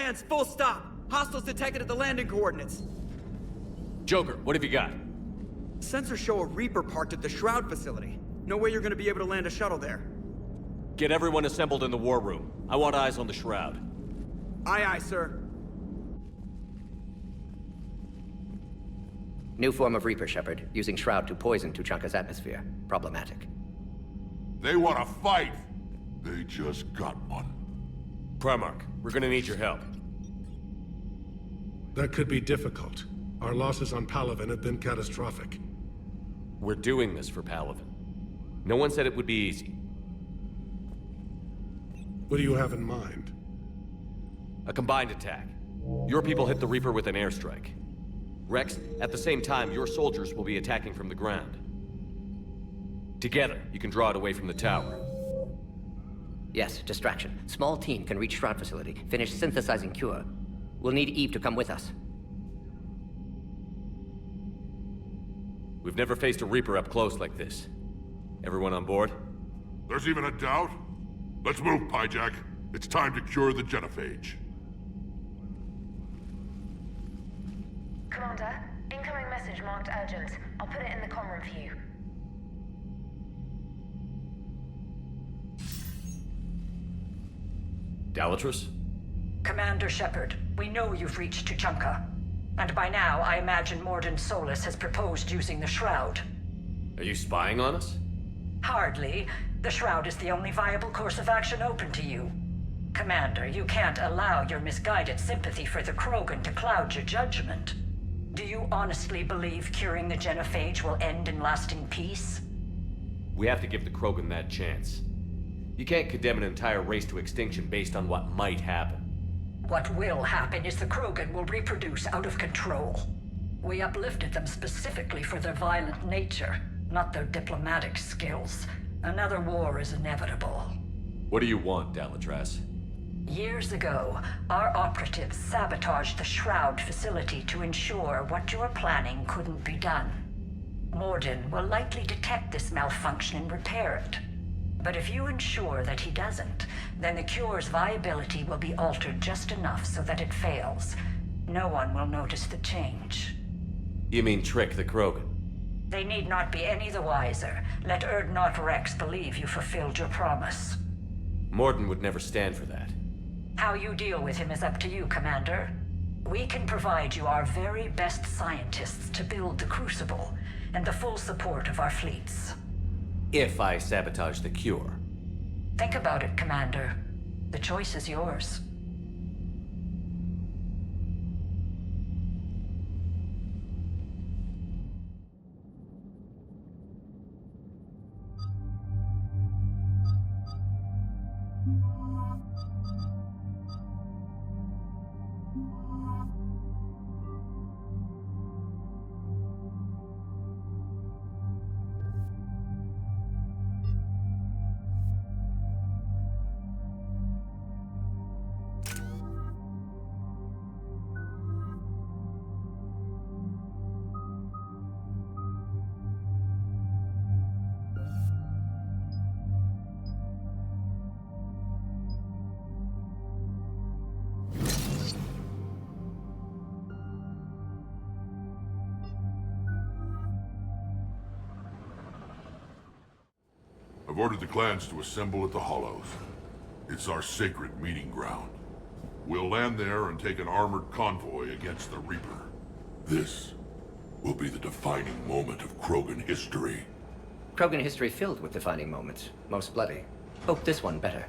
hands, full stop. Hostiles detected at the landing coordinates. Joker, what have you got? Sensors show a Reaper parked at the Shroud facility. No way you're gonna be able to land a shuttle there. Get everyone assembled in the war room. I want eyes on the Shroud. Aye, aye, sir. New form of Reaper, Shepard, using Shroud to poison Tuchanka's atmosphere. Problematic. They want to fight. They just got one. Primarch, we're gonna need your help. That could be difficult. Our losses on Palaven have been catastrophic. We're doing this for Palaven. No one said it would be easy. What do you have in mind? A combined attack. Your people hit the Reaper with an airstrike. Rex, at the same time, your soldiers will be attacking from the ground. Together, you can draw it away from the tower. Yes, distraction. Small team can reach Shroud facility, finish synthesizing cure. We'll need Eve to come with us. We've never faced a Reaper up close like this. Everyone on board? There's even a doubt? Let's move, Pyjack. It's time to cure the genophage. Commander, incoming message marked urgent. I'll put it in the comm room for you. Dalatrus? Commander Shepard, we know you've reached Tuchanka. And by now, I imagine Morden Solus has proposed using the Shroud. Are you spying on us? Hardly. The Shroud is the only viable course of action open to you. Commander, you can't allow your misguided sympathy for the Krogan to cloud your judgment. Do you honestly believe curing the genophage will end in lasting peace? We have to give the Krogan that chance. You can't condemn an entire race to extinction based on what might happen. What will happen is the Krogan will reproduce out of control. We uplifted them specifically for their violent nature, not their diplomatic skills. Another war is inevitable. What do you want, Dalatrus? Years ago, our operatives sabotaged the Shroud facility to ensure what you were planning couldn't be done. Morden will likely detect this malfunction and repair it. But if you ensure that he doesn't, then the cure's viability will be altered just enough so that it fails. No one will notice the change. You mean trick the Krogan? They need not be any the wiser. Let Urdnot Rex believe you fulfilled your promise. Morden would never stand for that. How you deal with him is up to you, Commander. We can provide you our very best scientists to build the Crucible, and the full support of our fleets. If I sabotage the cure. Think about it, Commander. The choice is yours. I've ordered the clans to assemble at the Hollows. It's our sacred meeting ground. We'll land there and take an armored convoy against the Reaper. This will be the defining moment of Krogan history. Krogan history filled with defining moments. Most bloody. Hope this one better.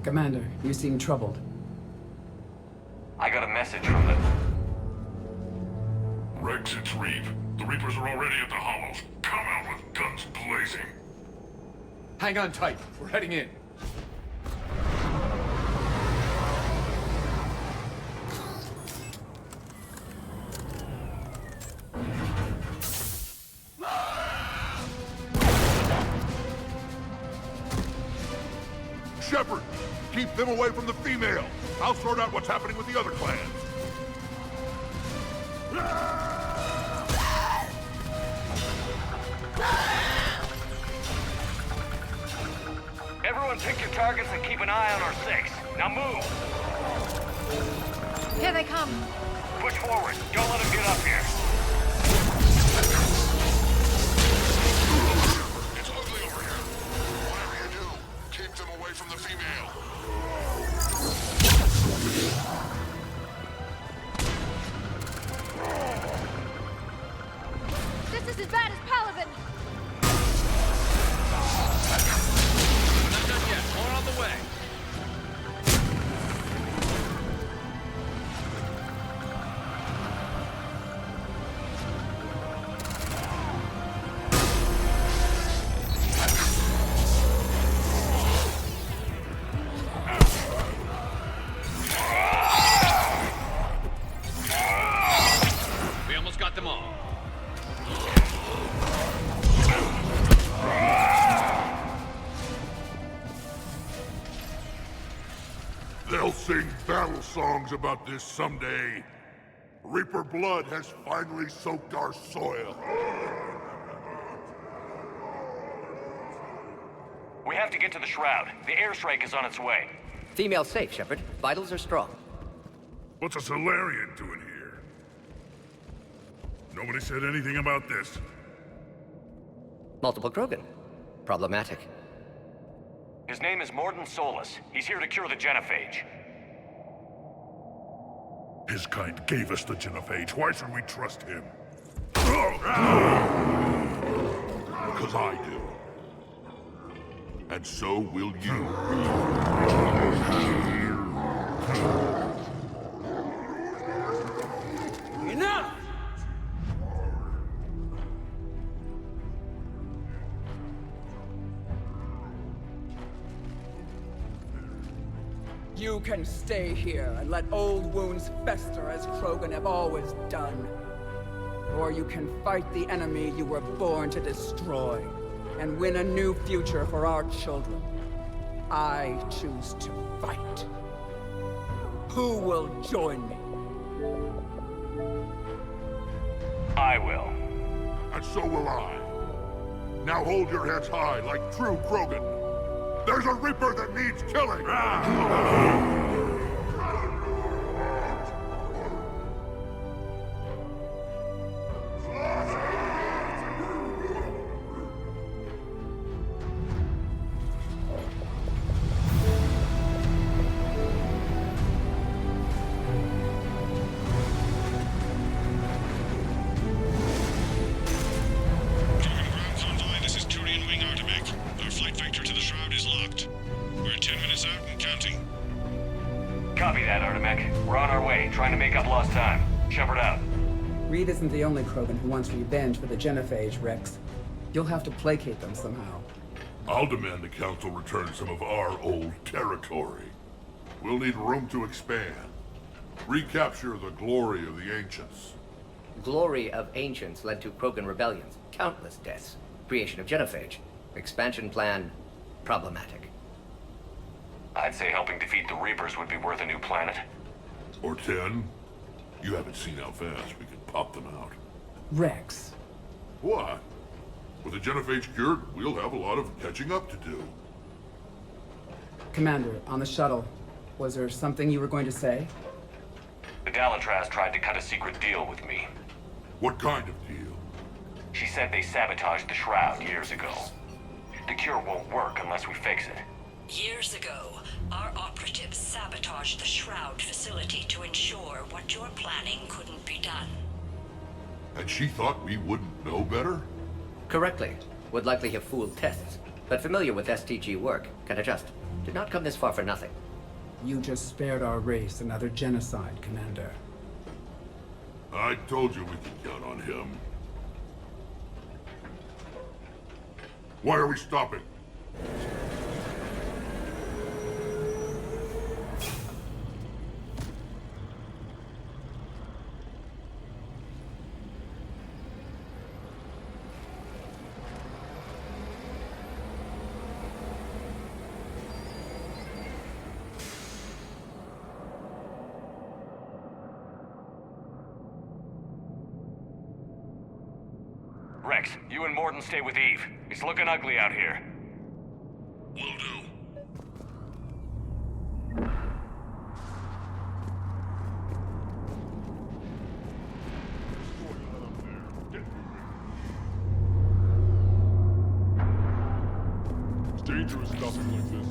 Commander, you seem troubled. I got a message from them. Rex, it's Reeve. The Reapers are already at the Hollows. Come out with guns blazing. Hang on tight. We're heading in. Shepard, keep them away from the female. I'll sort out what's happening with the other clans. Everyone pick your targets and keep an eye on our 6. Now move! Here they come. Push forward. Don't let them get up here. It's ugly over here. Whatever you do, keep them away from the female. This is as bad as Paladin. Not done yet. More on the way. We almost got them all. They'll sing battle songs about this someday. Reaper blood has finally soaked our soil. We have to get to the Shroud. The airstrike is on its way. Female safe, Shepard. Vitals are strong. What's a Solarian doing here? Nobody said anything about this. Multiple Krogan. Problematic. His name is Morden Solus. He's here to cure the genophage. His kind gave us the genophage. Why should we trust him? Because I do. And so will you. Enough! You can stay here and let old wounds fester as Krogan have always done. Or you can fight the enemy you were born to destroy and win a new future for our children. I choose to fight. Who will join me? I will. And so will I. Now hold your heads high like true Krogan. There's a Reaper that needs killing! This is Turian Wing Artemec. Our flight vector to the Shroud is locked. We're 10 minutes out and counting. Copy that, Artemec. We're on our way, trying to make up lost time. Shepard out. Reed isn't the only Krogan who wants revenge for the genophage, Rex. You'll have to placate them somehow. I'll demand the Council return some of our old territory. We'll need room to expand. Recapture the glory of the Ancients. Glory of Ancients led to Krogan rebellions, countless deaths, creation of genophage. Expansion plan, problematic. I'd say helping defeat the Reapers would be worth a new planet. Or 10. You haven't seen how fast we can pop them out. Rex. What? With the genophage cured, we'll have a lot of catching up to do. Commander, on the shuttle, was there something you were going to say? The Dalitraz tried to cut a secret deal with me. What kind of deal? She said they sabotaged the Shroud years ago. The cure won't work unless we fix it. Years ago, our operatives sabotaged the Shroud facility to ensure what you're planning couldn't be done. And she thought we wouldn't know better? Correctly. Would likely have fooled tests, but familiar with STG work, can adjust. Did not come this far for nothing. You just spared our race another genocide, Commander. I told you we could count on him. Why are we stopping? Rex, you and Morden stay with Eve. It's looking ugly out here. Will do. topic like this.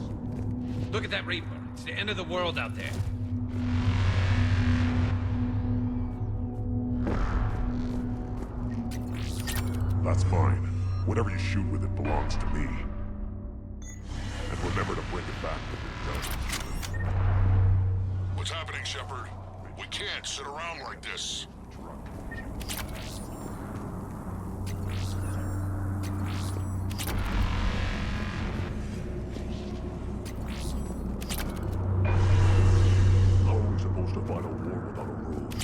Look at that Reaper. It's the end of the world out there. That's mine. Whatever you shoot with it belongs to me. And remember to bring it back when you're done. What's happening, Shepard? We can't sit around like this. How are we supposed to fight a war without a road?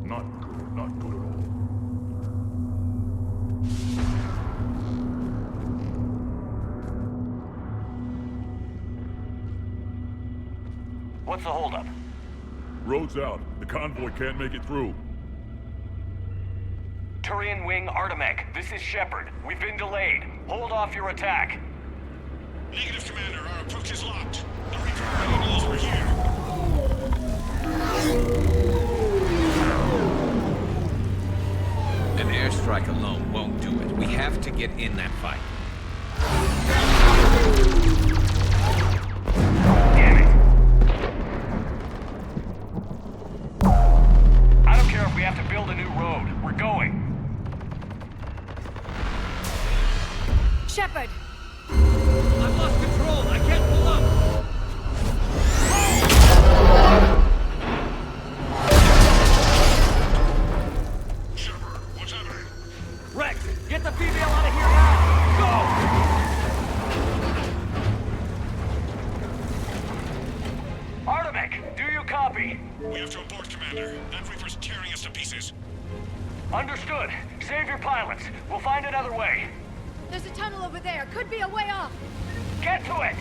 Not good, not good at all. What's the holdup? Road's out. The convoy can't make it through. Turian Wing Artemek, this is Shepard. We've been delayed. Hold off your attack. Negative, Commander. Our approach is locked. The Reaper already knows we're here. An airstrike alone won't do it. We have to get in that fight. Damn it. I don't care if we have to build a new road. We're going. Shepard! I've lost control. I can't pull up. Shepard, what's happening? Rex, get the female out of here now! Go! Artemek, do you copy? We have to abort, Commander. That Reaper's tearing us to pieces. Understood. Save your pilots. We'll find another way. There's a tunnel over there. Could be a way off. Get to it!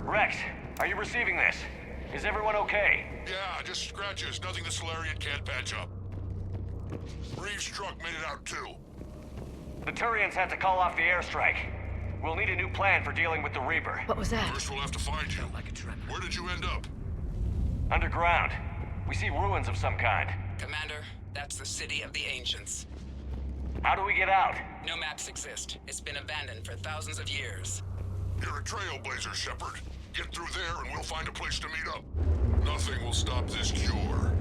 Rex, are you receiving this? Is everyone okay? Yeah, just scratches. Nothing the Solarian can't patch up. Reeves' truck made it out too. The Turians had to call off the airstrike. We'll need a new plan for dealing with the Reaper. What was that? First we'll have to find you. Where did you end up? Underground. We see ruins of some kind. Commander, that's the city of the ancients. How do we get out? No maps exist. It's been abandoned for thousands of years. You're a trailblazer, Shepard. Get through there and we'll find a place to meet up. Nothing will stop this cure.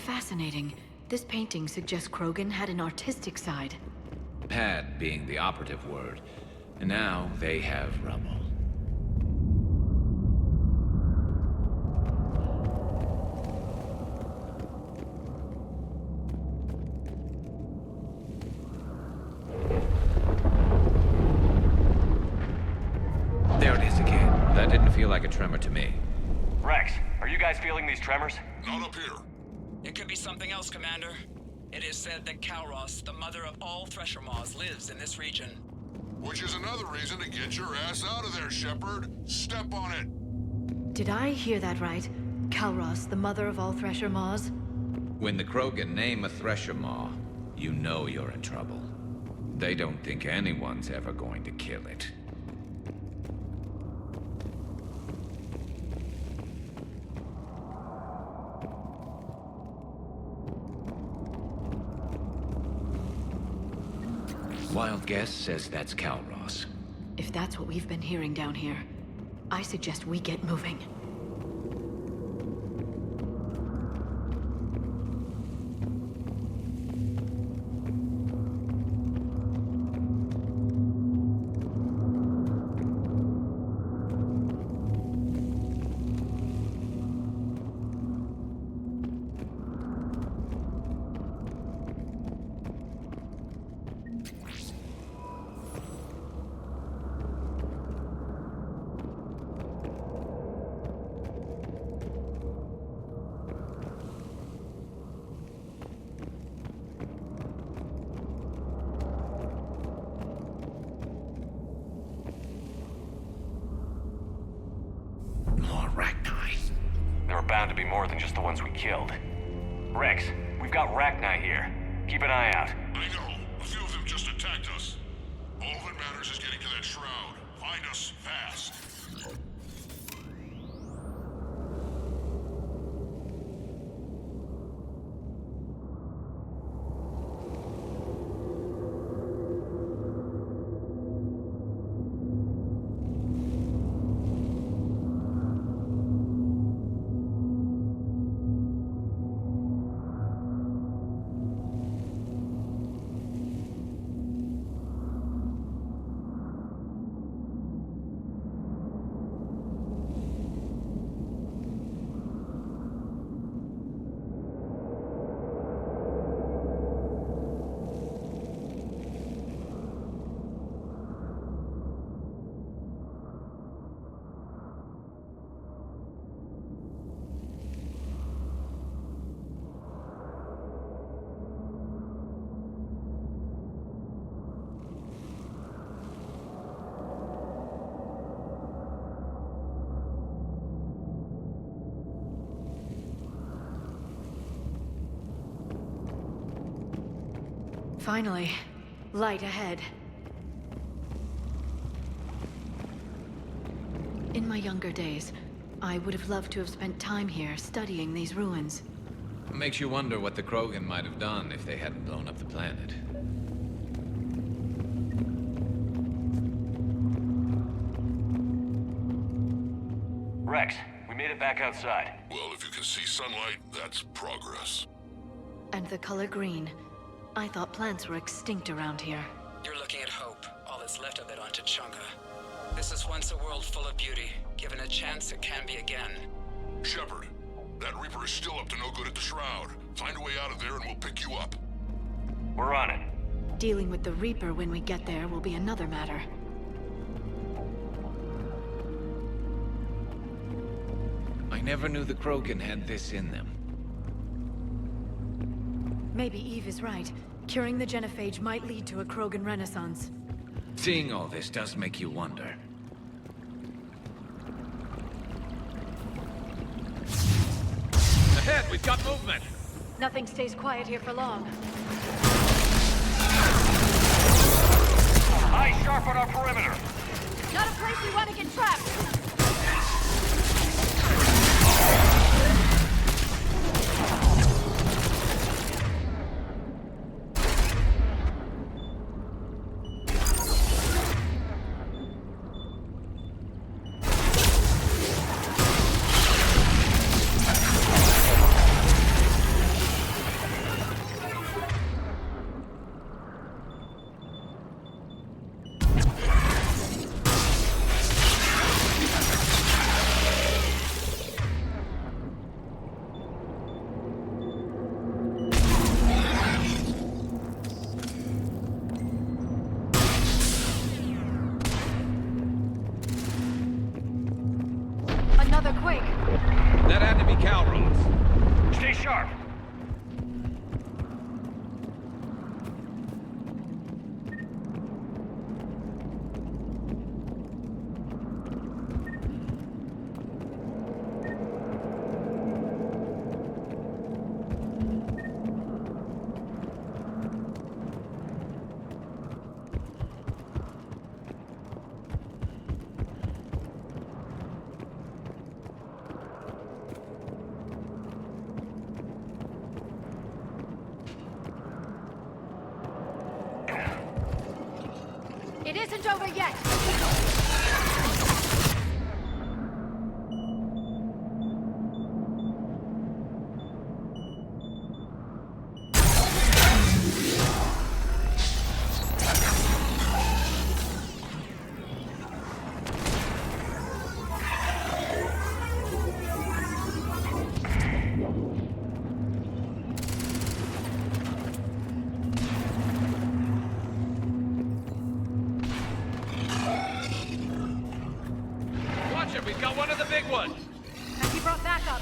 Fascinating. This painting suggests Krogan had an artistic side. Had being the operative word. And now they have rubble. There it is again. That didn't feel like a tremor to me. Rex, are you guys feeling these tremors? Not up here. It could be something else, Commander. It is said that Kalros, the mother of all Thresher Maws, lives in this region. Which is another reason to get your ass out of there, Shepard. Step on it. Did I hear that right? Kalros, the mother of all Thresher Maws? When the Krogan name a Thresher Maw, you know you're in trouble. They don't think anyone's ever going to kill it. Wild guess says that's Kalros. If that's what we've been hearing down here, I suggest we get moving. Bound to be more than just the ones we killed. Rex, we've got Rachni here. Keep an eye out. I know. A few of them just attacked us. All that matters is getting to that shroud. Find us fast. Finally, light ahead. In my younger days, I would have loved to have spent time here studying these ruins. Makes you wonder what the Krogan might have done if they hadn't blown up the planet. Rex, we made it back outside. Well, if you can see sunlight, that's progress. And the color green. I thought plants were extinct around here. You're looking at hope, all that's left of it on Tachanka. This is once a world full of beauty. Given a chance, it can be again. Shepard, that Reaper is still up to no good at the Shroud. Find a way out of there and we'll pick you up. We're on it. Dealing with the Reaper when we get there will be another matter. I never knew the Krogan had this in them. Maybe Eve is right. Curing the genophage might lead to a Krogan renaissance. Seeing all this does make you wonder. Ahead, we've got movement! Nothing stays quiet here for long. Eyes sharp on our perimeter! Not a place we want to get trapped! Another quake. That had to be Calros. Stay sharp. It isn't over yet. We've got one of the big ones. And he brought backup.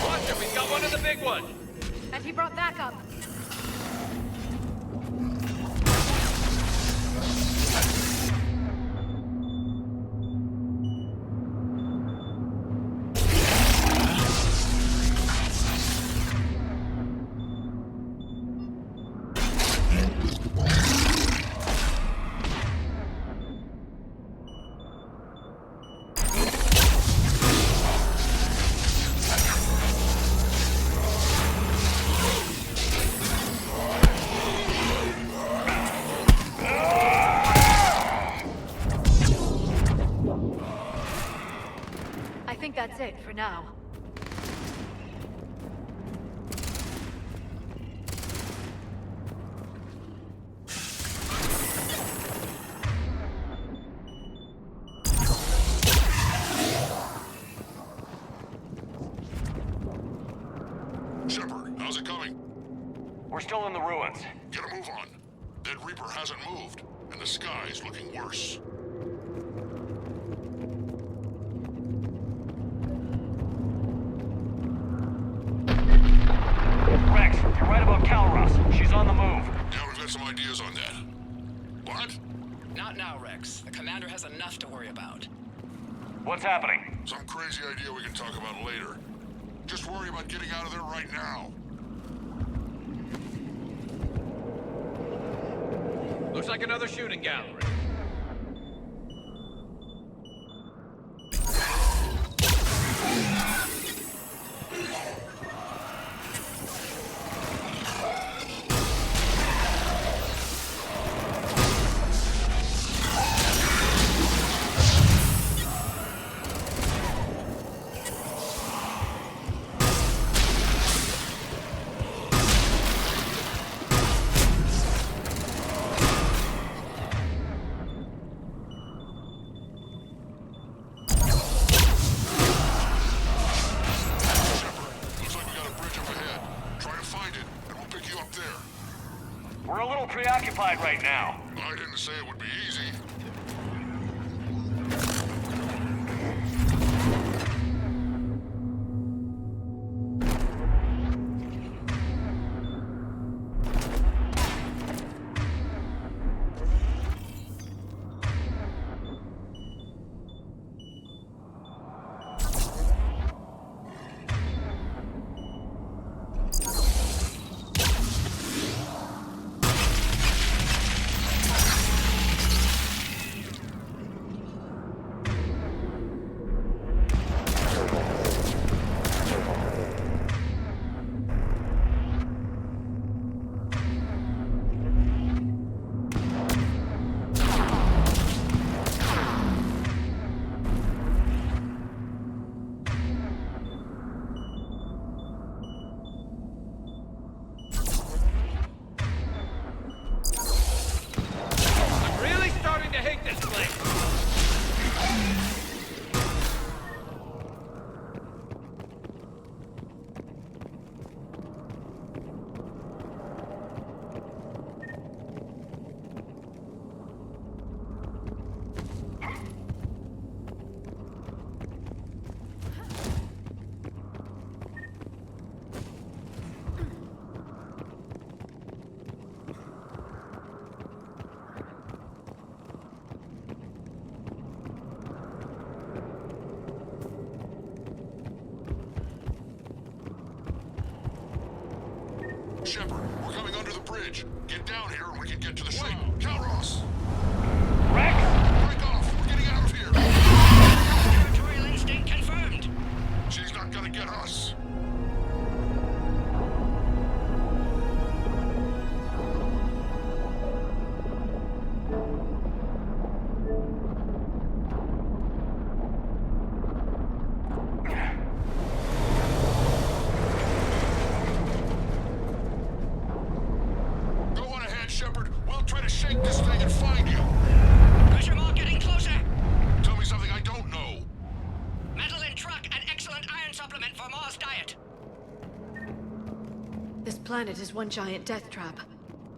Watch it, we've got one of the big ones. And he brought backup. I think that's it for now. Shepard, how's it coming? We're still in the ruins. Get a move on. That Reaper hasn't moved, and the sky's looking worse. Rex, you're right about Calros. She's on the move. Yeah, we've got some ideas on that. What? Not now, Rex. The commander has enough to worry about. What's happening? Some crazy idea we can talk about later. Just worry about getting out of there right now. Looks like another shooting gallery. We're a little preoccupied right now. I didn't say it would be easy. Shepard, we're coming under the bridge. Get down here and we can get to the ship. Calros! Rex? Break off! We're getting out of here! Territorial instinct confirmed. She's not gonna get us. Shepard, we'll try to shake this thing and find you. Pressure Maw getting closer. Tell me something I don't know. Metal in truck, an excellent iron supplement for Maw's diet. This planet is one giant death trap.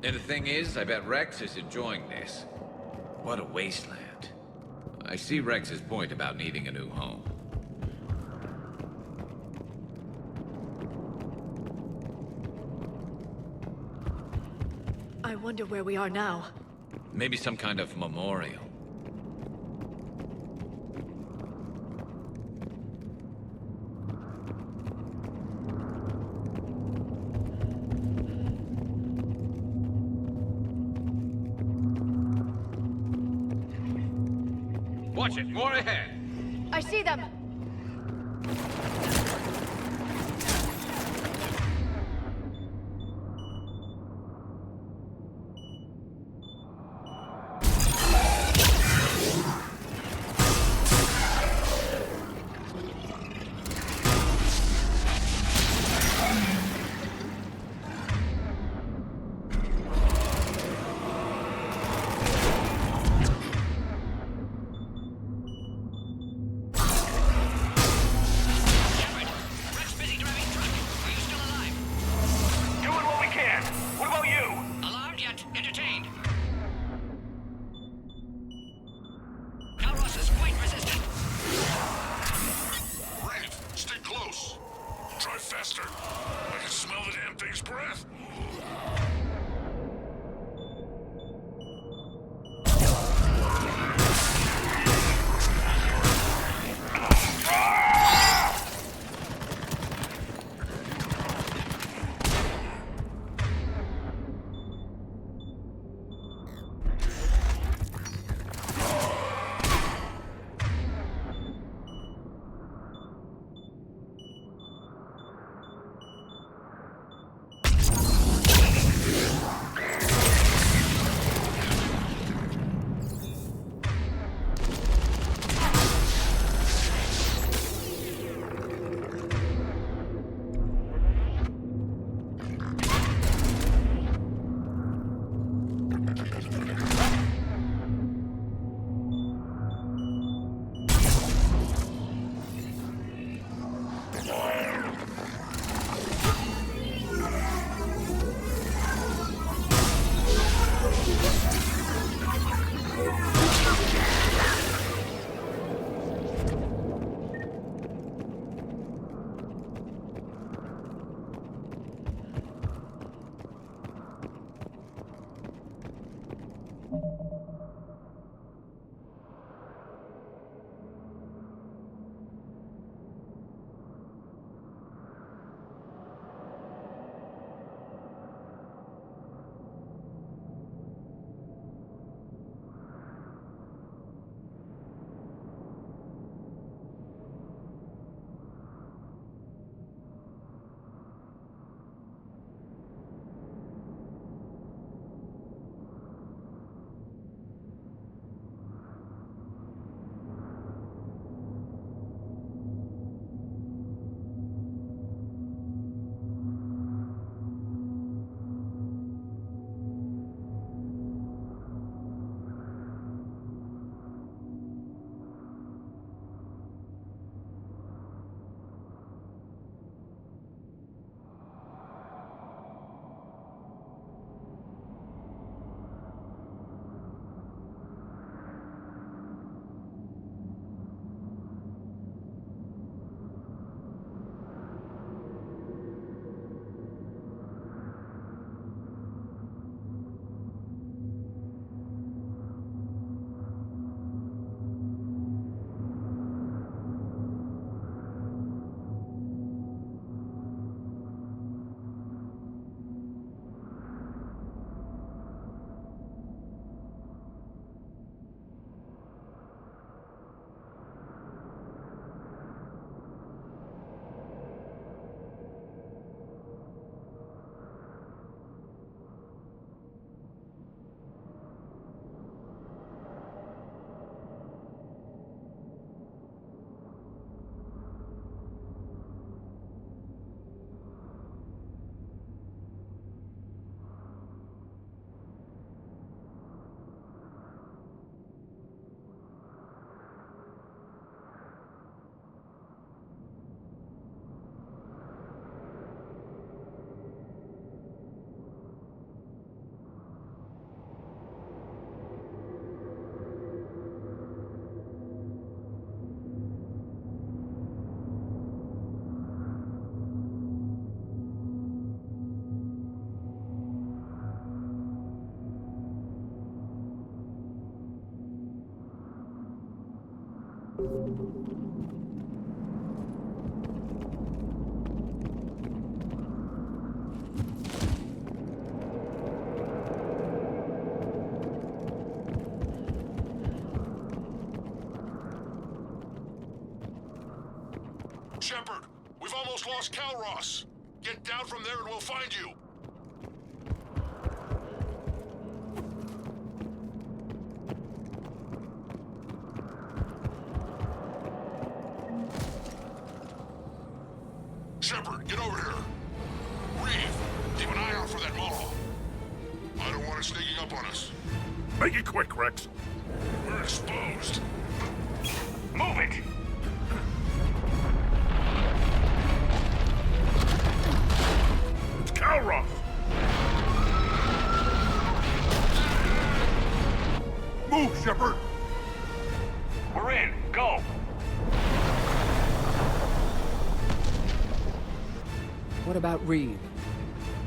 And the thing is, I bet Rex is enjoying this. What a wasteland. I see Rex's point about needing a new home. I wonder where we are now. Maybe some kind of memorial. Watch it, more ahead. I see them! Shepard, we've almost lost Calross. Get down from there and we'll find you. Shepard, get over here. Reeve, keep an eye out for that Maw. I don't want it sneaking up on us. Make it quick, Rex. We're exposed. Move it! It's Calross! Move, Shepard! We're in. Go! What about Reeve?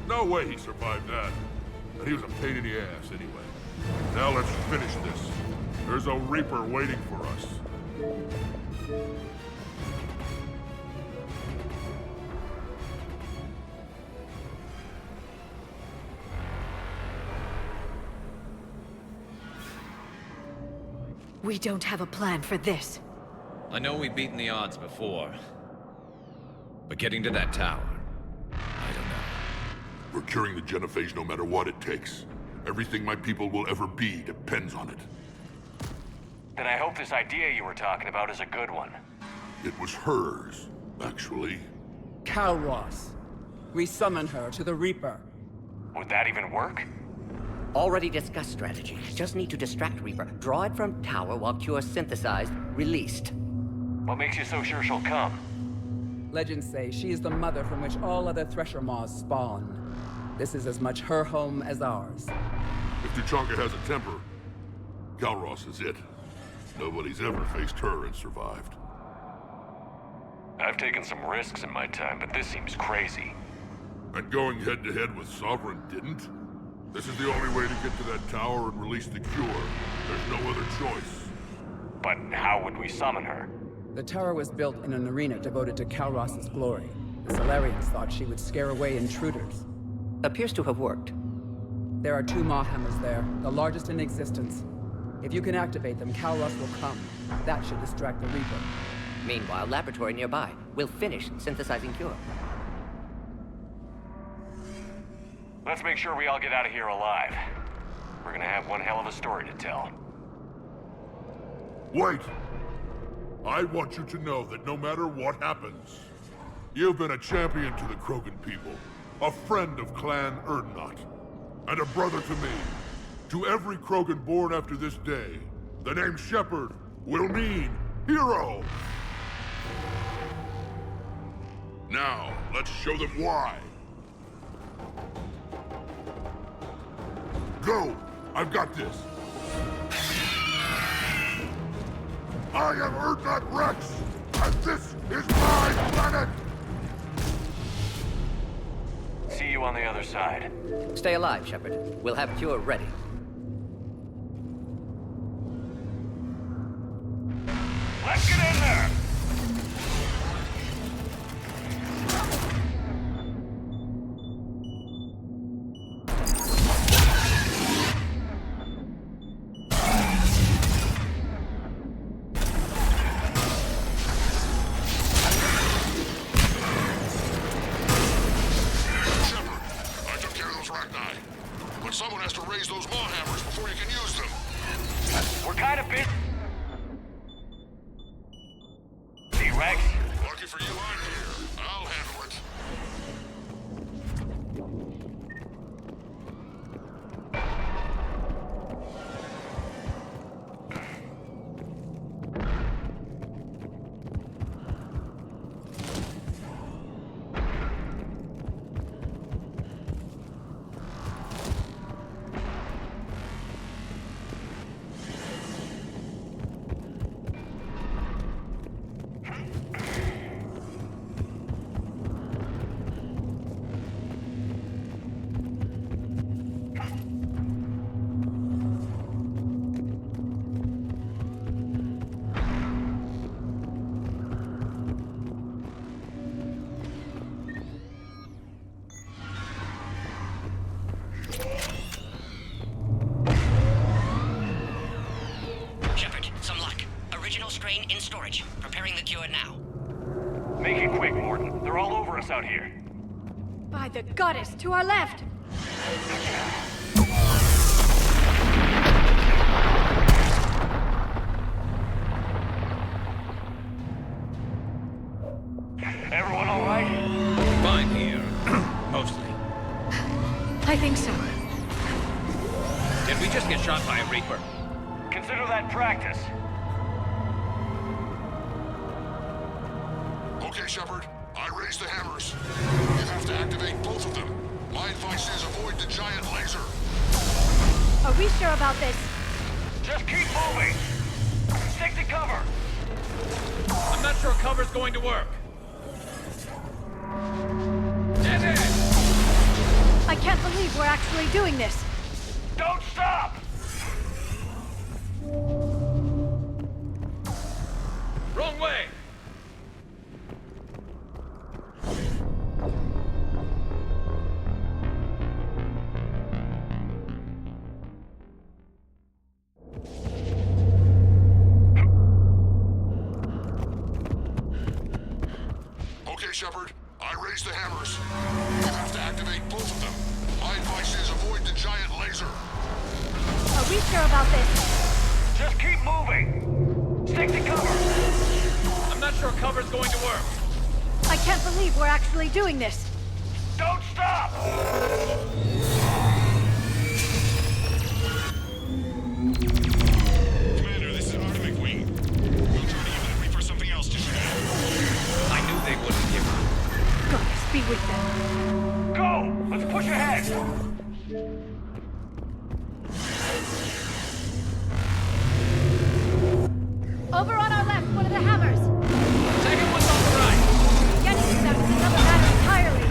No way he survived that. And he was a pain in the ass anyway. Now let's finish this. There's a Reaper waiting for us. We don't have a plan for this. I know we've beaten the odds before. But getting to that tower, I don't know. We're curing the genophage no matter what it takes. Everything my people will ever be depends on it. Then I hope this idea you were talking about is a good one. It was hers, actually. Calross. We summon her to the Reaper. Would that even work? Already discussed strategy. Just need to distract Reaper. Draw it from tower while Cure synthesized, released. What makes you so sure she'll come? Legends say she is the mother from which all other Thresher Maws spawn. This is as much her home as ours. If Tuchanka has a temper, Calross is it. Nobody's ever faced her and survived. I've taken some risks in my time, but this seems crazy. And going head-to-head with Sovereign didn't? This is the only way to get to that tower and release the Cure. There's no other choice. But how would we summon her? The tower was built in an arena devoted to Calross's glory. The Solarians thought she would scare away intruders. Appears to have worked. There are 2 Maw hammers there, the largest in existence. If you can activate them, Calross will come. That should distract the Reaper. Meanwhile, laboratory nearby. We'll finish synthesizing Cure. Let's make sure we all get out of here alive. We're gonna have one hell of a story to tell. Wait! I want you to know that no matter what happens, you've been a champion to the Krogan people, a friend of Clan Erdnot, and a brother to me. To every Krogan born after this day, the name Shepard will mean hero! Now, let's show them why. Go! I've got this! I am Erdnot Rex, and this is my planet! See you on the other side. Stay alive, Shepard. We'll have Cure ready. Let's get in there! Someone has to raise those Maw hammers before you can use them. We're kind of busy. T-Rex? Lucky for you, I'm here. I'll handle it. original strain in storage. Preparing the cure now. Make it quick, Morden. They're all over us out here. By the goddess, to our left! Everyone all right? Fine here. Mostly. I think so. Did we just get shot by a Reaper? Consider that practice. Okay, Shepard. I raised the hammers. You have to activate both of them. My advice is avoid the giant laser. Are we sure about this? Just keep moving. Stick to cover. I'm not sure cover's going to work. Dead end! I can't believe we're actually doing this. Don't stop! Wrong way! Okay, Shepard. I raised the hammers. You have to activate both of them. My advice is avoid the giant laser. Are we sure about this? Just keep moving. Stick to cover. I'm not sure cover's going to work. I can't believe we're actually doing this. Don't stop! Commander, this is Artemic Wing. We'll try to give that Reaper something else to shoot at. I knew they wouldn't give up. Goddess, be with them. Go! Let's push ahead! Over on our left, one of the hammers. Second one's on the right. Getting to them is another matter entirely.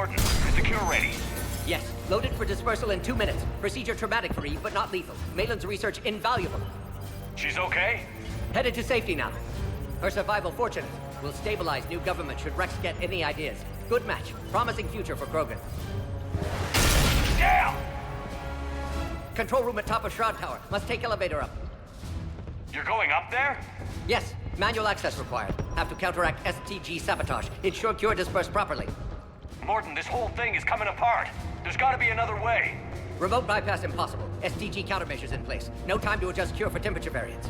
Morden, is the cure ready? Yes, loaded for dispersal in 2 minutes. Procedure traumatic for Eve, but not lethal. Malin's research invaluable. She's okay? Headed to safety now. Her survival fortunate. Will stabilize new government should Rex get any ideas. Good match. Promising future for Krogan. Damn! Control room at top of Shroud Tower. Must take elevator up. You're going up there? Yes, manual access required. Have to counteract STG sabotage. Ensure cure dispersed properly. Morden, this whole thing is coming apart. There's gotta be another way. Remote bypass impossible. STG countermeasures in place. No time to adjust cure for temperature variance.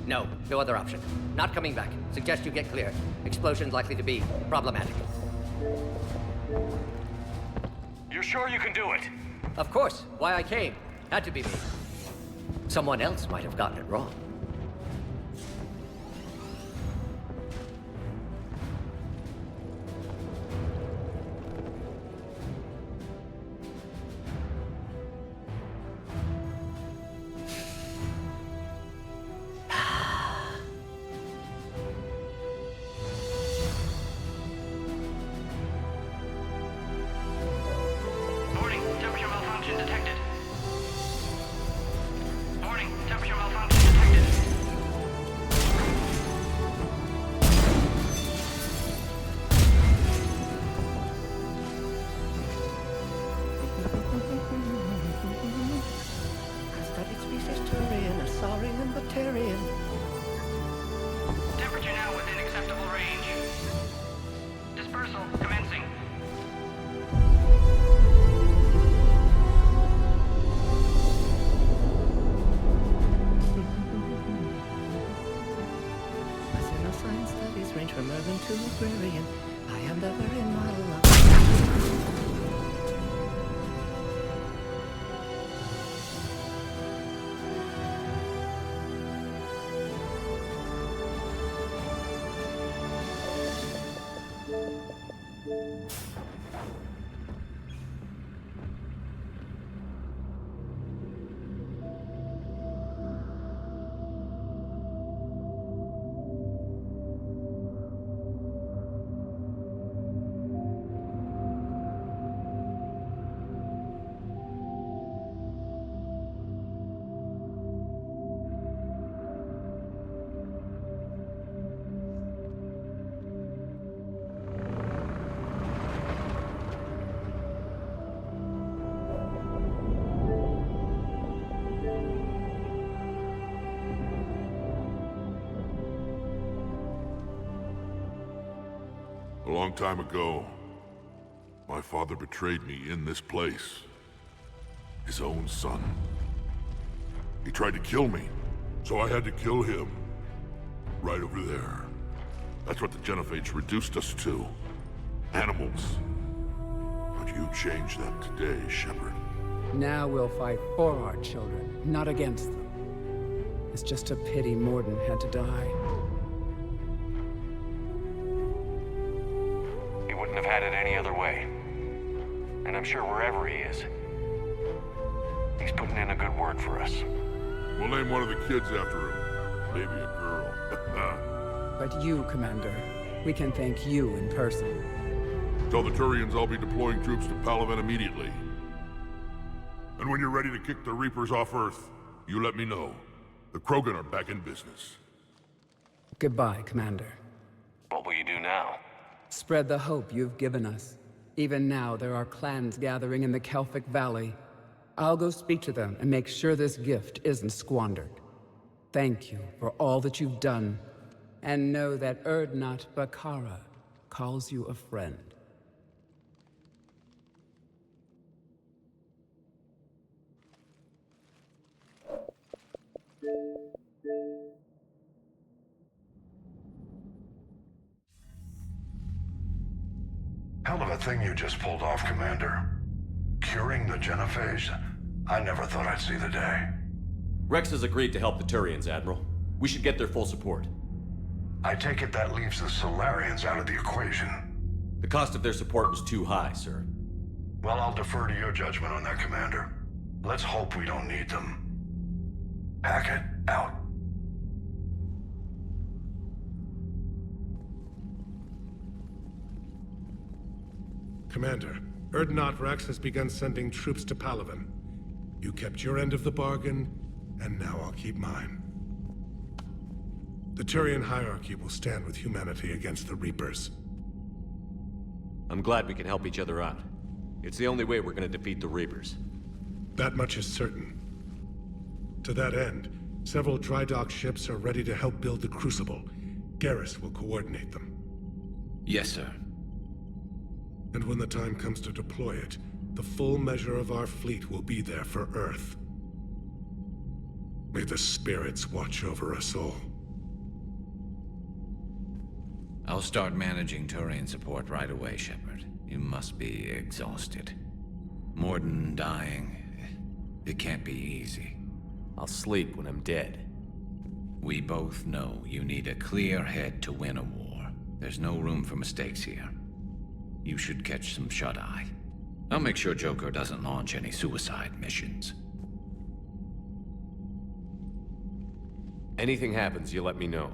No other option. Not coming back. Suggest you get clear. Explosion's likely to be problematic. You're sure you can do it? Of course. Why I came. Had to be me. Someone else might have gotten it wrong. Warning, temperature malfunction detected. Warning, temperature malfunction detected. Studied species Turian, Asaurian, and Batarian. Temperature now within acceptable range. Dispersal commencing. Science studies range from urban to agrarian. I am the very model of... A long time ago, my father betrayed me in this place. His own son. He tried to kill me, so I had to kill him. Right over there. That's what the Genophage reduced us to. Animals. But you changed that today, Shepard. Now we'll fight for our children, not against them. It's just a pity Morden had to die. He wouldn't have had it any other way. And I'm sure wherever he is, he's putting in a good word for us. We'll name one of the kids after him. Maybe a girl. But you, Commander, we can thank you in person. Tell the Turians I'll be deploying troops to Palaven immediately. And when you're ready to kick the Reapers off Earth, you let me know. The Krogan are back in business. Goodbye, Commander. What will you do now? Spread the hope you've given us. Even now, there are clans gathering in the Kelphic Valley. I'll go speak to them and make sure this gift isn't squandered. Thank you for all that you've done, and know that Erdnot Bakara calls you a friend. Hell of a thing you just pulled off, Commander. Curing the Genophage? I never thought I'd see the day. Rex has agreed to help the Turians, Admiral. We should get their full support. I take it that leaves the Solarians out of the equation. The cost of their support was too high, sir. Well, I'll defer to your judgment on that, Commander. Let's hope we don't need them. Hackett, out. Commander, Urdnot Rex has begun sending troops to Palaven. You kept your end of the bargain, and now I'll keep mine. The Turian hierarchy will stand with humanity against the Reapers. I'm glad we can help each other out. It's the only way we're gonna defeat the Reapers. That much is certain. To that end, several dry dock ships are ready to help build the Crucible. Garrus will coordinate them. Yes, sir. And when the time comes to deploy it, the full measure of our fleet will be there for Earth. May the spirits watch over us all. I'll start managing Turian support right away, Shepard. You must be exhausted. Morden dying. It can't be easy. I'll sleep when I'm dead. We both know you need a clear head to win a war. There's no room for mistakes here. You should catch some shut-eye. I'll make sure Joker doesn't launch any suicide missions. Anything happens, you let me know.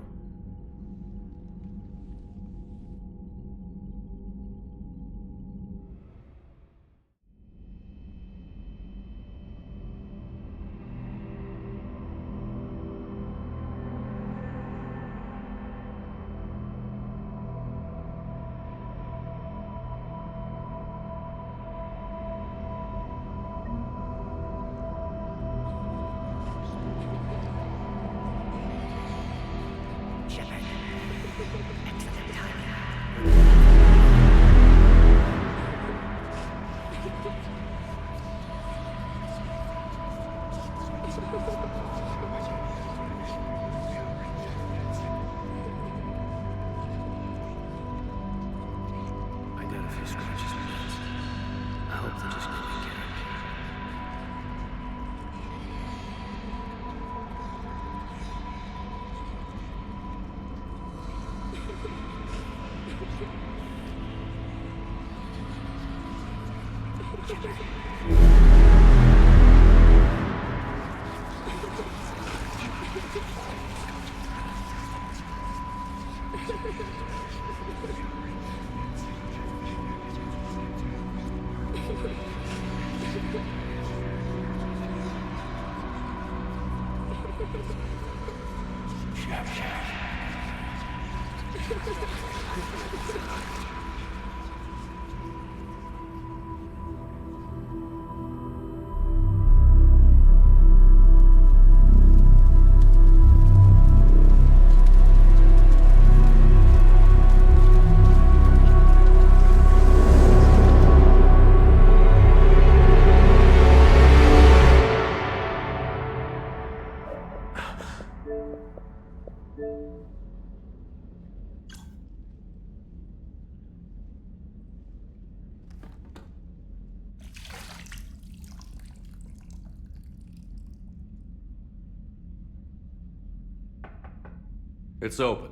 It's open.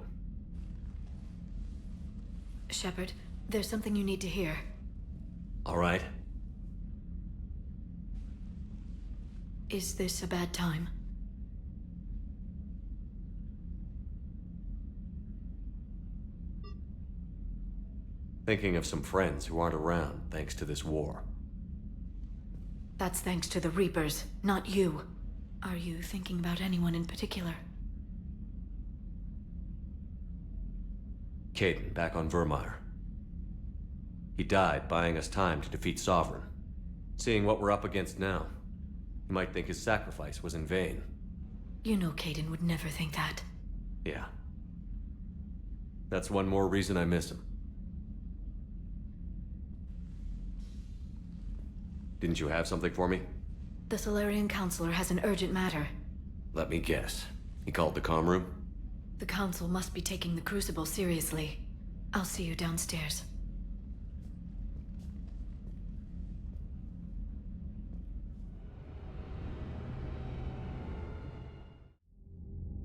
Shepard, there's something you need to hear. All right. Is this a bad time? Thinking of some friends who aren't around thanks to this war. That's thanks to the Reapers, not you. Are you thinking about anyone in particular? Caden, back on Vermeer. He died buying us time to defeat Sovereign. Seeing what we're up against now, you might think his sacrifice was in vain. You know Caden would never think that. Yeah. That's one more reason I miss him. Didn't you have something for me? The Solarian Counselor has an urgent matter. Let me guess. He called the comm room? The Council must be taking the Crucible seriously. I'll see you downstairs.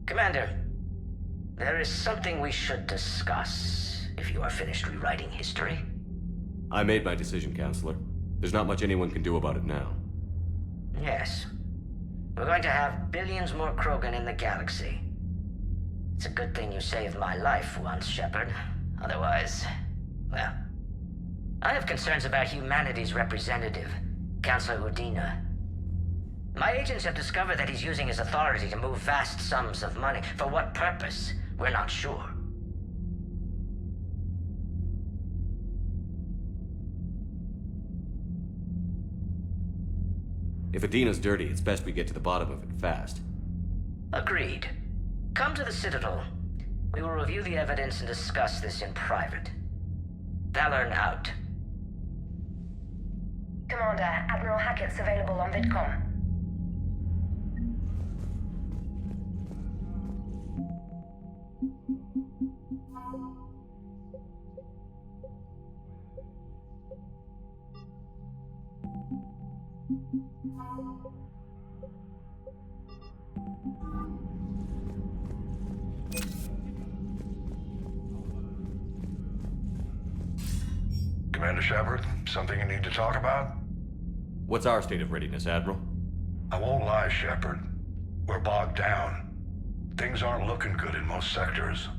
Commander, there is something we should discuss, if you are finished rewriting history. I made my decision, Counselor. There's not much anyone can do about it now. Yes. We're going to have billions more Krogan in the galaxy. It's a good thing you saved my life once, Shepard. Otherwise, well, I have concerns about humanity's representative, Councilor Udina. My agents have discovered that he's using his authority to move vast sums of money. For what purpose? We're not sure. If Adina's dirty, it's best we get to the bottom of it fast. Agreed. Come to the Citadel. We will review the evidence and discuss this in private. Valorn out. Commander, Admiral Hackett's available on VidCom. Commander Shepard, something you need to talk about? What's our state of readiness, Admiral? I won't lie, Shepard. We're bogged down. Things aren't looking good in most sectors.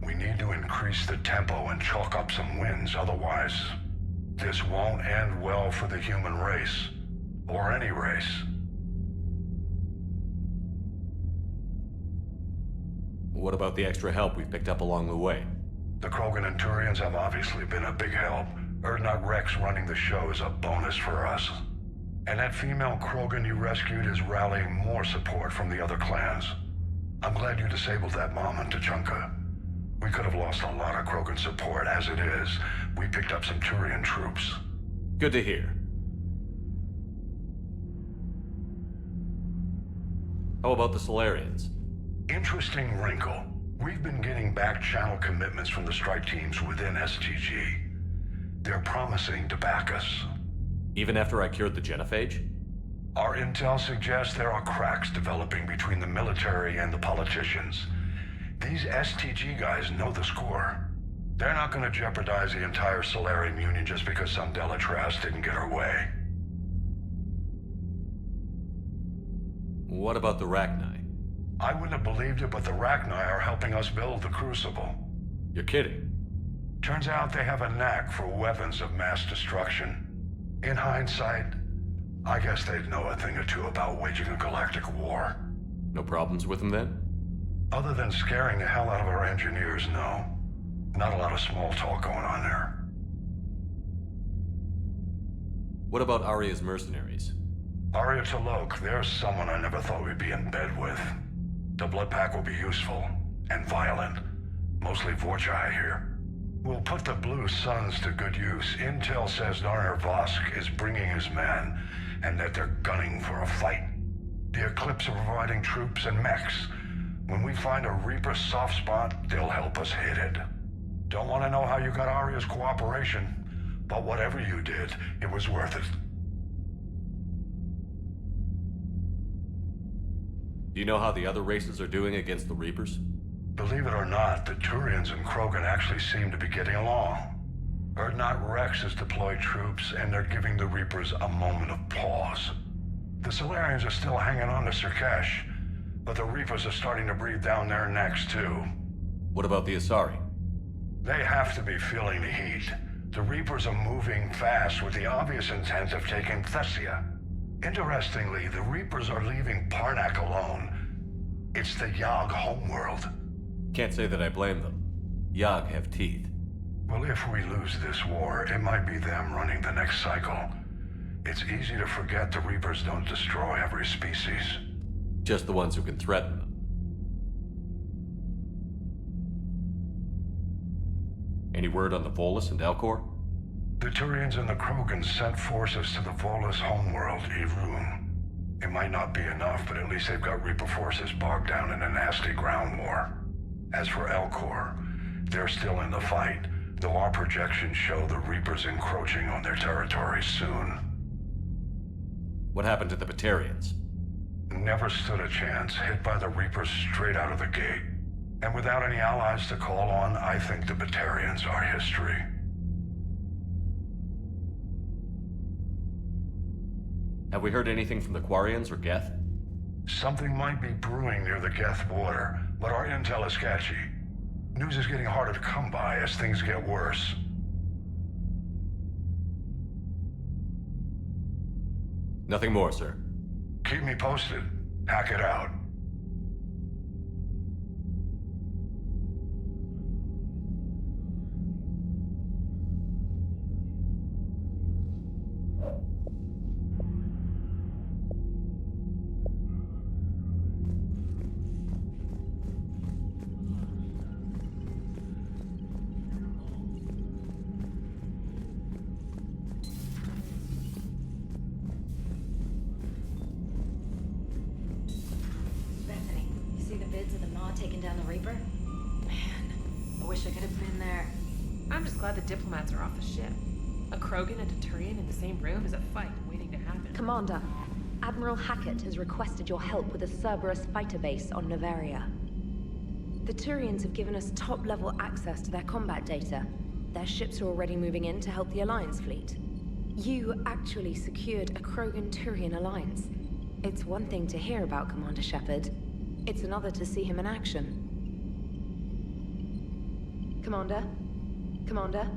We need to increase the tempo and chalk up some wins, otherwise, this won't end well for the human race. Or any race. What about the extra help we've picked up along the way? The Krogan and Turians have obviously been a big help. Urdnot Rex running the show is a bonus for us. And that female Krogan you rescued is rallying more support from the other clans. I'm glad you disabled that mom in Tuchanka. We could have lost a lot of Krogan support. As it is, we picked up some Turian troops. Good to hear. How about the Solarians? Interesting wrinkle. We've been getting back-channel commitments from the strike teams within STG. They're promising to back us. Even after I cured the genophage? Our intel suggests there are cracks developing between the military and the politicians. These STG guys know the score. They're not going to jeopardize the entire Solarian Union just because some Delatras didn't get her way. What about the Rachni? I wouldn't have believed it, but the Rachni are helping us build the Crucible. You're kidding. Turns out they have a knack for weapons of mass destruction. In hindsight, I guess they'd know a thing or two about waging a galactic war. No problems with them then? Other than scaring the hell out of our engineers, no. Not a lot of small talk going on there. What about Aria's mercenaries? Aria T'Loak, there's someone I never thought we'd be in bed with. The blood pack will be useful, and violent. Mostly Vorchai here. We'll put the Blue Suns to good use. Intel says Narner Vosk is bringing his men, and that they're gunning for a fight. The Eclipse are providing troops and mechs. When we find a Reaper soft spot, they'll help us hit it. Don't want to know how you got Aria's cooperation, but whatever you did, it was worth it. Do you know how the other races are doing against the Reapers? Believe it or not, the Turians and Krogan actually seem to be getting along. Urdnot Rex has deployed troops, and they're giving the Reapers a moment of pause. The Solarians are still hanging on to Sirkesh, but the Reapers are starting to breathe down their necks, too. What about the Asari? They have to be feeling the heat. The Reapers are moving fast with the obvious intent of taking Thessia. Interestingly, the Reapers are leaving Parnak alone. It's the Yag homeworld. Can't say that I blame them. Yag have teeth. Well, if we lose this war, it might be them running the next cycle. It's easy to forget the Reapers don't destroy every species. Just the ones who can threaten them. Any word on the Volus and Elcor? The Turians and the Krogans sent forces to the Volus homeworld, Irun. It might not be enough, but at least they've got Reaper forces bogged down in a nasty ground war. As for Elcor, they're still in the fight, though our projections show the Reapers encroaching on their territory soon. What happened to the Batarians? Never stood a chance, hit by the Reapers straight out of the gate. And without any allies to call on, I think the Batarians are history. Have we heard anything from the Quarians or Geth? Something might be brewing near the Geth border, but our intel is sketchy. News is getting harder to come by as things get worse. Nothing more, sir. Keep me posted. Hack it out. Bethany, you see the vids of the Maw taking down the Reaper? Man, I wish I could have been there. I'm just glad the diplomats are off the ship. A Krogan and a Turian in the same room is a fight waiting to happen. Commander, Admiral Hackett has requested your help with a Cerberus fighter base on Novaria. The Turians have given us top-level access to their combat data. Their ships are already moving in to help the Alliance fleet. You actually secured a Krogan-Turian alliance. It's one thing to hear about Commander Shepard. It's another to see him in action. Commander? Commander?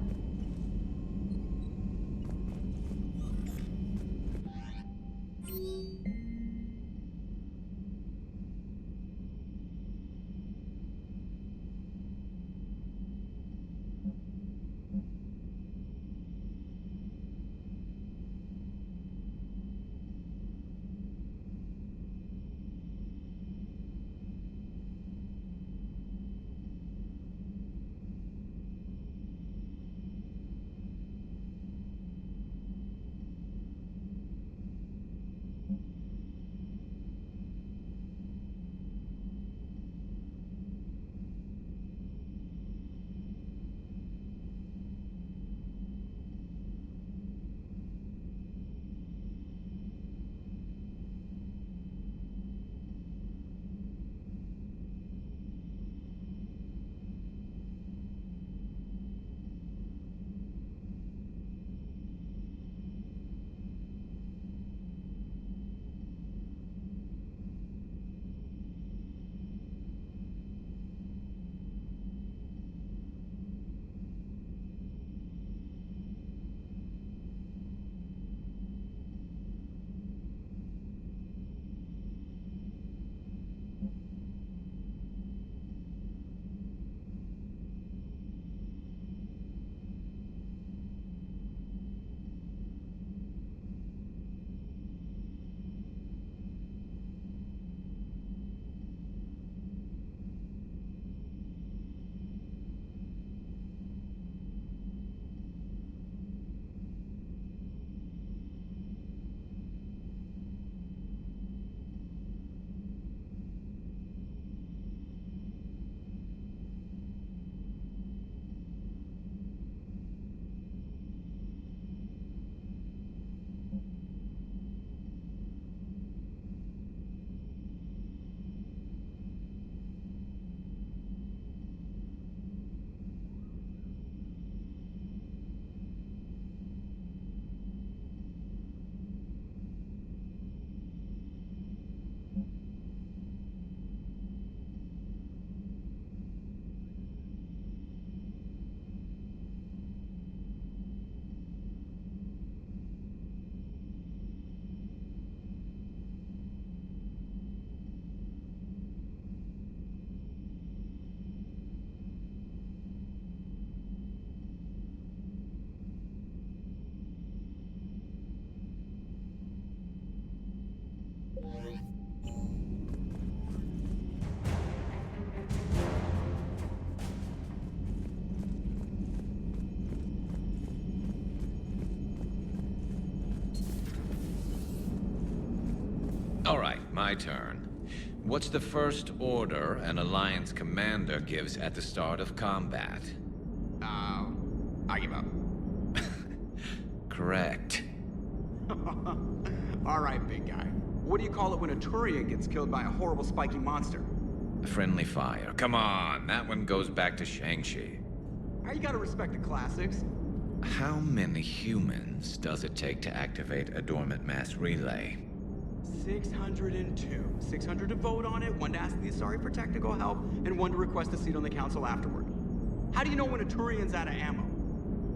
All right, my turn. What's the first order an Alliance commander gives at the start of combat? I give up. Correct. All right, big guy. What do you call it when a Turian gets killed by a horrible spiky monster? Friendly fire. Come on, that one goes back to Shang-Chi. You gotta respect the classics. How many humans does it take to activate a dormant mass relay? 602. 600 to vote on it, 1 to ask the Asari for technical help, and 1 to request a seat on the council afterward. How do you know when a Turian's out of ammo?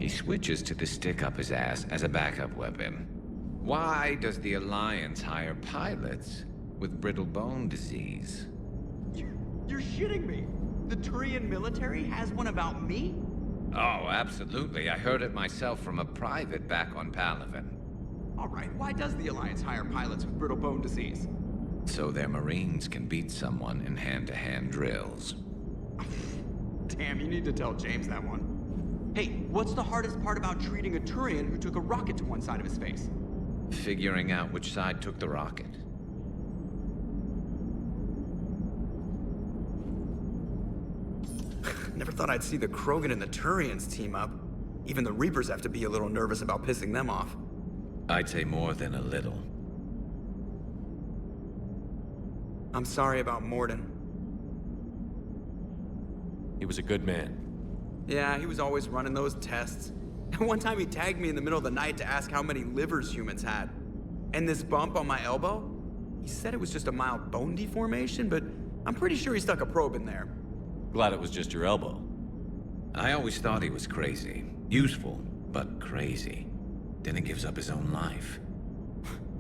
He switches to the stick up his ass as a backup weapon. Why does the Alliance hire pilots with brittle bone disease? You're shitting me. The Turian military has one about me? Oh, absolutely. I heard it myself from a private back on Palaven. All right, why does the Alliance hire pilots with brittle bone disease? So their Marines can beat someone in hand-to-hand drills. Damn, you need to tell James that one. Hey, what's the hardest part about treating a Turian who took a rocket to one side of his face? Figuring out which side took the rocket. Never thought I'd see the Krogan and the Turians team up. Even the Reapers have to be a little nervous about pissing them off. I'd say more than a little. I'm sorry about Morden. He was a good man. Yeah, he was always running those tests. And one time he tagged me in the middle of the night to ask how many livers humans had. And this bump on my elbow? He said it was just a mild bone deformation, but I'm pretty sure he stuck a probe in there. Glad it was just your elbow. I always thought he was crazy. Useful, but crazy. Then he gives up his own life.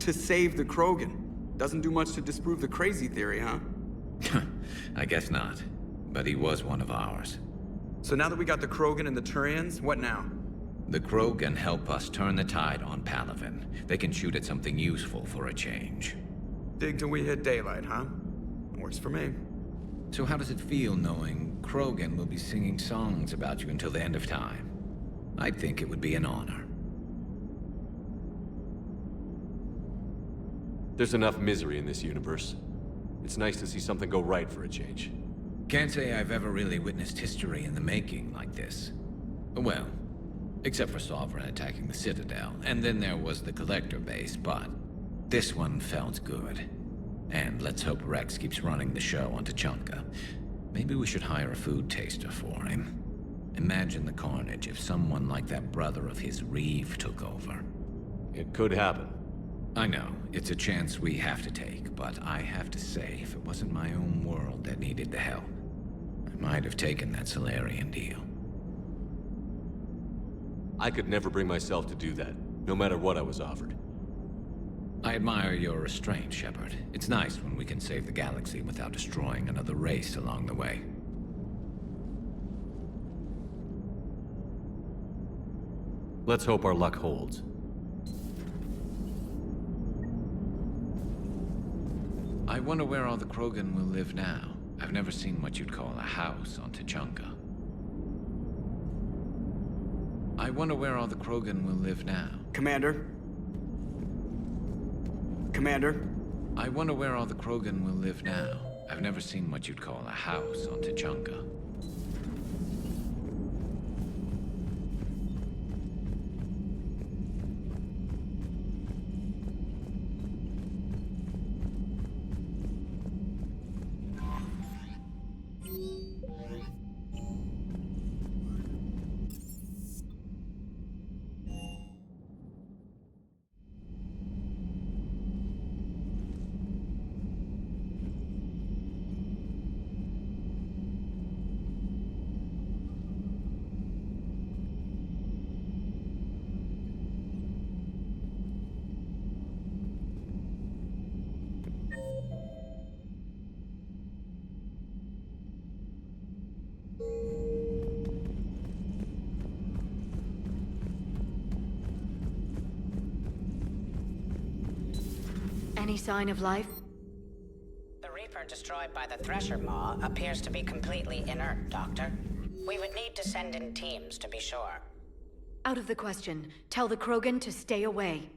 To save the Krogan. Doesn't do much to disprove the crazy theory, huh? I guess not. But he was one of ours. So now that we got the Krogan and the Turians, what now? The Krogan help us turn the tide on Palaven. They can shoot at something useful for a change. Dig till we hit daylight, huh? Works for me. So how does it feel knowing Krogan will be singing songs about you until the end of time? I'd think it would be an honor. There's enough misery in this universe. It's nice to see something go right for a change. Can't say I've ever really witnessed history in the making like this. Well, except for Sovereign attacking the Citadel, and then there was the Collector base, but this one felt good. And let's hope Rex keeps running the show on Tuchanka. Maybe we should hire a food taster for him. Imagine the carnage if someone like that brother of his, Reeve, took over. It could happen. I know, it's a chance we have to take, but I have to say, if it wasn't my own world that needed the help, I might have taken that Solarian deal. I could never bring myself to do that, no matter what I was offered. I admire your restraint, Shepard. It's nice when we can save the galaxy without destroying another race along the way. Let's hope our luck holds. I wonder where all the Krogan will live now. I've never seen what you'd call a house on Tuchanka. I wonder where all the Krogan will live now. Commander? Commander? I wonder where all the Krogan will live now. I've never seen what you'd call a house on Tuchanka. Any sign of life? The Reaper destroyed by the Thresher Maw appears to be completely inert, Doctor. We would need to send in teams to be sure. Out of the question. Tell the Krogan to stay away.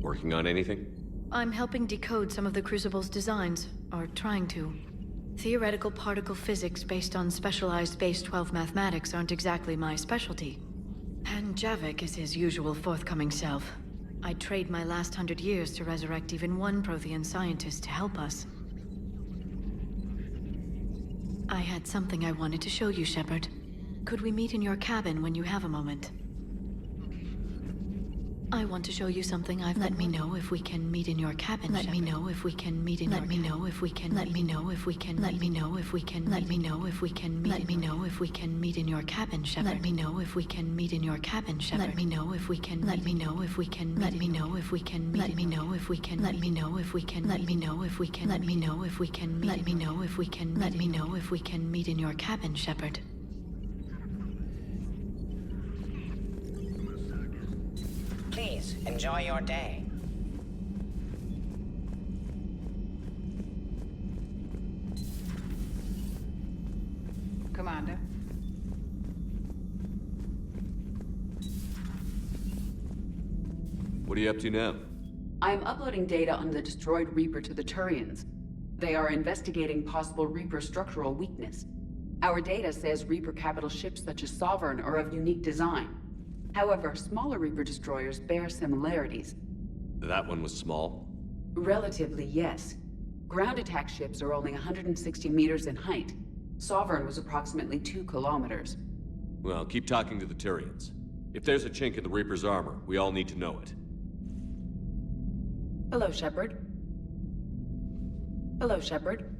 Working on anything? I'm helping decode some of the Crucible's designs, or trying to. Theoretical particle physics based on specialized base 12 mathematics aren't exactly my specialty. And Javik is his usual forthcoming self. I'd trade my last 100 years to resurrect even one Prothean scientist to help us. I had something I wanted to show you, Shepard. Could we meet in your cabin when you have a moment? I want to show you something I've... Let me know if we can meet in your cabin. Let me know if we can meet in... Let me know if we can... Let me know if we can... Let me know if we can... Let me know if we can... Let me know if we can meet in your cabin, Shepard. Let me know if we can meet in your cabin, Shepard. Let me know if we can... Let me know if we can... Let me know if we can... Let me know if we can... Let me know if we can... Let me know if we can... Let me know if we can... Let me know if we can... Let me know if we can meet in your cabin, Shepard. Please, enjoy your day. Commander. What are you up to now? I am uploading data on the destroyed Reaper to the Turians. They are investigating possible Reaper structural weakness. Our data says Reaper capital ships such as Sovereign are of unique design. However, smaller Reaper destroyers bear similarities. That one was small? Relatively, yes. Ground attack ships are only 160 meters in height. Sovereign was approximately 2 kilometers. Well, keep talking to the Turians. If there's a chink in the Reaper's armor, we all need to know it. Hello, Shepard. Hello, Shepard.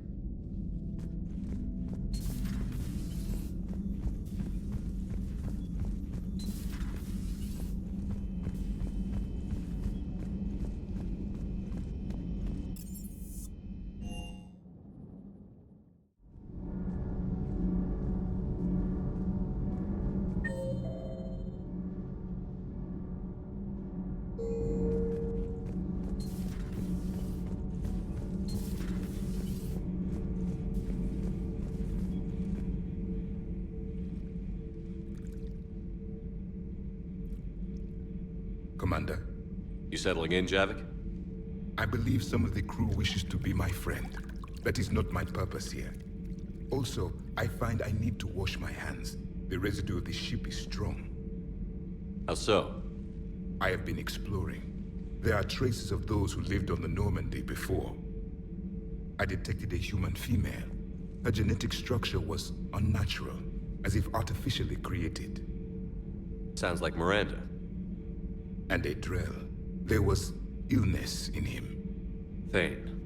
Commander. You settling in, Javik? I believe some of the crew wishes to be my friend. That is not my purpose here. Also, I find I need to wash my hands. The residue of the ship is strong. How so? I have been exploring. There are traces of those who lived on the Normandy before. I detected a human female. Her genetic structure was unnatural, as if artificially created. Sounds like Miranda. And a Drell. There was illness in him. Thane.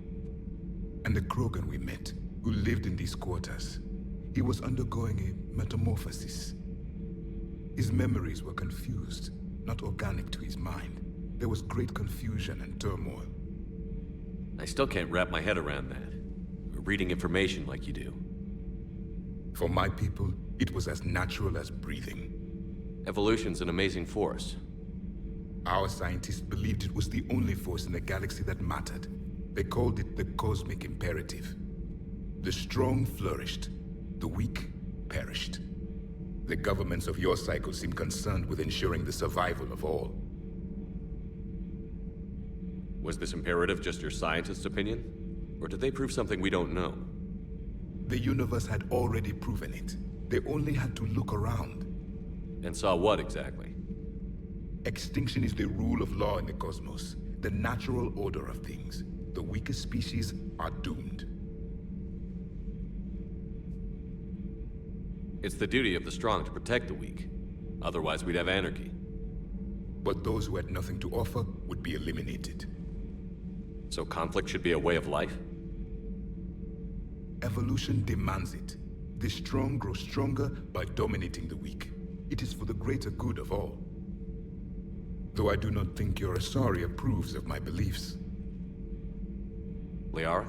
And the Krogan we met, who lived in these quarters. He was undergoing a metamorphosis. His memories were confused, not organic to his mind. There was great confusion and turmoil. I still can't wrap my head around that. Reading information like you do. For my people, it was as natural as breathing. Evolution's an amazing force. Our scientists believed it was the only force in the galaxy that mattered. They called it the cosmic imperative. The strong flourished, the weak perished. The governments of your cycle seem concerned with ensuring the survival of all. Was this imperative just your scientist's opinion? Or did they prove something we don't know? The universe had already proven it. They only had to look around. And saw what exactly? Extinction is the rule of law in the cosmos, the natural order of things. The weakest species are doomed. It's the duty of the strong to protect the weak. Otherwise, we'd have anarchy. But those who had nothing to offer would be eliminated. So conflict should be a way of life? Evolution demands it. The strong grow stronger by dominating the weak. It is for the greater good of all. Though I do not think your Asari approves of my beliefs. Liara?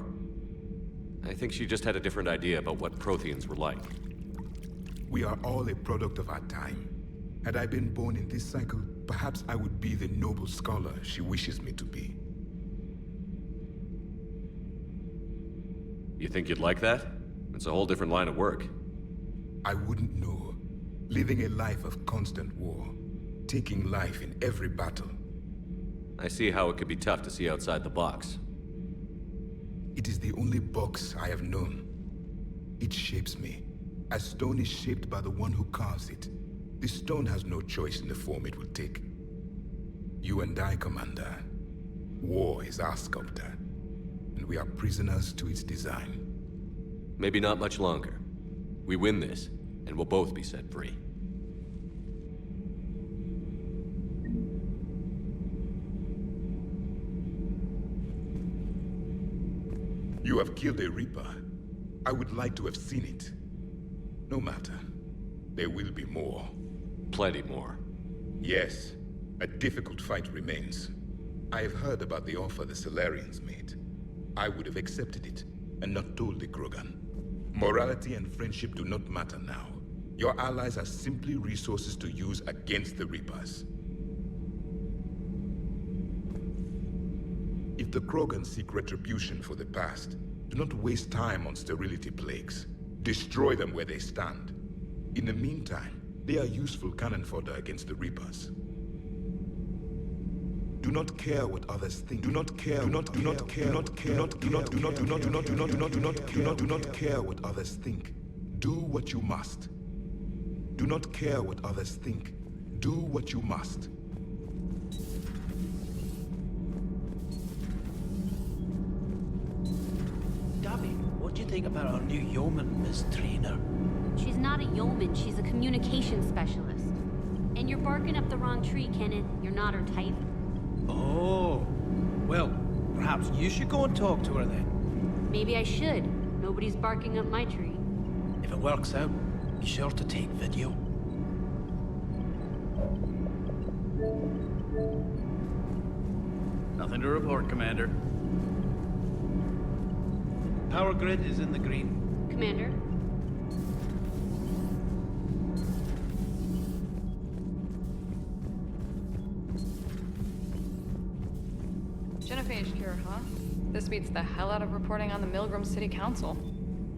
I think she just had a different idea about what Protheans were like. We are all a product of our time. Had I been born in this cycle, perhaps I would be the noble scholar she wishes me to be. You think you'd like that? It's a whole different line of work. I wouldn't know. Living a life of constant war. Taking life in every battle. I see how it could be tough to see outside the box. It is the only box I have known. It shapes me, as stone is shaped by the one who carves it. The stone has no choice in the form it will take. You and I, Commander. War is our sculptor, and we are prisoners to its design. Maybe not much longer. We win this, and we'll both be set free. You have killed a Reaper. I would like to have seen it. No matter. There will be more. Plenty more. Yes. A difficult fight remains. I have heard about the offer the Solarians made. I would have accepted it, and not told the Krogan. Morality and friendship do not matter now. Your allies are simply resources to use against the Reapers. If the Krogan seek retribution for the past, do not waste time on sterility plagues. Destroy them where they stand. In the meantime, they are useful cannon fodder against the Reapers. Do not care what others think. Do not care what others think. Do what you must. Do not care what others think. Do what you must. Dabby, what do you think about our new yeoman, Miss Trainer? She's not a yeoman, she's a communications specialist. And you're barking up the wrong tree, Kenneth. You're not her type. Oh, well, perhaps you should go and talk to her then. Maybe I should. Nobody's barking up my tree. If it works out, be sure to take video. Nothing to report, Commander. Power grid is in the green. Commander? Genophage cure, huh? This beats the hell out of reporting on the Milgram City Council.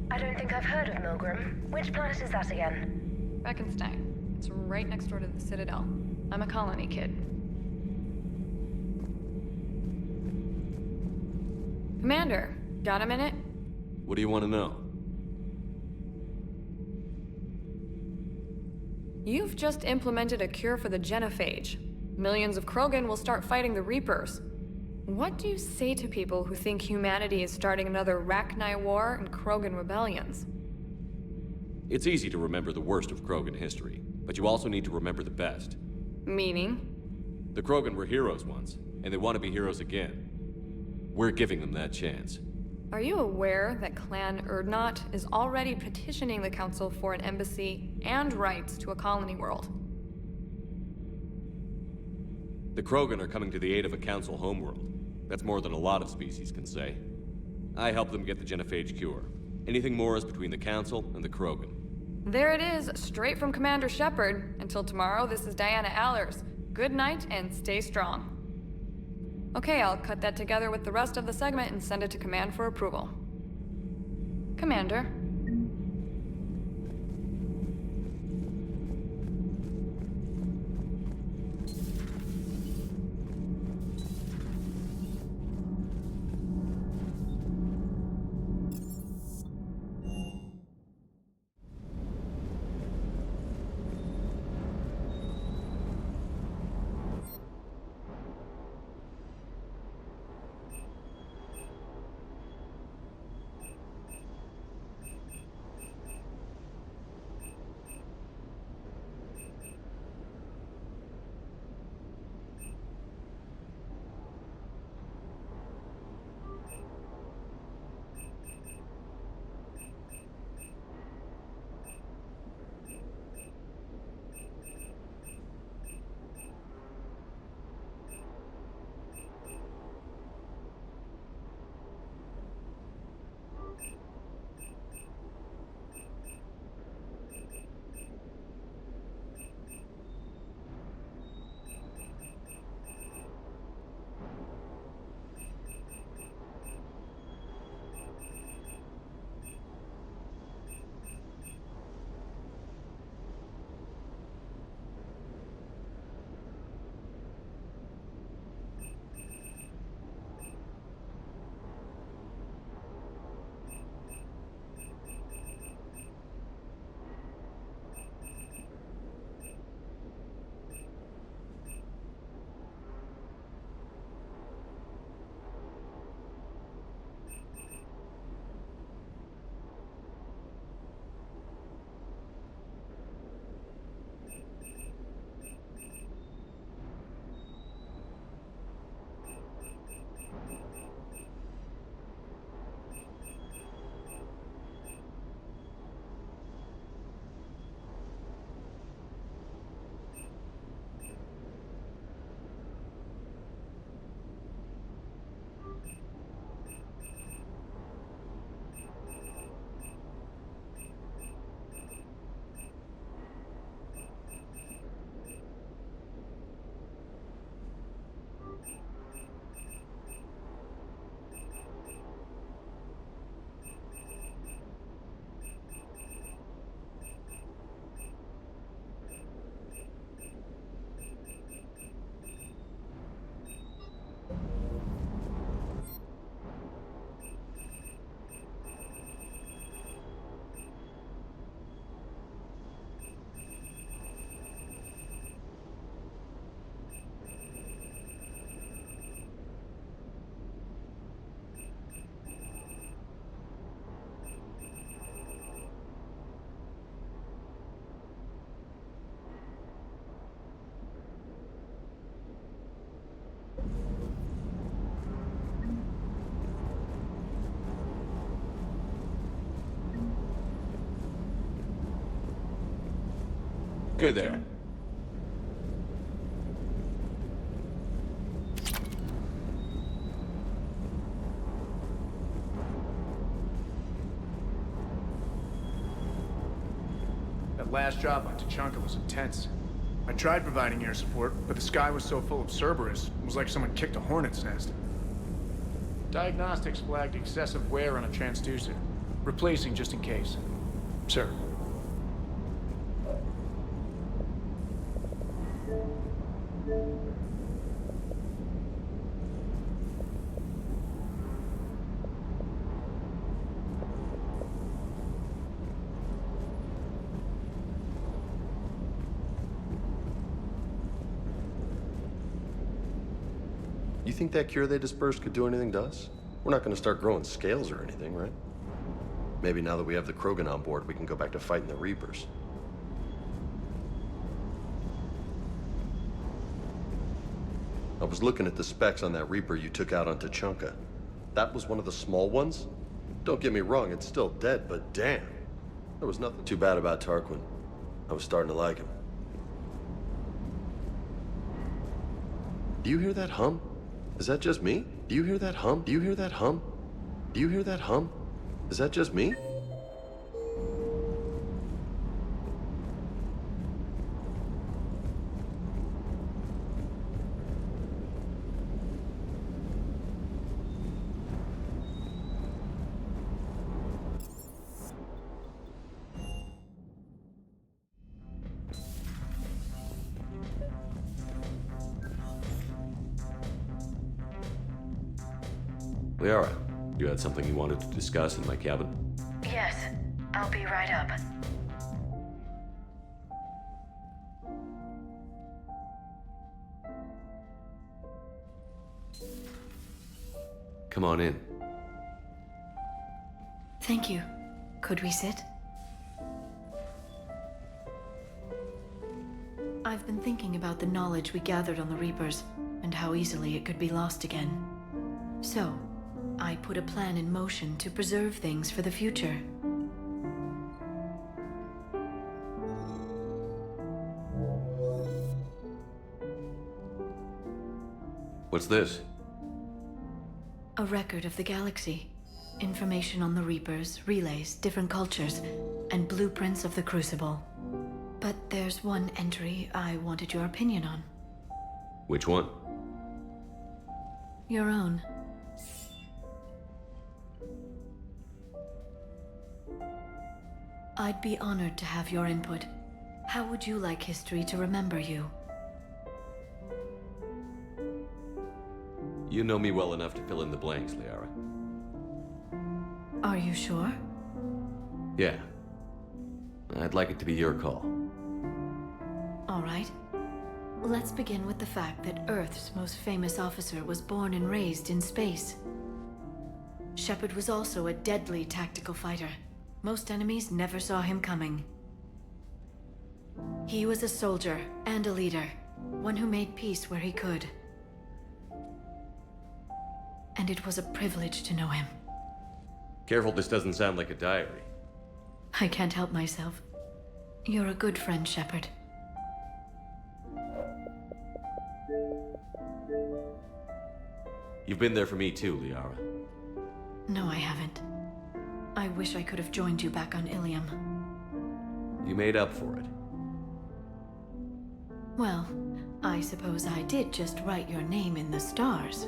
I don't think I've heard of Milgram. Which planet is that again? Beckenstein. It's right next door to the Citadel. I'm a colony kid. Commander, got a minute? What do you want to know? You've just implemented a cure for the genophage. Millions of Krogan will start fighting the Reapers. What do you say to people who think humanity is starting another Rachni War and Krogan rebellions? It's easy to remember the worst of Krogan history, but you also need to remember the best. Meaning? The Krogan were heroes once, and they want to be heroes again. We're giving them that chance. Are you aware that Clan Urdnot is already petitioning the Council for an embassy and rights to a colony world? The Krogan are coming to the aid of a Council homeworld. That's more than a lot of species can say. I helped them get the genophage cure. Anything more is between the Council and the Krogan. There it is, straight from Commander Shepard. Until tomorrow, this is Diana Allers. Good night and stay strong. Okay, I'll cut that together with the rest of the segment and send it to Command for approval. Commander. Good there. That last job on Tachanka was intense. I tried providing air support, but the sky was so full of Cerberus, it was like someone kicked a hornet's nest. Diagnostics flagged excessive wear on a transducer. Replacing just in case. Sir. You think that cure they dispersed could do anything to us? We're not going to start growing scales or anything, right? Maybe now that we have the Krogan on board, we can go back to fighting the Reapers. I was looking at the specs on that Reaper you took out on Tachanka. That was one of the small ones? Don't get me wrong, it's still dead, but damn. There was nothing too bad about Tarquin. I was starting to like him. Do you hear that hum? Is that just me? Do you hear that hum? Do you hear that hum? Do you hear that hum? Is that just me? Liara, you had something you wanted to discuss in my cabin? Yes, I'll be right up. Come on in. Thank you. Could we sit? I've been thinking about the knowledge we gathered on the Reapers, and how easily it could be lost again. So, I put a plan in motion to preserve things for the future. What's this? A record of the galaxy. Information on the Reapers, relays, different cultures, and blueprints of the Crucible. But there's one entry I wanted your opinion on. Which one? Your own. I'd be honored to have your input. How would you like history to remember you? You know me well enough to fill in the blanks, Liara. Are you sure? Yeah. I'd like it to be your call. All right. Let's begin with the fact that Earth's most famous officer was born and raised in space. Shepard was also a deadly tactical fighter. Most enemies never saw him coming. He was a soldier and a leader, one who made peace where he could. And it was a privilege to know him. Careful, this doesn't sound like a diary. I can't help myself. You're a good friend, Shepard. You've been there for me too, Liara. No, I haven't. I wish I could have joined you back on Ilium. You made up for it. Well, I suppose I did just write your name in the stars.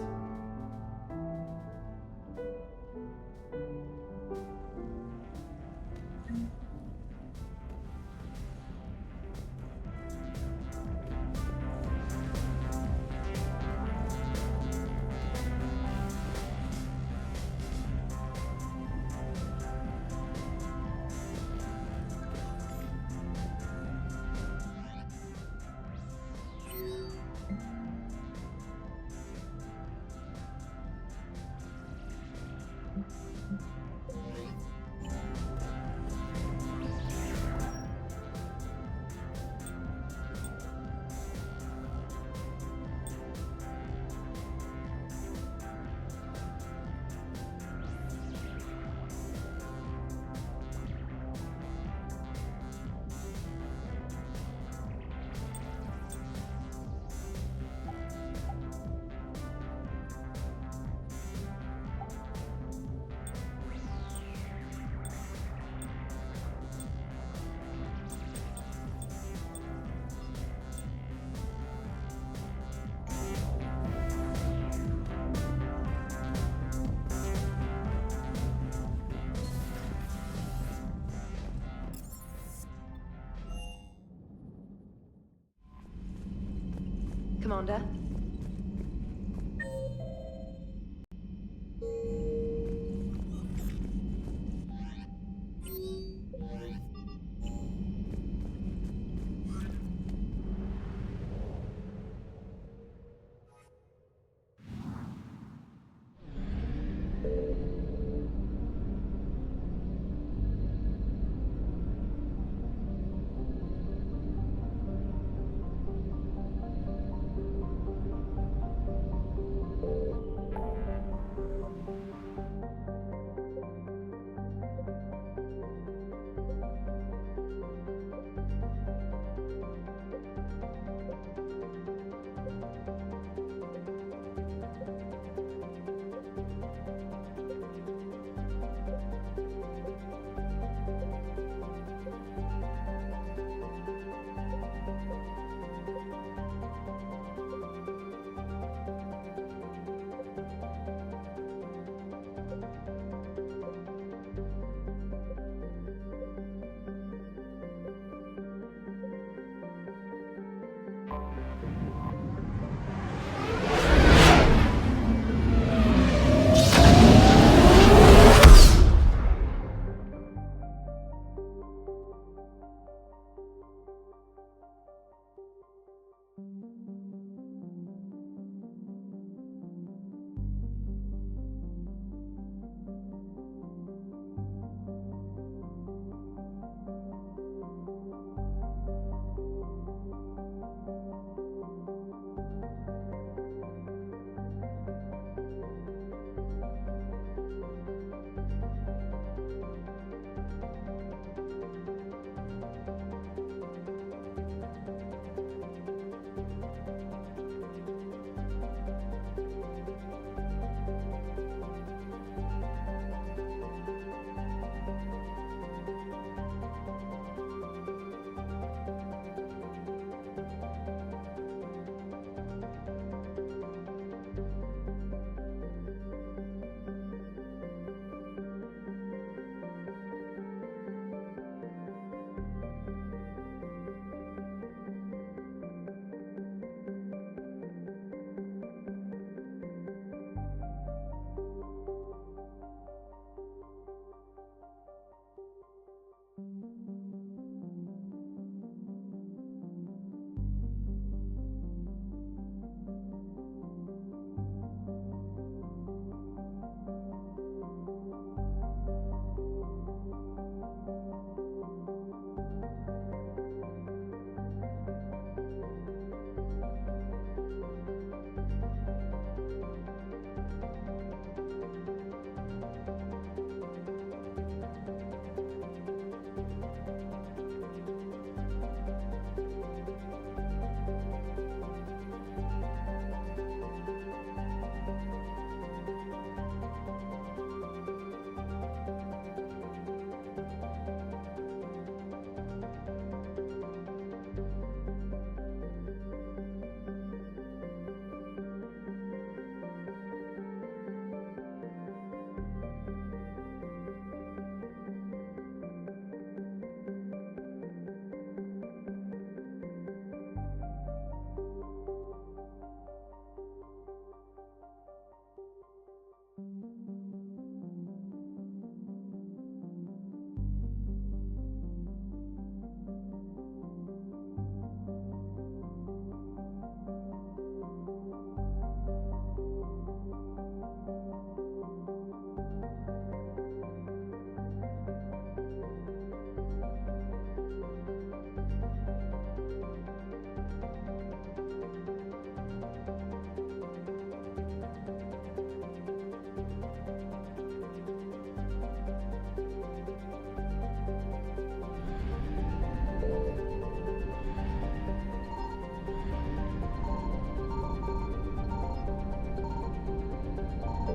Commander?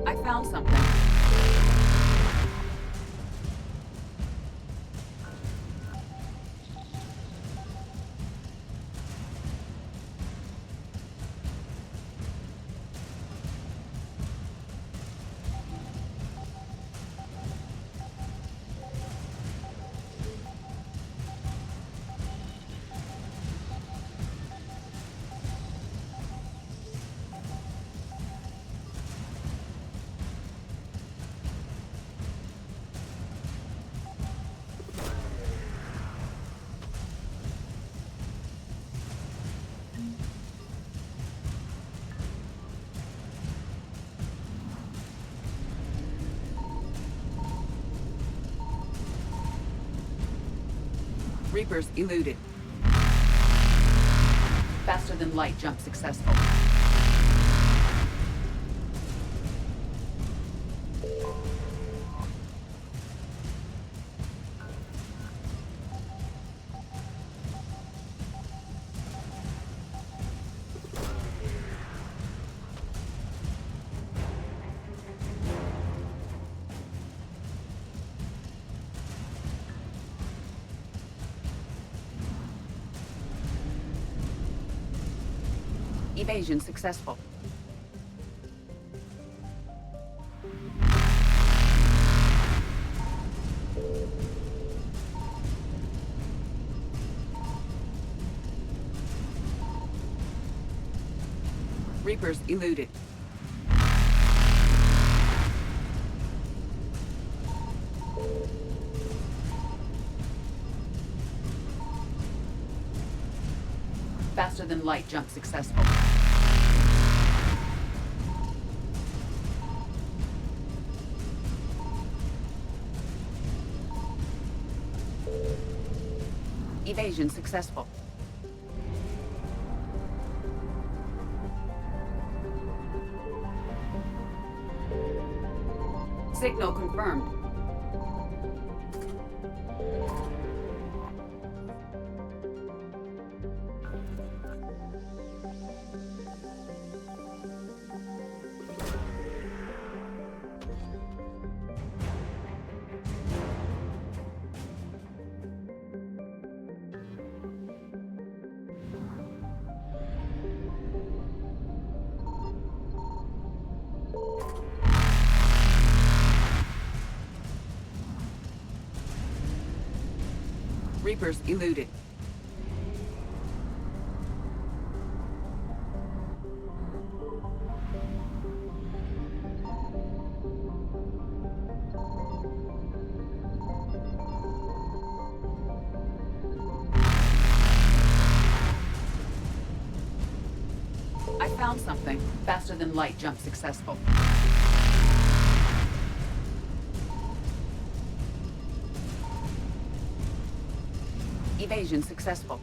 I found something. Reapers eluded. Faster than light jump successful. Evasion successful. Reapers eluded. Faster than light jump successful. Evasion successful. Signal confirmed. Reapers eluded. I found something. Faster than light jump successful. Evasion successful.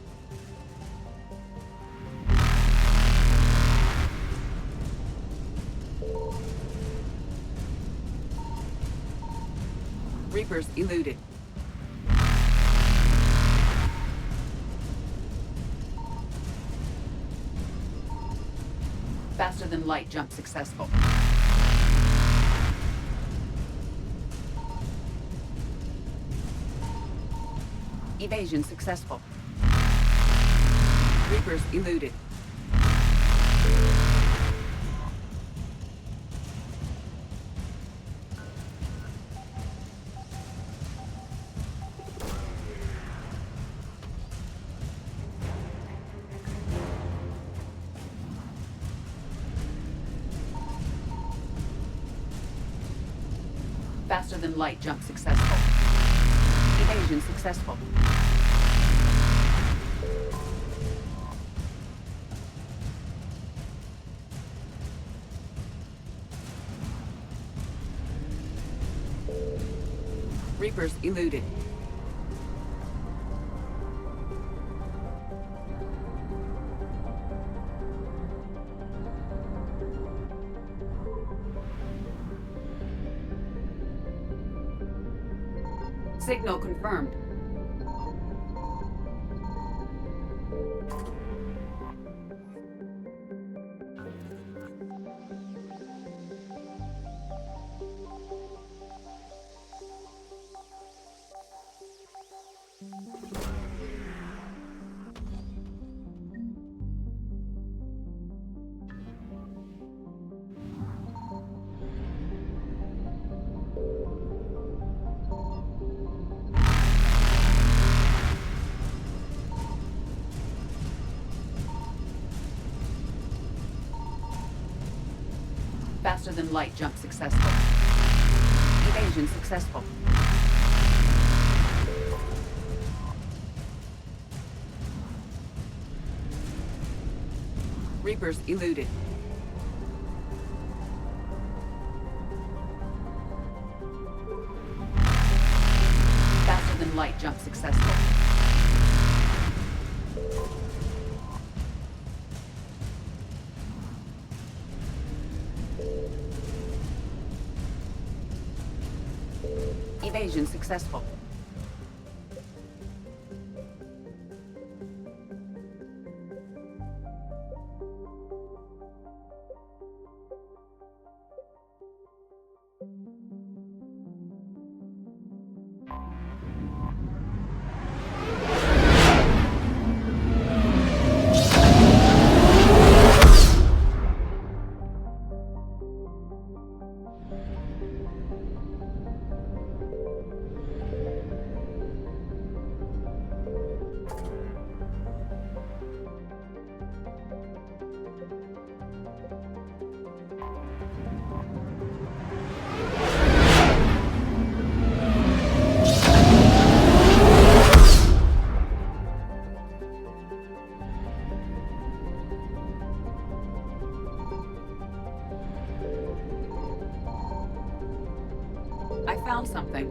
Reapers eluded. Faster than light jump successful. Evasion successful. Reapers eluded. Faster than light jump successful. Evasion successful. Reapers eluded. Signal confirmed. Faster than light jump successful. Evasion successful. Reapers eluded. Faster than light jump successful. Evasion successful. I found something.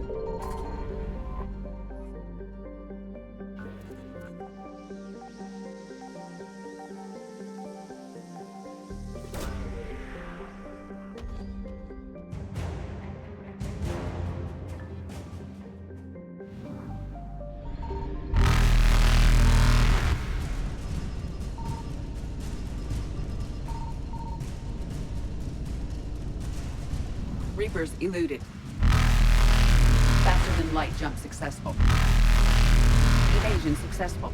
Reapers eluded. Faster than light jump successful. Evasion successful.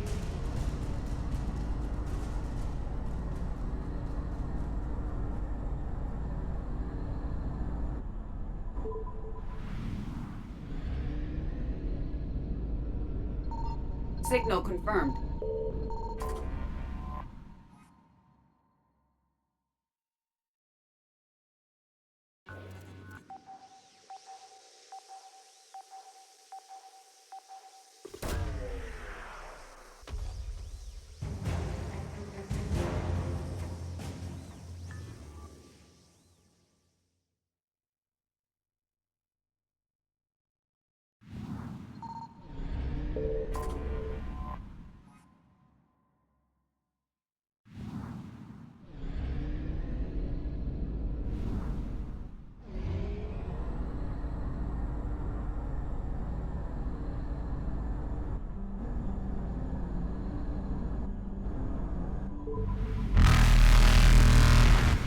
Signal confirmed.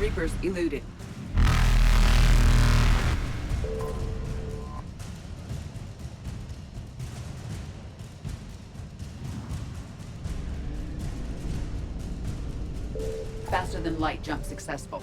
Reapers eluded. Faster than light jump successful.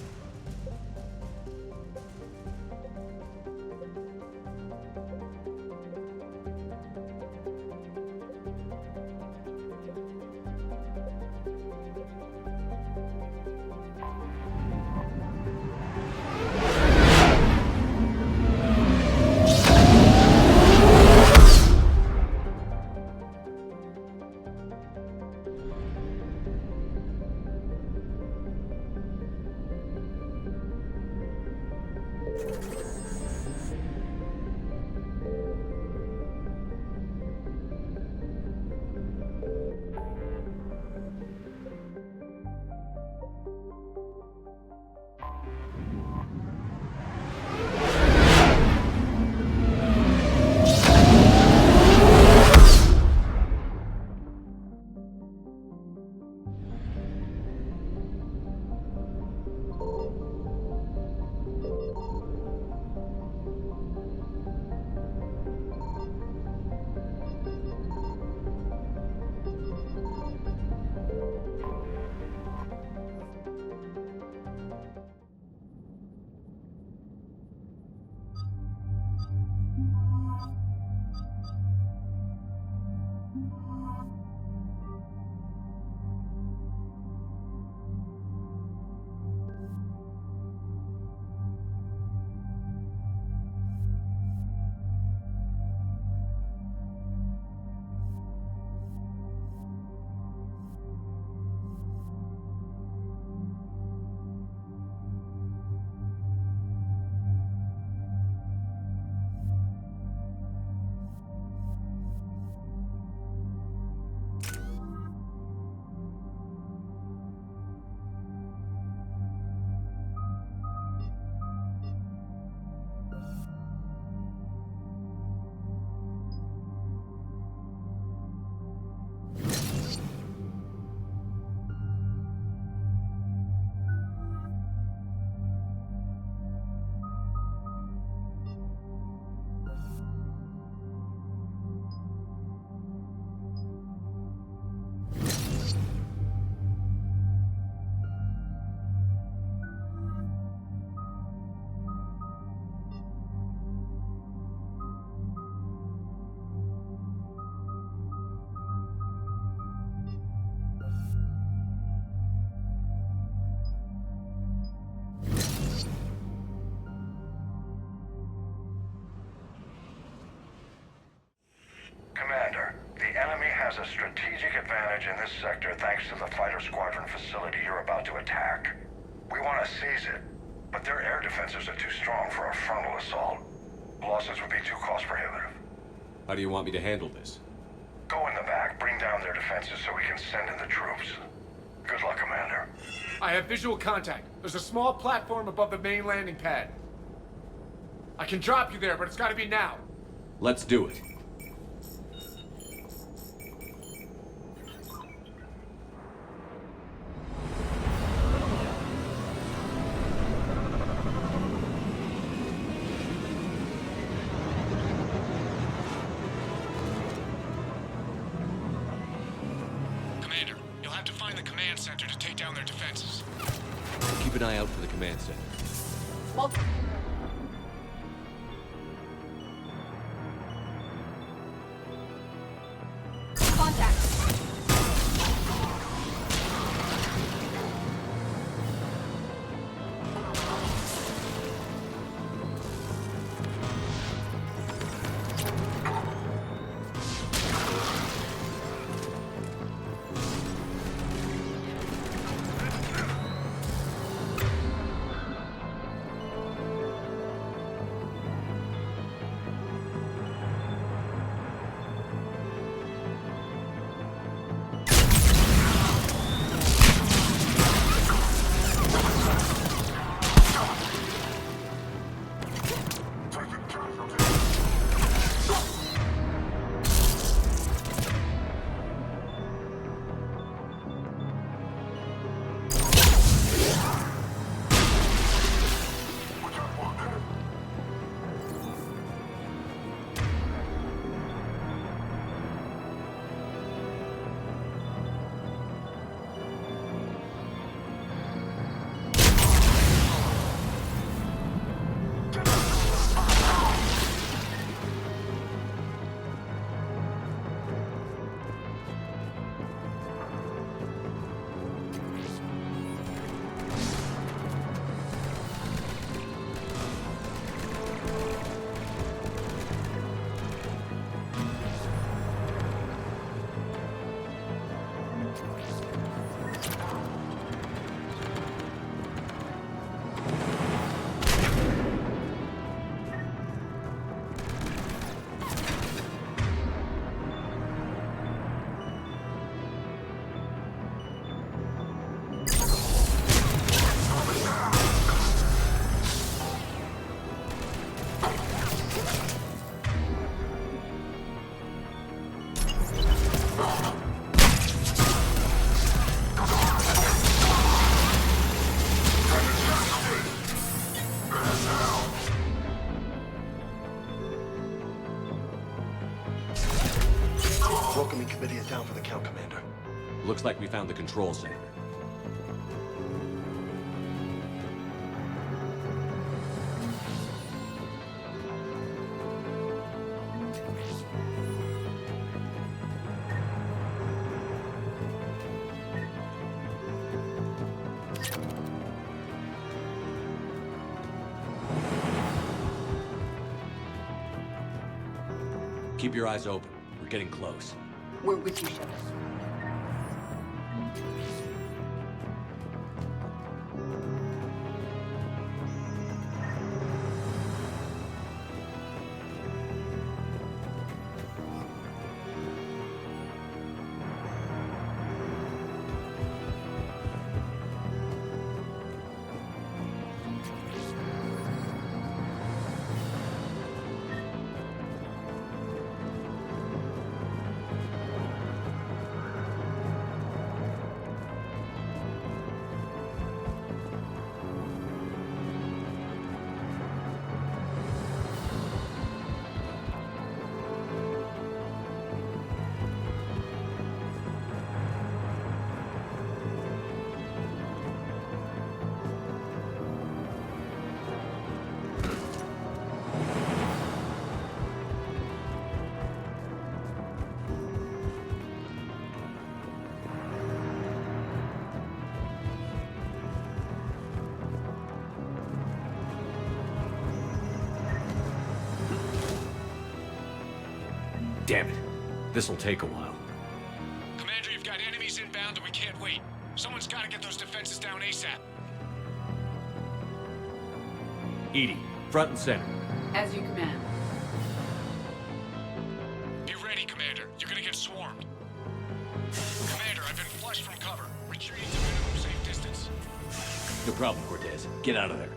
has a strategic advantage in this sector thanks to the fighter squadron facility you're about to attack. We want to seize it, but their air defenses are too strong for a frontal assault. Losses would be too cost prohibitive. How do you want me to handle this? Go in the back, bring down their defenses so we can send in the troops. Good luck, Commander. I have visual contact. There's a small platform above the main landing pad. I can drop you there, but it's gotta be now. Let's do it. Commander, you'll have to find the command center to take down their defenses. Keep an eye out for the command center. Welcoming committee is down for the count, Commander. Looks like we found the control center. Keep your eyes open. We're getting close. We're with you, Shepard. Damn it. This'll take a while. Just gotta get those defenses down ASAP. Edie, front and center. As you command. Be ready, Commander. You're gonna get swarmed. Commander, I've been flushed from cover. Retreating to minimum safe distance. No problem, Cortez. Get out of there.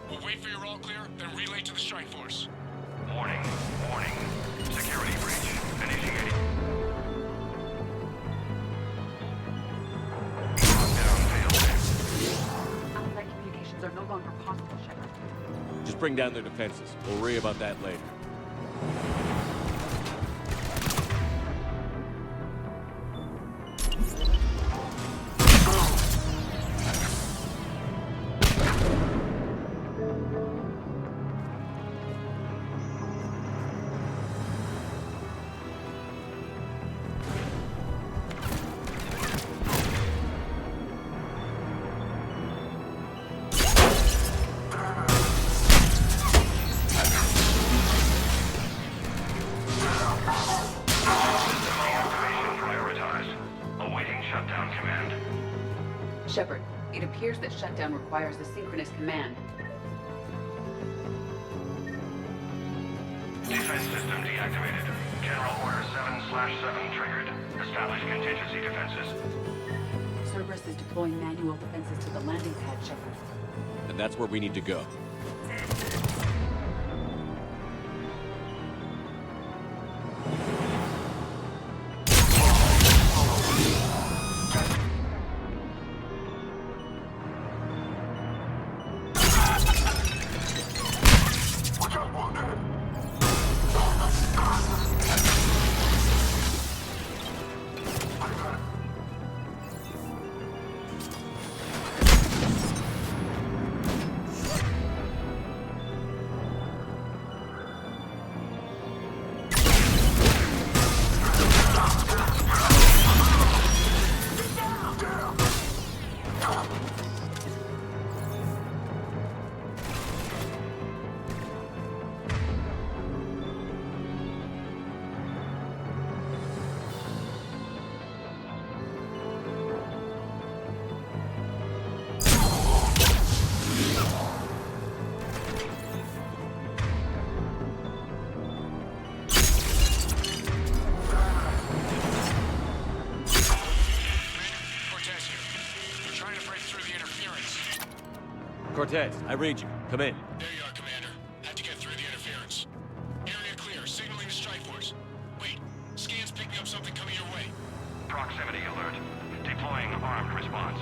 We'll wait for your all clear, then relay to the strike force. Warning. Warning. Security breach. Initiating. Lockdown failed. Outside communications are no longer possible, Shepard. Just bring down their defenses. We'll worry about that later. Shepard, it appears that shutdown requires a synchronous command. Defense system deactivated. General Order 7/7 triggered. Establish contingency defenses. Cerberus is deploying manual defenses to the landing pad, Shepard. And that's where we need to go. Cortez, I read you. Come in. There you are, Commander. Had to get through the interference. Area clear. Signaling the strike force. Wait. Scan's picking up something coming your way. Proximity alert. Deploying armed response.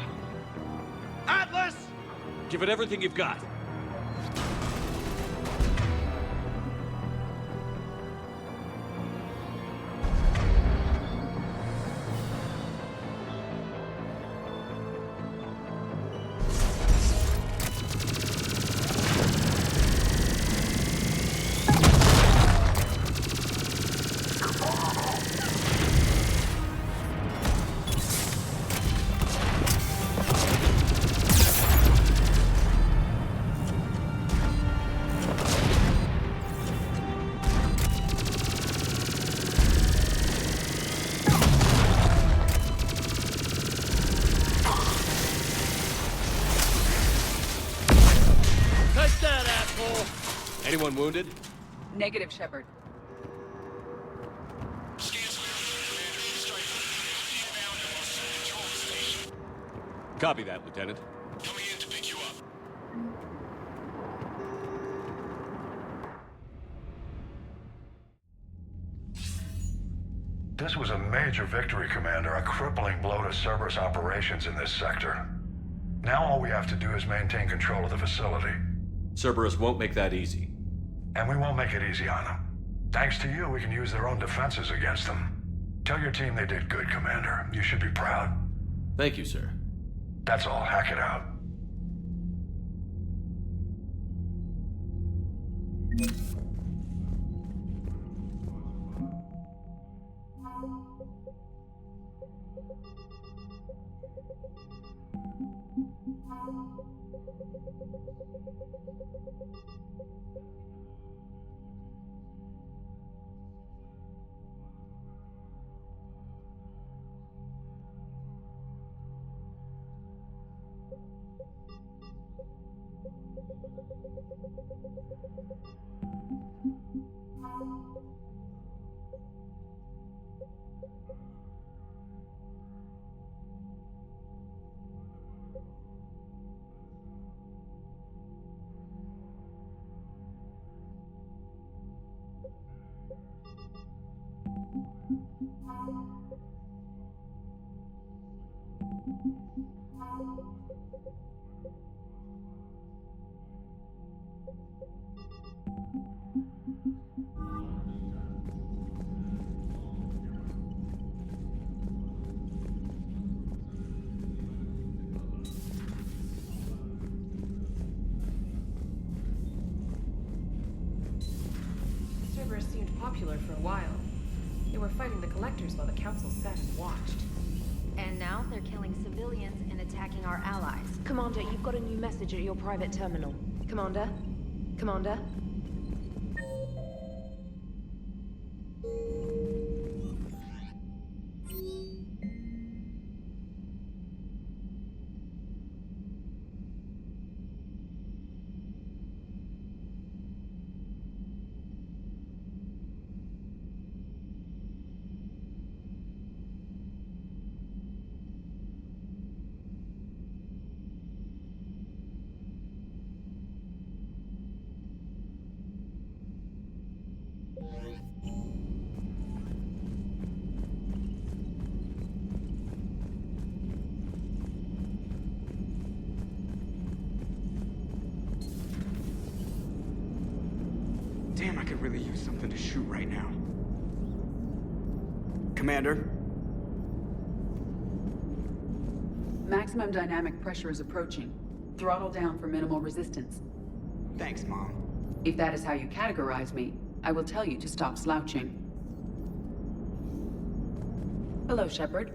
Atlas! Give it everything you've got. Anyone wounded? Negative, Shepard. Copy that, Lieutenant. Coming in to pick you up. This was a major victory, Commander. A crippling blow to Cerberus operations in this sector. Now all we have to do is maintain control of the facility. Cerberus won't make that easy. And we won't make it easy on them. Thanks to you, we can use their own defenses against them. Tell your team they did good, Commander. You should be proud. Thank you, sir. That's all. Hack it out. Cerberus seemed popular for a while. They were fighting the Collectors while the Council sat and watched. And now they're killing civilians and attacking our allies. Commander, you've got a new message at your private terminal. Commander? Commander? Damn, I could really use something to shoot right now. Commander? Maximum dynamic pressure is approaching. Throttle down for minimal resistance. Thanks, Mom. If that is how you categorize me, I will tell you to stop slouching. Hello, Shepard.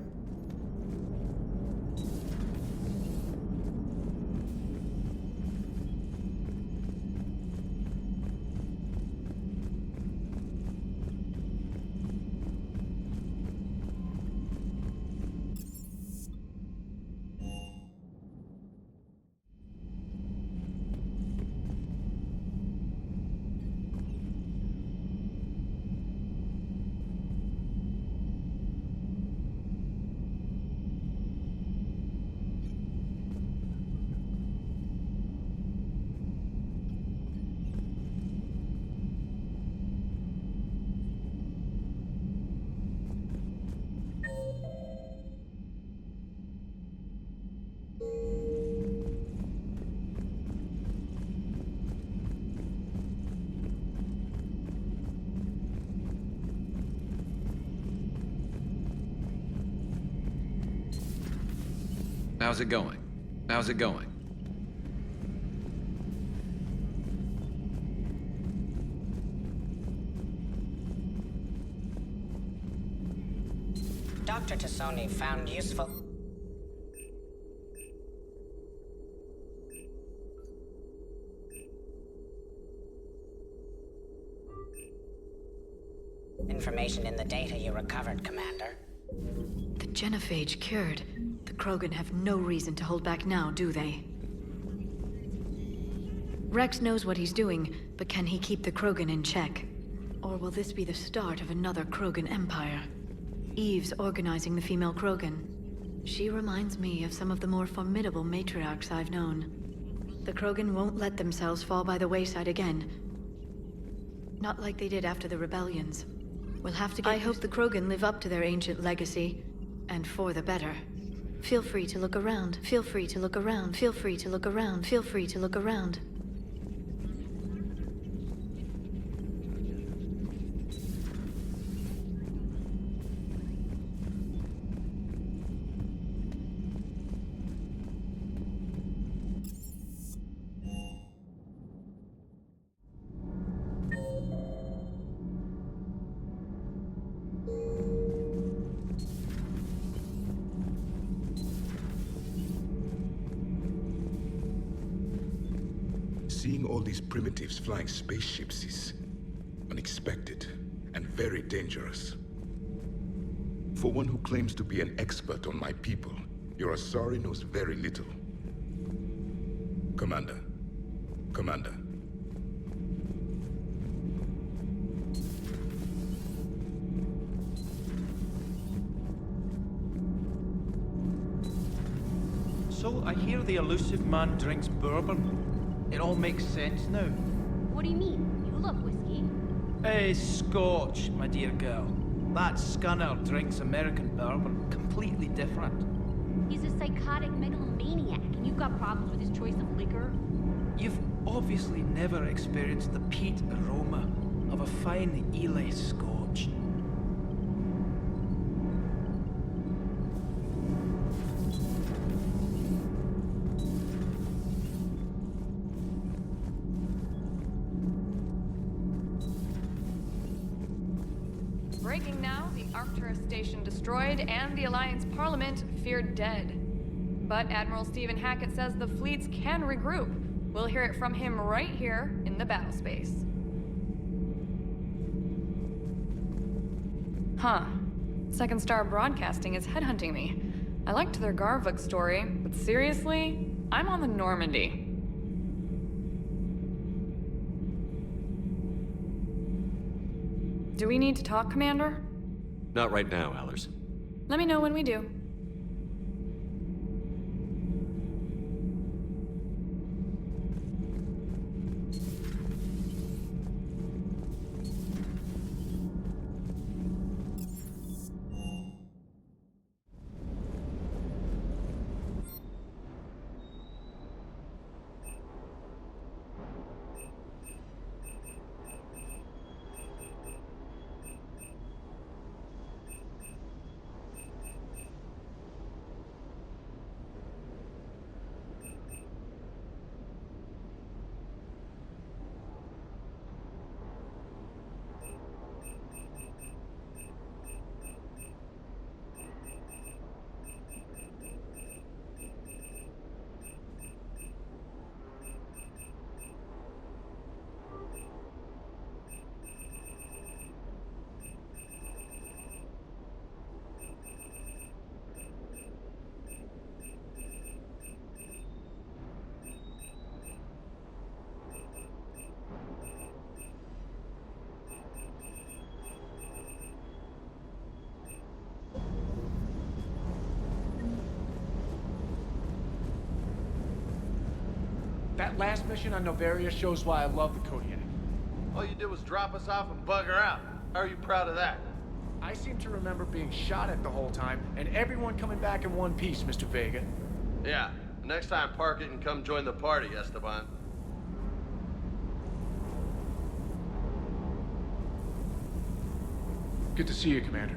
How's it going? How's it going? Dr. Tassoni found useful... information in the data you recovered, Commander. The genophage cured. The Krogan have no reason to hold back now, do they? Rex knows what he's doing, but can he keep the Krogan in check? Or will this be the start of another Krogan empire? Eve's organizing the female Krogan. She reminds me of some of the more formidable matriarchs I've known. The Krogan won't let themselves fall by the wayside again. Not like they did after the rebellions. We'll have to get... I hope the Krogan live up to their ancient legacy, and for the better. Feel free to look around. Feel free to look around. Feel free to look around. Feel free to look around. Seeing all these primitives flying spaceships is unexpected and very dangerous. For one who claims to be an expert on my people, your Asari knows very little. Commander. Commander. So I hear the elusive man drinks bourbon. It all makes sense now. What do you mean? You love whiskey. Scotch, my dear girl. That scunner drinks American bourbon. Completely different. He's a psychotic megalomaniac, and you've got problems with his choice of liquor? You've obviously never experienced the peat aroma of a fine Ely Scotch. Breaking now, the Arcturus station destroyed and the Alliance Parliament feared dead. But Admiral Stephen Hackett says the fleets can regroup. We'll hear it from him right here in the battle space. Huh. Second Star Broadcasting is headhunting me. I liked their Garvuk story, but seriously, I'm on the Normandy. Do we need to talk, Commander? Not right now, Allers. Let me know when we do. That last mission on Novaria shows why I love the Kodiak. All you did was drop us off and bugger out. How are you proud of that? I seem to remember being shot at the whole time, and everyone coming back in one piece, Mr. Vega. Yeah, next time park it and come join the party, Esteban. Good to see you, Commander.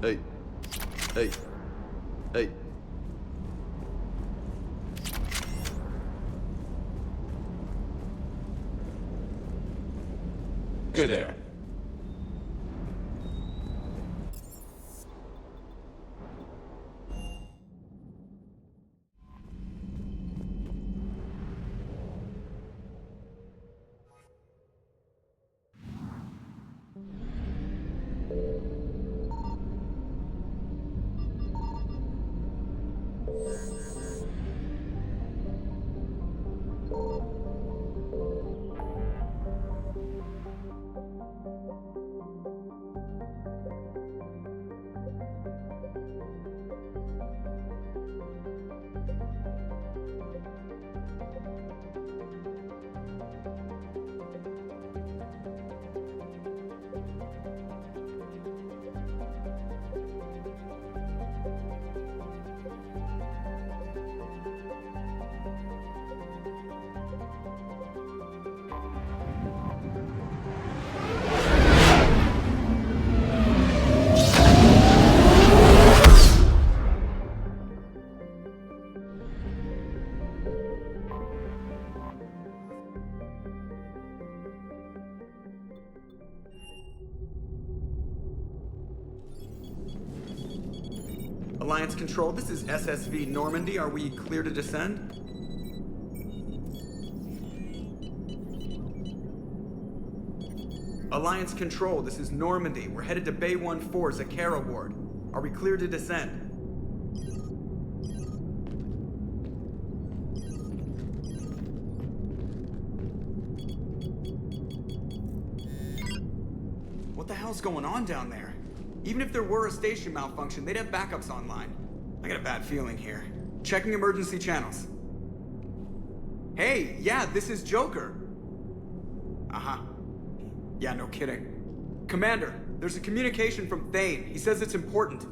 Hey. Hey. Hey. Good there. Alliance Control, this is SSV Normandy. Are we clear to descend? Alliance Control, this is Normandy. We're headed to Bay 1-4 Zakara Ward. Are we clear to descend? What the hell's going on down there? Even if there were a station malfunction, they'd have backups online. I got a bad feeling here. Checking emergency channels. Hey, yeah, this is Joker. Uh-huh. Yeah, no kidding. Commander, there's a communication from Thane. He says it's important.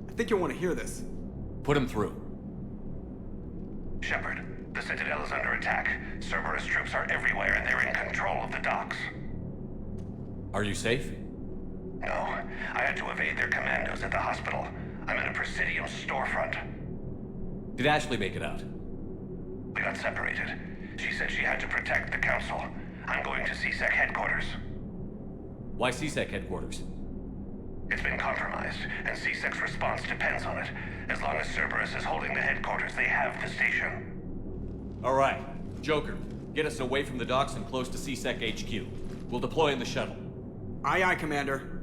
I think you'll want to hear this. Put him through. Shepard, the Citadel is under attack. Cerberus troops are everywhere and they're in control of the docks. Are you safe? No, I had to evade their commandos at the hospital. I'm in a Presidium storefront. Did Ashley make it out? We got separated. She said she had to protect the Council. I'm going to CSEC headquarters. Why CSEC headquarters? It's been compromised, and CSEC's response depends on it. As long as Cerberus is holding the headquarters, they have the station. All right. Joker, get us away from the docks and close to CSEC HQ. We'll deploy in the shuttle. Aye, aye, Commander.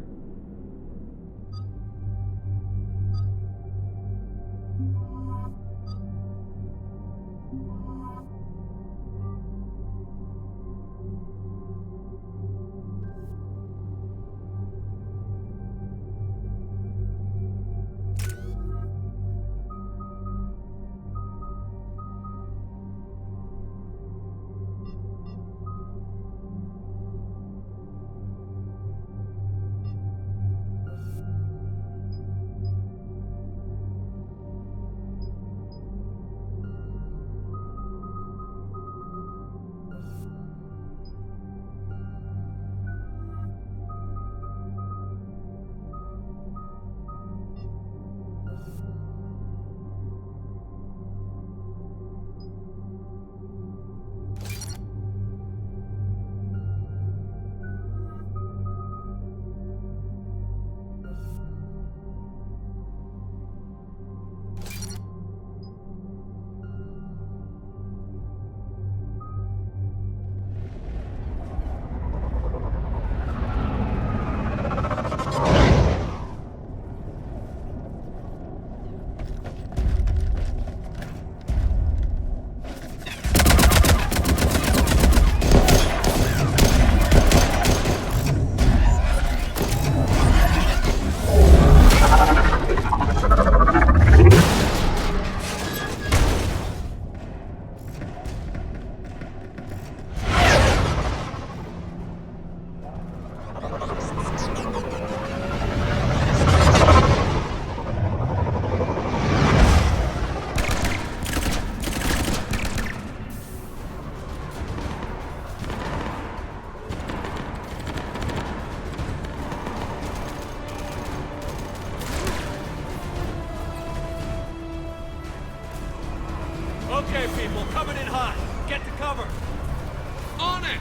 Okay, people, coming in hot. Get to cover. On it!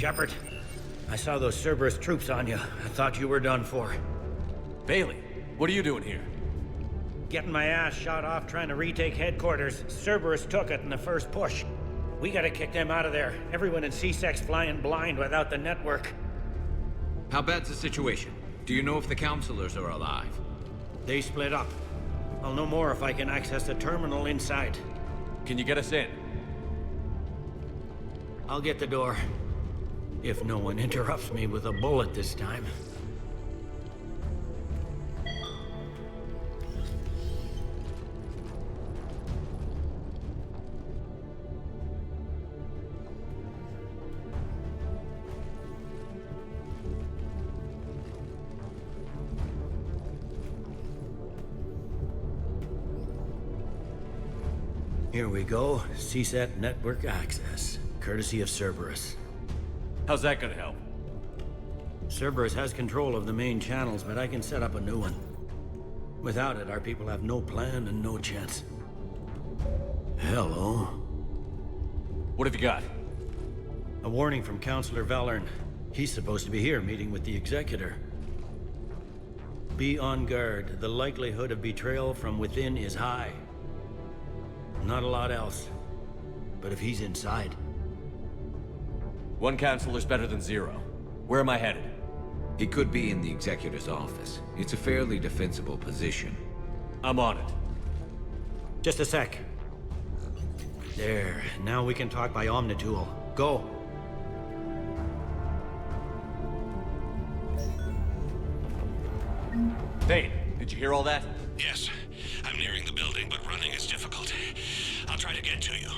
Shepard. I saw those Cerberus troops on you. I thought you were done for. Bailey, what are you doing here? Getting my ass shot off trying to retake headquarters. Cerberus took it in the first push. We gotta kick them out of there. Everyone in XSX flying blind without the network. How bad's the situation? Do you know if the counselors are alive? They split up. I'll know more if I can access the terminal inside. Can you get us in? I'll get the door. If no one interrupts me with a bullet this time. Here we go. CSAT network access, courtesy of Cerberus. How's that gonna help? Cerberus has control of the main channels, but I can set up a new one. Without it, our people have no plan and no chance. Hello. What have you got? A warning from Counselor Valern. He's supposed to be here meeting with the Executor. Be on guard. The likelihood of betrayal from within is high. Not a lot else. But if he's inside... One counselor's better than zero. Where am I headed? He could be in the Executor's office. It's a fairly defensible position. I'm on it. Just a sec. There. Now we can talk by Omnitool. Go. Thane, did you hear all that? Yes. I'm nearing the building, but running is difficult. I'll try to get to you.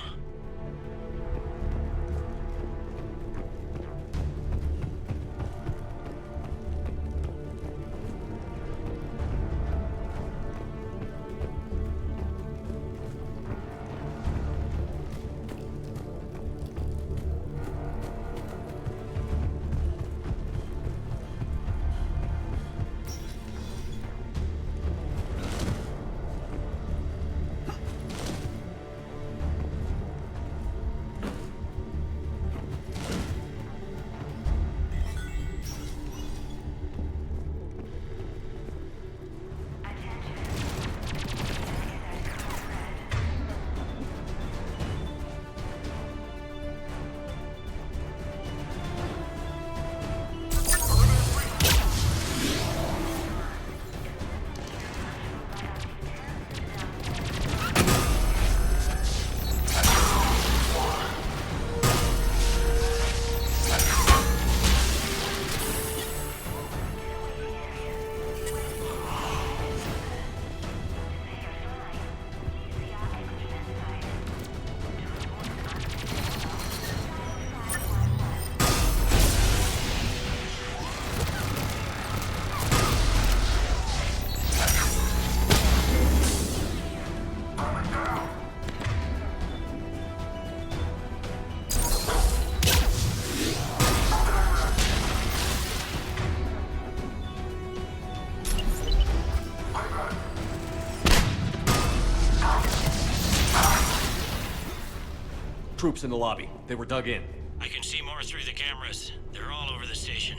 Troops in the lobby. They were dug in. I can see more through the cameras. They're all over the station.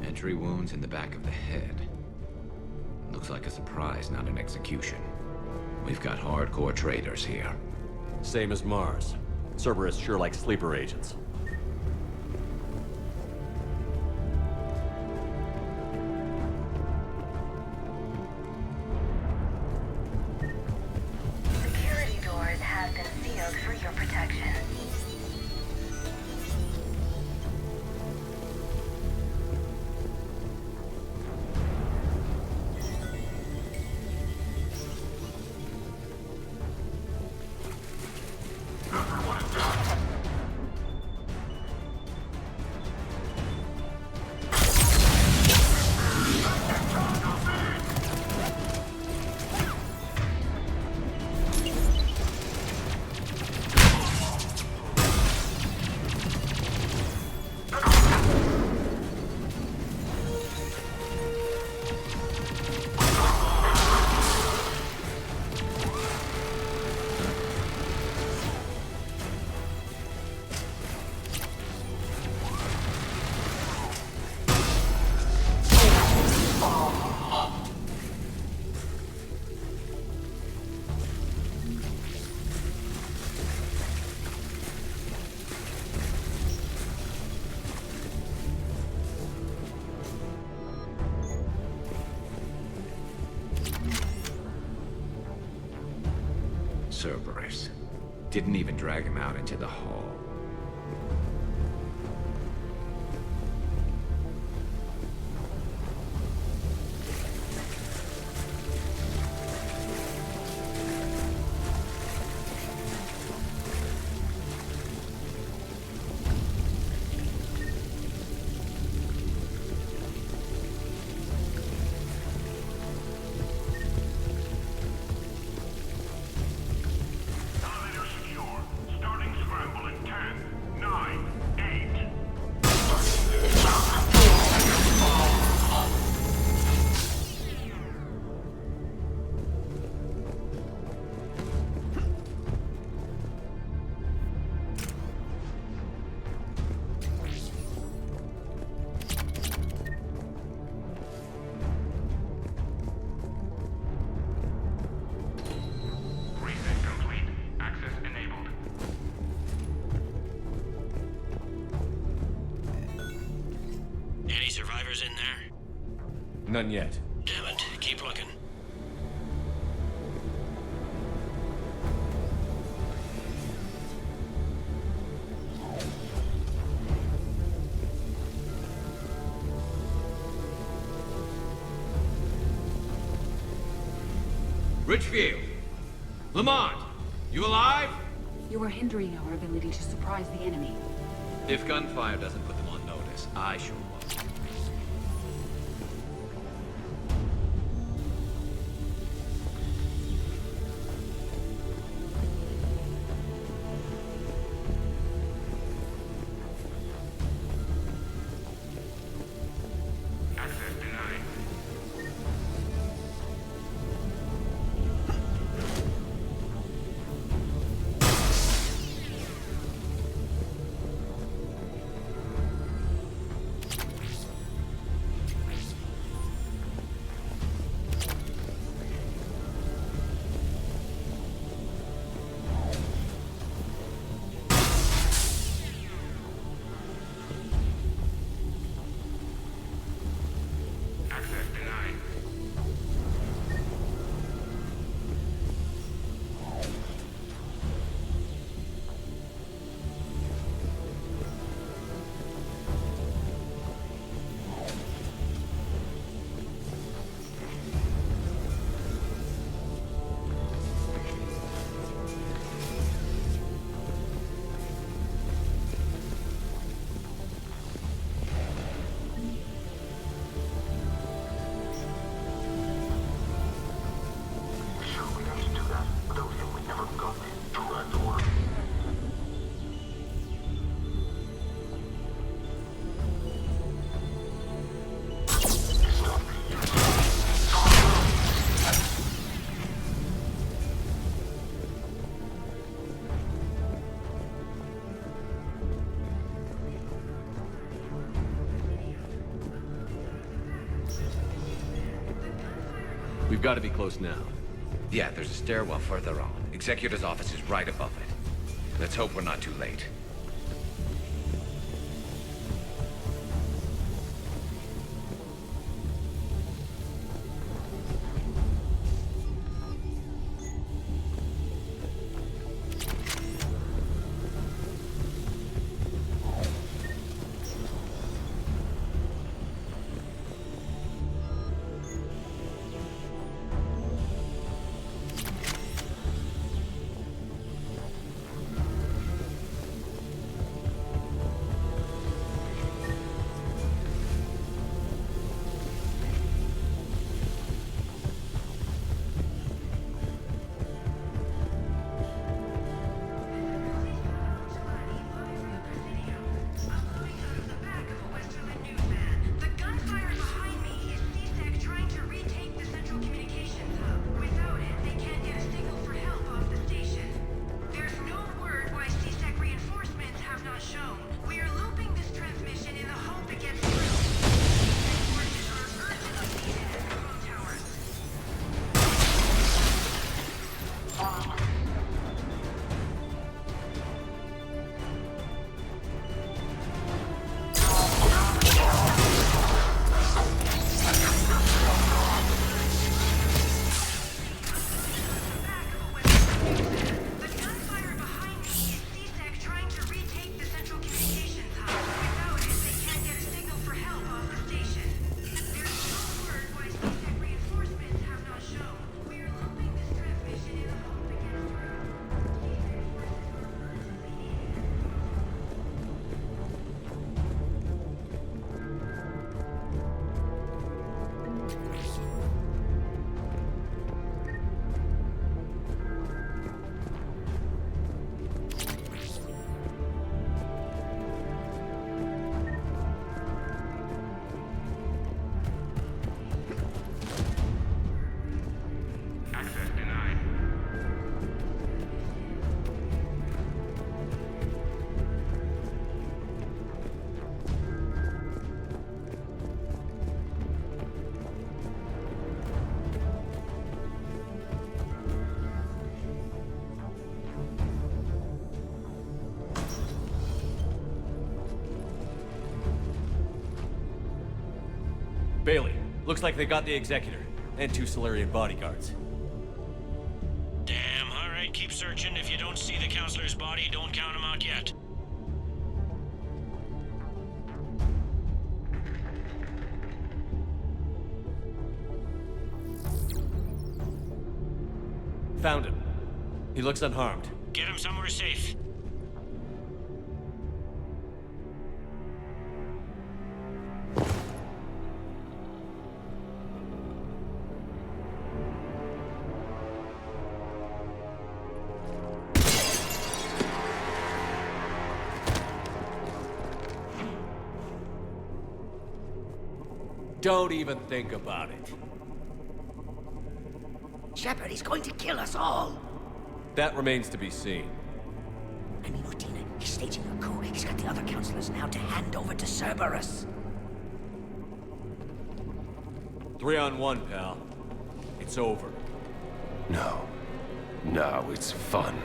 Entry wounds in the back of the head. Looks like a surprise, not an execution. We've got hardcore traitors here. Same as Mars. Cerberus sure like sleeper agents. Security doors have been sealed for your protection. Cerberus. Didn't even drag him out into the hall. Any survivors in there? None yet. Damn it. Keep looking. Richfield! Lamont! You alive? You are hindering our ability to surprise the enemy. If gunfire doesn't put them on notice, I sure will. We've got to be close now. Yeah, there's a stairwell further on. Executor's office is right above it. Let's hope we're not too late. Access denied. Bailey, looks like they got the Executor and 2 Solarian bodyguards. Damn, alright, keep searching. If you don't see the counselor's body, don't count him out yet. Found him. He looks unharmed. Get him somewhere safe. Don't even think about it. Shepard, he's going to kill us all. That remains to be seen. I mean, Udina, he's staging a coup. He's got the other counselors now to hand over to Cerberus. 3-on-1, pal. It's over. No. No, it's fun.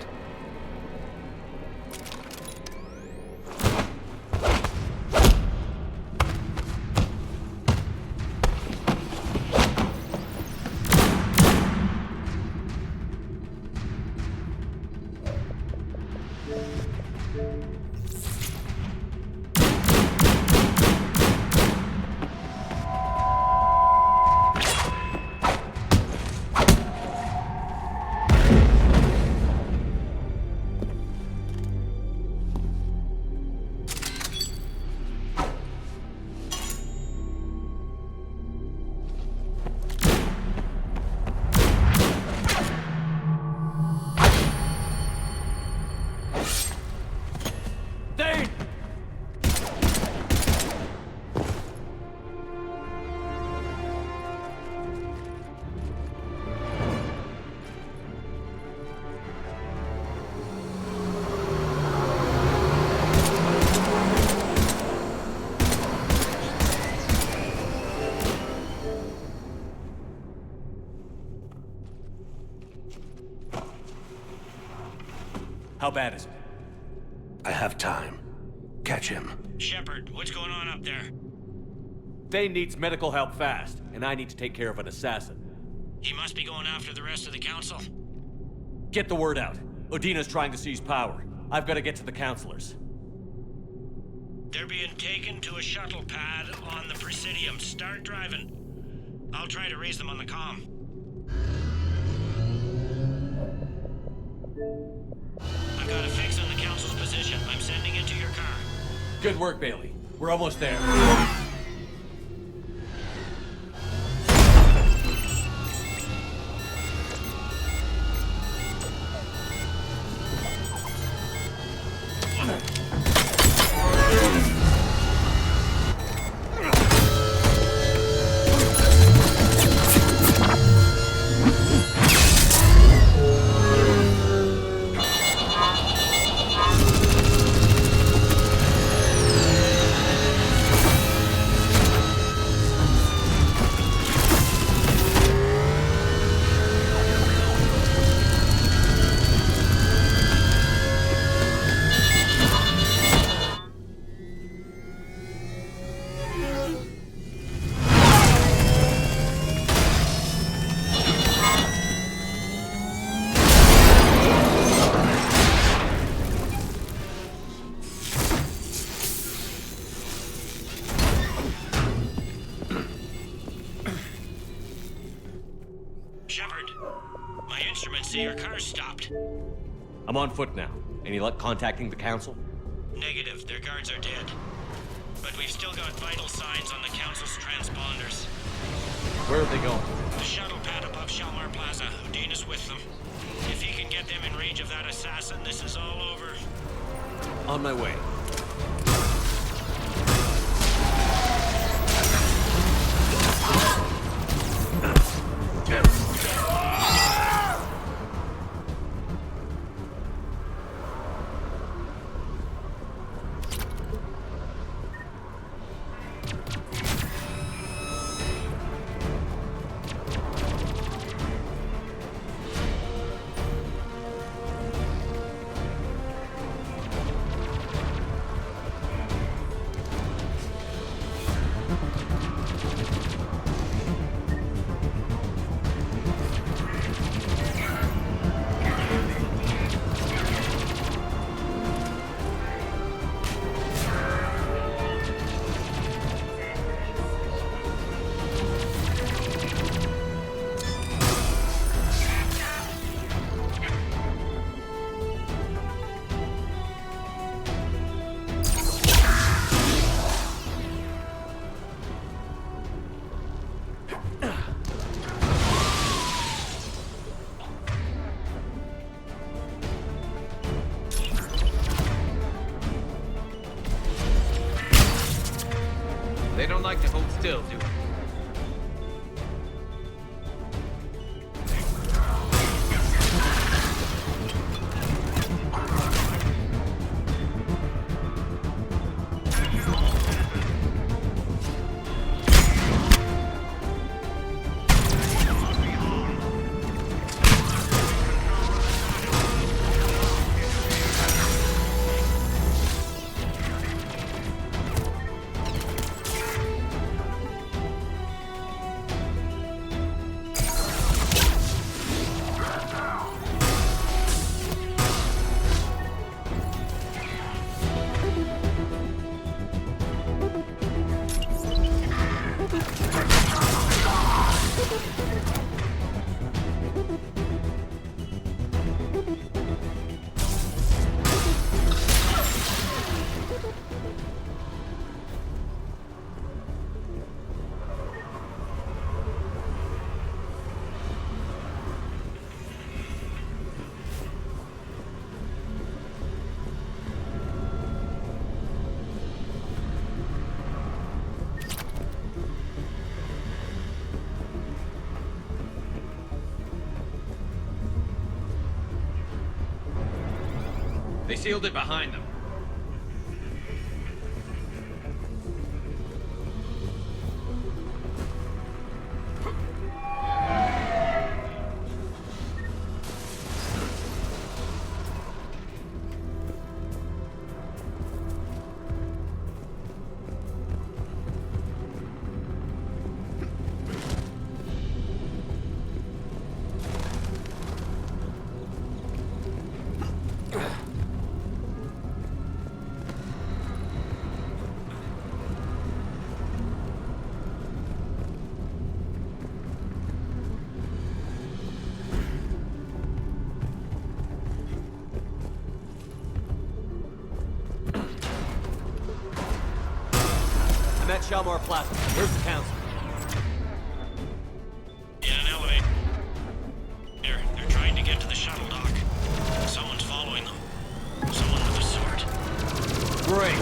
How bad is it? I have time. Catch him. Shepard, what's going on up there? Thane needs medical help fast, and I need to take care of an assassin. He must be going after the rest of the council. Get the word out. Udina's trying to seize power. I've got to get to the counselors. They're being taken to a shuttle pad on the Presidium. Start driving. I'll try to raise them on the comm. I've got a fix on the council's position. I'm sending it to your car. Good work, Bailey. We're almost there. Shepard, my instruments say your car's stopped. I'm on foot now. Any luck contacting the council? Negative, their guards are dead. But we've still got vital signs on the council's transponders. Where are they going? The shuttle pad above Shalmar Plaza. Houdin is with them. If he can get them in range of that assassin, this is all over. On my way. They don't like to hold still, do they? They sealed it behind them. I'm at Shalmar Plaza. Where's the council? In an elevator. They're trying to get to the shuttle dock. Someone's following them. Someone with a sword. Great.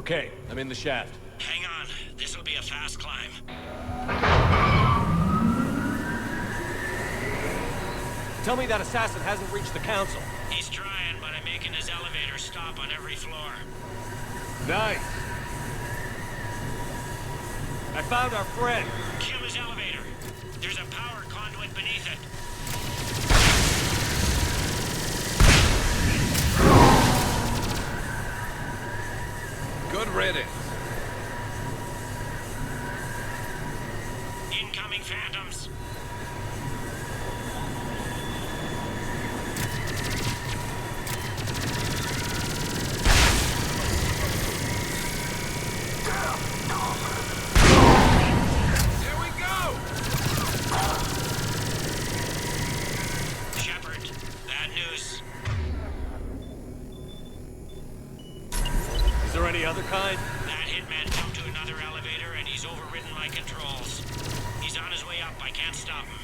Okay, I'm in the shaft. Hang on. This'll be a fast climb. Tell me that assassin hasn't reached the council. He's trying, but I'm making his elevator stop on every floor. Nice. I found our friend. Kill his elevator. There's a power conduit beneath it. Good riddance. Incoming phantoms. Here we go! Shepard, bad news. Is there any other kind? That hitman jumped to another elevator and he's overridden my controls. He's on his way up. I can't stop him.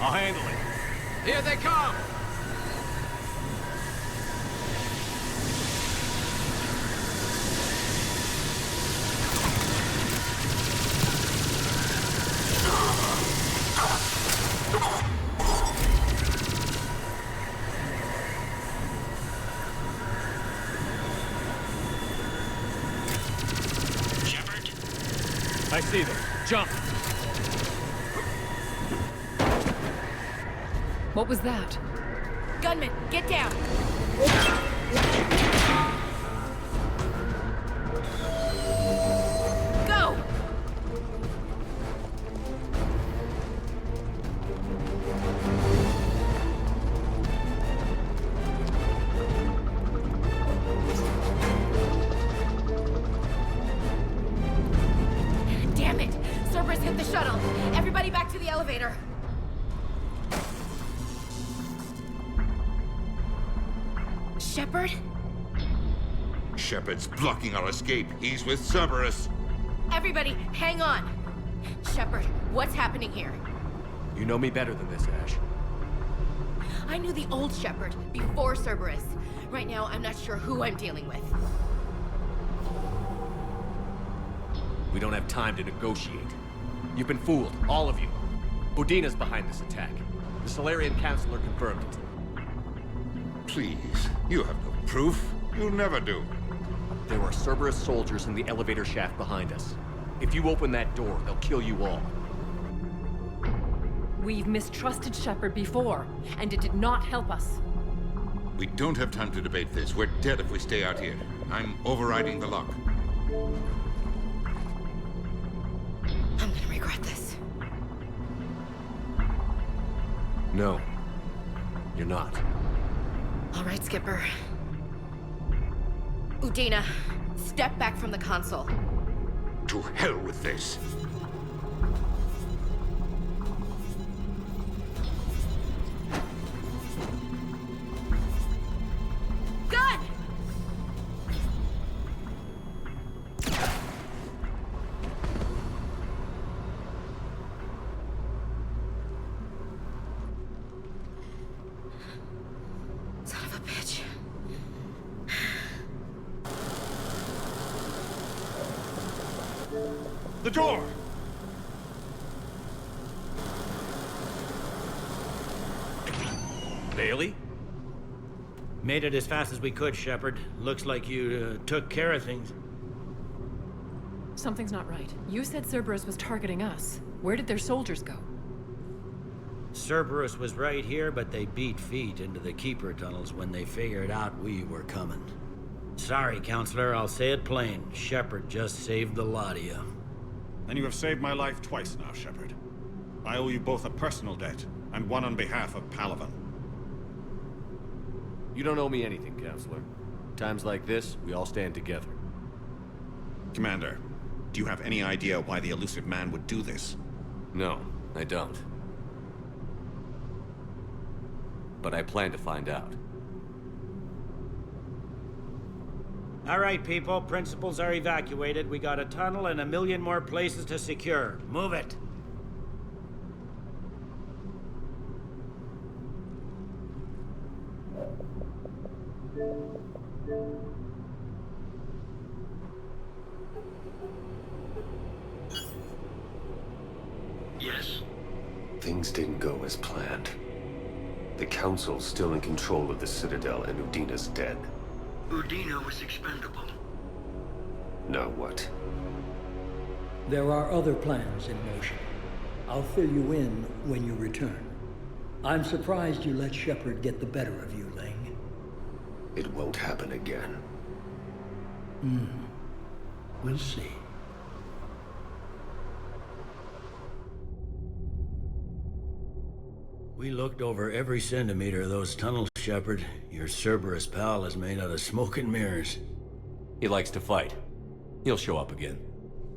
I'll handle it. Here they come! Shepard? I see them. Jump! What was that? Gunman, get down! Go! Damn it! Cerberus hit the shuttle! Everybody back to the elevator! Shepard? Shepard's blocking our escape. He's with Cerberus. Everybody, hang on! Shepard, what's happening here? You know me better than this, Ash. I knew the old Shepard before Cerberus. Right now, I'm not sure who I'm dealing with. We don't have time to negotiate. You've been fooled, all of you. Udina's behind this attack. The Solarian Councilor confirmed it. Please, you have no proof. You'll never do. There are Cerberus soldiers in the elevator shaft behind us. If you open that door, they'll kill you all. We've mistrusted Shepard before, and it did not help us. We don't have time to debate this. We're dead if we stay out here. I'm overriding the lock. I'm gonna regret this. No. You're not. All right, Skipper. Udina, step back from the console. To hell with this. Gun! Son of a bitch. The door! Bailey? Made it as fast as we could, Shepard. Looks like you took care of things. Something's not right. You said Cerberus was targeting us. Where did their soldiers go? Cerberus was right here, but they beat feet into the Keeper tunnels when they figured out we were coming. Sorry, Counselor, I'll say it plain. Shepard just saved the lot of you. And you have saved my life twice now, Shepard. I owe you both a personal debt, and one on behalf of Palaven. You don't owe me anything, Counselor. Times like this, we all stand together. Commander, do you have any idea why the elusive man would do this? No, I don't. But I plan to find out. All right, people. Principals are evacuated. We got a tunnel and 1 million more places to secure. Move it. Things didn't go as planned. The Council's still in control of the Citadel, and Udina's dead. Udina was expendable. Now what? There are other plans in motion. I'll fill you in when you return. I'm surprised you let Shepard get the better of you, Ling. It won't happen again. We'll see. We looked over every centimeter of those tunnels, Shepard. Your Cerberus pal is made out of smoke and mirrors. He likes to fight. He'll show up again.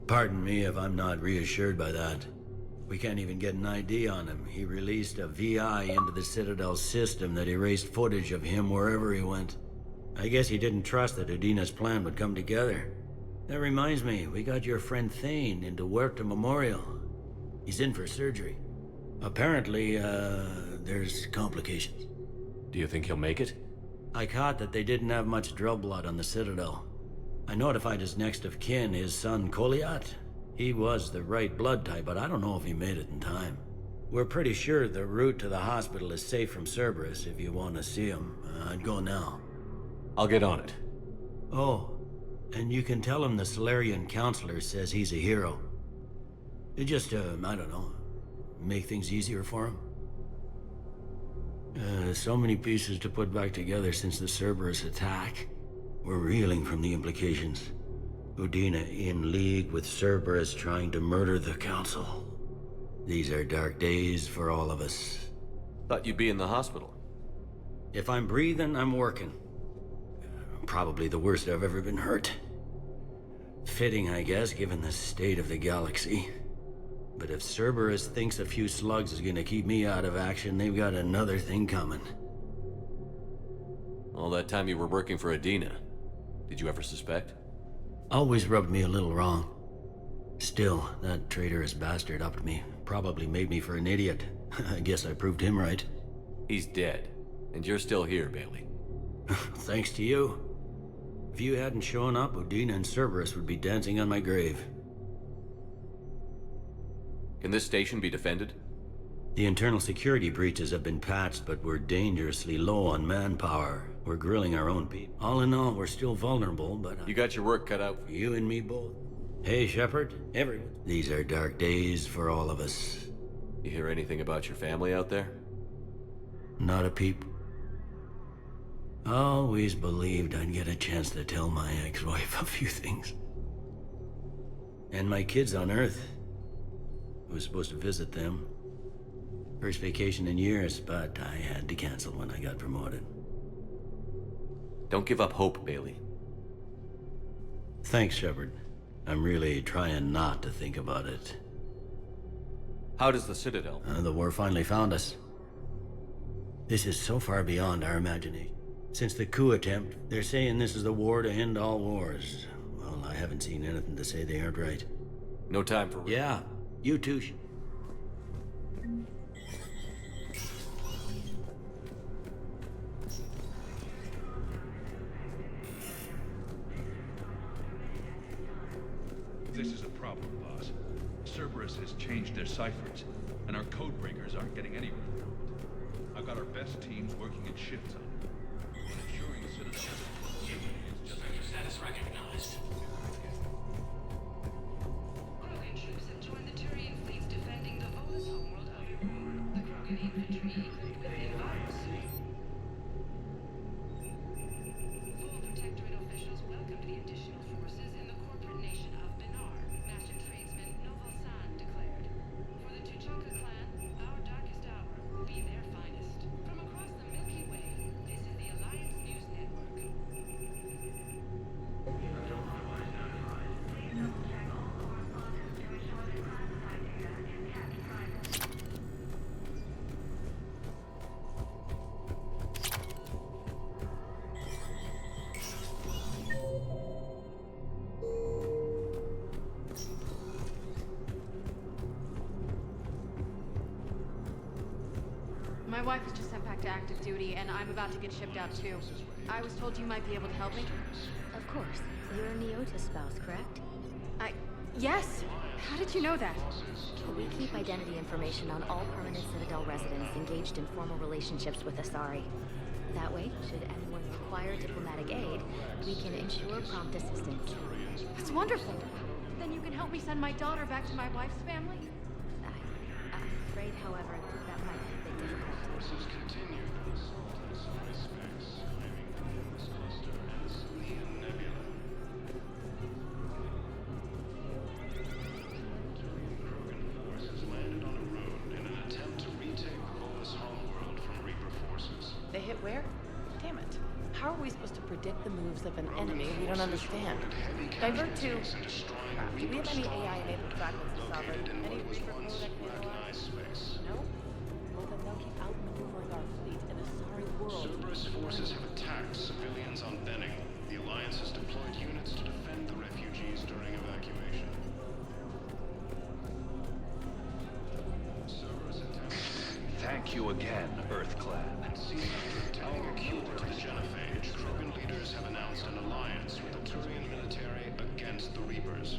Pardon me if I'm not reassured by that. We can't even get an ID on him. He released a VI into the Citadel system that erased footage of him wherever he went. I guess he didn't trust that Udina's plan would come together. That reminds me, we got your friend Thane into Huerta Memorial. He's in for surgery. Apparently, there's complications. Do you think he'll make it? I caught that they didn't have much drill blood on the Citadel. I notified his next of kin, his son Koliat. He was the right blood type, but I don't know if he made it in time. We're pretty sure the route to the hospital is safe from Cerberus. If you want to see him, I'd go now. I'll get on it. Oh, and you can tell him the Solarian Counselor says he's a hero. It just, I don't know, make things easier for him. So many pieces to put back together since the Cerberus attack. We're reeling from the implications. Udina in league with Cerberus trying to murder the Council. These are dark days for all of us. Thought you'd be in the hospital. If I'm breathing, I'm working. Probably the worst I've ever been hurt. Fitting, I guess, given the state of the galaxy. But if Cerberus thinks a few slugs is gonna keep me out of action, they've got another thing coming. All that time you were working for Udina, did you ever suspect? Always rubbed me a little wrong. Still, that traitorous bastard upped me. Probably made me for an idiot. I guess I proved him right. He's dead, and you're still here, Bailey. Thanks to you. If you hadn't shown up, Udina and Cerberus would be dancing on my grave. Can this station be defended? The internal security breaches have been patched, but we're dangerously low on manpower. We're grilling our own people. All in all, we're still vulnerable, but... You got your work cut out for you and me both. Hey, Shepard. Everyone. These are dark days for all of us. You hear anything about your family out there? Not a peep. Always believed I'd get a chance to tell my ex-wife a few things. And my kids on Earth. I was supposed to visit them. First vacation in years, but I had to cancel when I got promoted. Don't give up hope, Bailey. Thanks, Shepard. I'm really trying not to think about it. How does the Citadel? The war finally found us. This is so far beyond our imagination. Since the coup attempt, they're saying this is the war to end all wars. Well, I haven't seen anything to say they aren't right. No time for... Yeah, you too. This is a problem, boss. Cerberus has changed their ciphers, and our code breakers aren't getting anywhere. I've got our best teams working in shifts on it. Ensuring the Citadel is just... Status recognized. Krogan troops have joined the Turian fleets defending the Volus homeworld outer rim. The Krogan infantry equipped with the virus. Full Protectorate officials welcomed the additional forces in the corporate nation of Benar. Master tradesman Novel San declared, "For the Tuchanka clan, our darkest hour will be their finest." From across the Milky Way, this is the Alliance News Network. My wife was just sent back to active duty, and I'm about to get shipped out too. I was told you might be able to help me. Of course. You're a Neota spouse, correct? Yes? How did you know that? We keep identity information on all permanent Citadel residents engaged in formal relationships with Asari. That way, should anyone require diplomatic aid, we can ensure prompt assistance. That's wonderful. Then you can help me send my daughter back to my wife's family? I'm afraid, however, that might be a bit difficult. Forces continue their assault on Asari space, claiming the Nimbus cluster and the Salian Nebula. Turian Krogan force has landed on a road in an attempt to retake the Volus homeworld from Reaper forces. They hit where? Damn it. How are we supposed to predict the moves of an enemy we don't understand? Divert to... Do we have any AI-enabled fragments of Sovereign? Any Reaper code that can analyze? No? Well, then they'll keep outmaneuvering our fleet in a sorry world. Cerberus forces have attacked civilians on Benning. The Alliance has deployed units to defend the refugees during evacuation. Cerberus attempts... Thank you again, EarthClan. Obtaining a cure to the genophage, Krogan leaders have announced an alliance with the Turian military against the Reapers.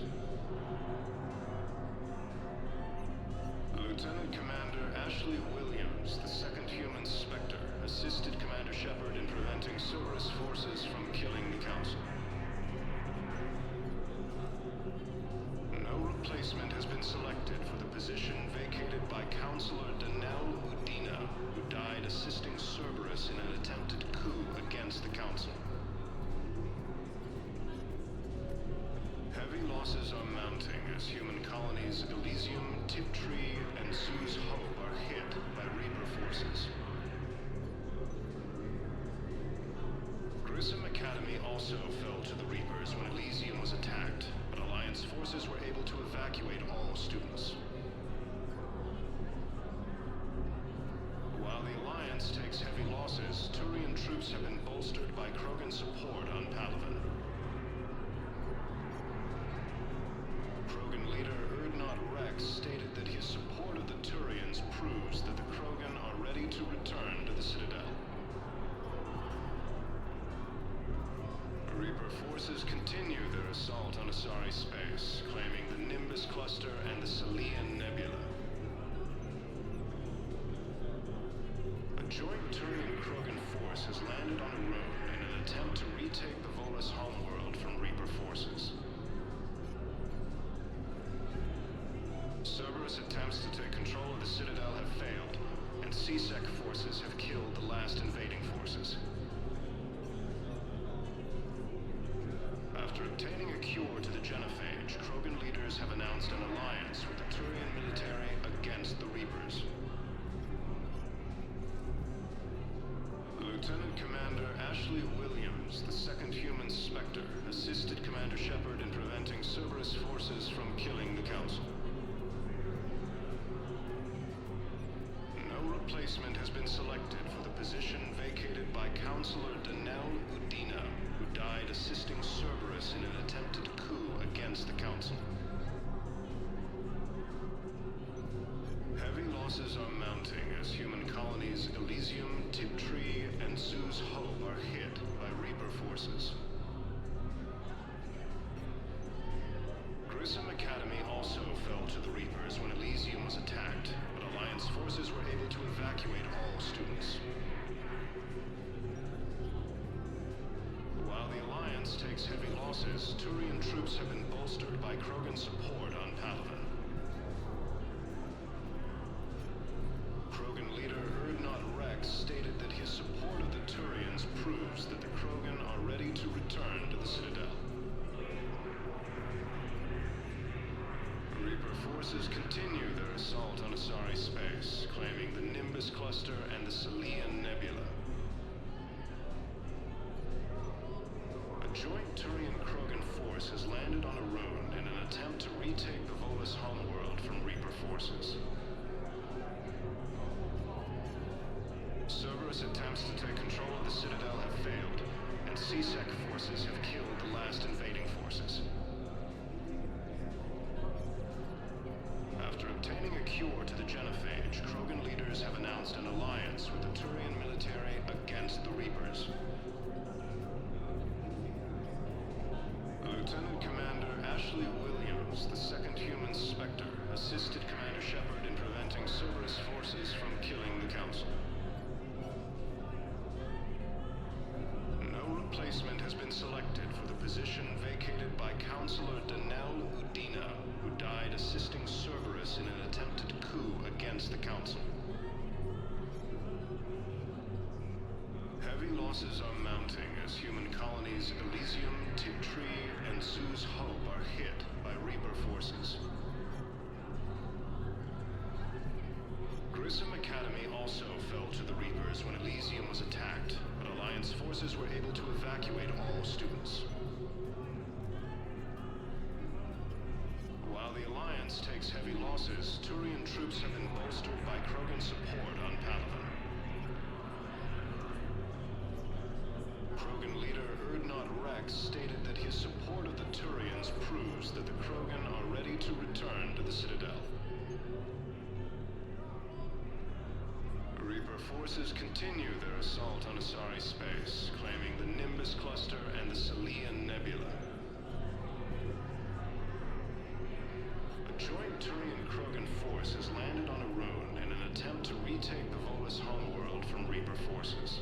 Lieutenant Commander Ashley Williams, the second human Spectre, assisted Commander Shepard in preventing Cerberus forces from killing the Council. No replacement has been selected for the position vacated by Councilor Danelle Udina, who died assisting Cerberus in an attempted coup against the Council. Heavy losses are mounting as human colonies Elysium, Tiptree, and Sue's Hope are hit by Reaper forces. Grissom Academy also fell to the Reapers when Elysium was attacked, but Alliance forces were able to evacuate all students. While the Alliance takes heavy losses, Turian troops have been bolstered by Krogan support on Palaven. Krogan leader Urdnot Rex stated that his support of the Turians proves that the Krogan are ready to return to the Citadel. Reaper forces continue their assault on Asari space, claiming the Nimbus cluster and the Salian Nebula. A joint Turian-Krogan force has landed on a road in an attempt to retake the Volus homeworld from Reaper forces. Cerberus attempts to take control of the Citadel have failed, and XSX forces have killed the last invading forces. After obtaining a cure to the genophage, Krogan leaders have announced an alliance with the Turian military against the Reapers. Lieutenant Commander Ashley Williams, the second human Spectre, assisted Commander Shepard in preventing Cerberus forces from killing the Council. No replacement has been selected for the position vacated by Councilor Danelle Udina, who died assisting Cerberus in an attempted coup against the Council. Heavy losses are mounting as human colonies Elysium, Tiptree, and Sue's Hope are hit by Reaper forces. Grissom Academy also fell to the Reapers when Elysium was attacked, but Alliance forces were able to evacuate all students. While the Alliance takes heavy losses, Turian troops have been bolstered by Krogan support on Palaven. Krogan leader Urdnot Rex stated that his support of the Turians proves that the Krogan are ready to return to the Citadel. Reaper forces continue their assault on Asari space, claiming the Nimbus cluster and the Salian Nebula. A joint Turian-Krogan force has landed on a road in an attempt to retake the Volus homeworld from Reaper forces. Cerberus attempts to take control of the Citadel have failed, and XSX forces have killed the last invading forces. After obtaining a cure to the genophage, Krogan leaders have announced an alliance with the Turian military against the Reapers. Lieutenant Commander Ashley Williams, the Spectre assisted Commander Shepard in preventing Cerberus forces from killing the Council. No replacement has been selected for the position vacated by Councilor Danelle Udina, who died assisting Cerberus in an attempted coup against the Council. Heavy losses are mounting as human colonies Elysium, Tiptree, and Zoo's Hope are hit by Reaper forces. Grissom Academy also fell to the Reapers when Elysium was attacked, but Alliance forces were able to evacuate all students. While the Alliance takes heavy losses, Turian troops have been bolstered by Krogan support on Palaven. Krogan leader Urdnot Rex stated that his support of the Turians proves that the Krogan are ready to return to the Citadel. Reaper forces continue their assault on Asari space, claiming the Nimbus Cluster and the Selian Nebula. A joint Turian-Krogan force has landed on Arun in an attempt to retake the Volus homeworld from Reaper forces.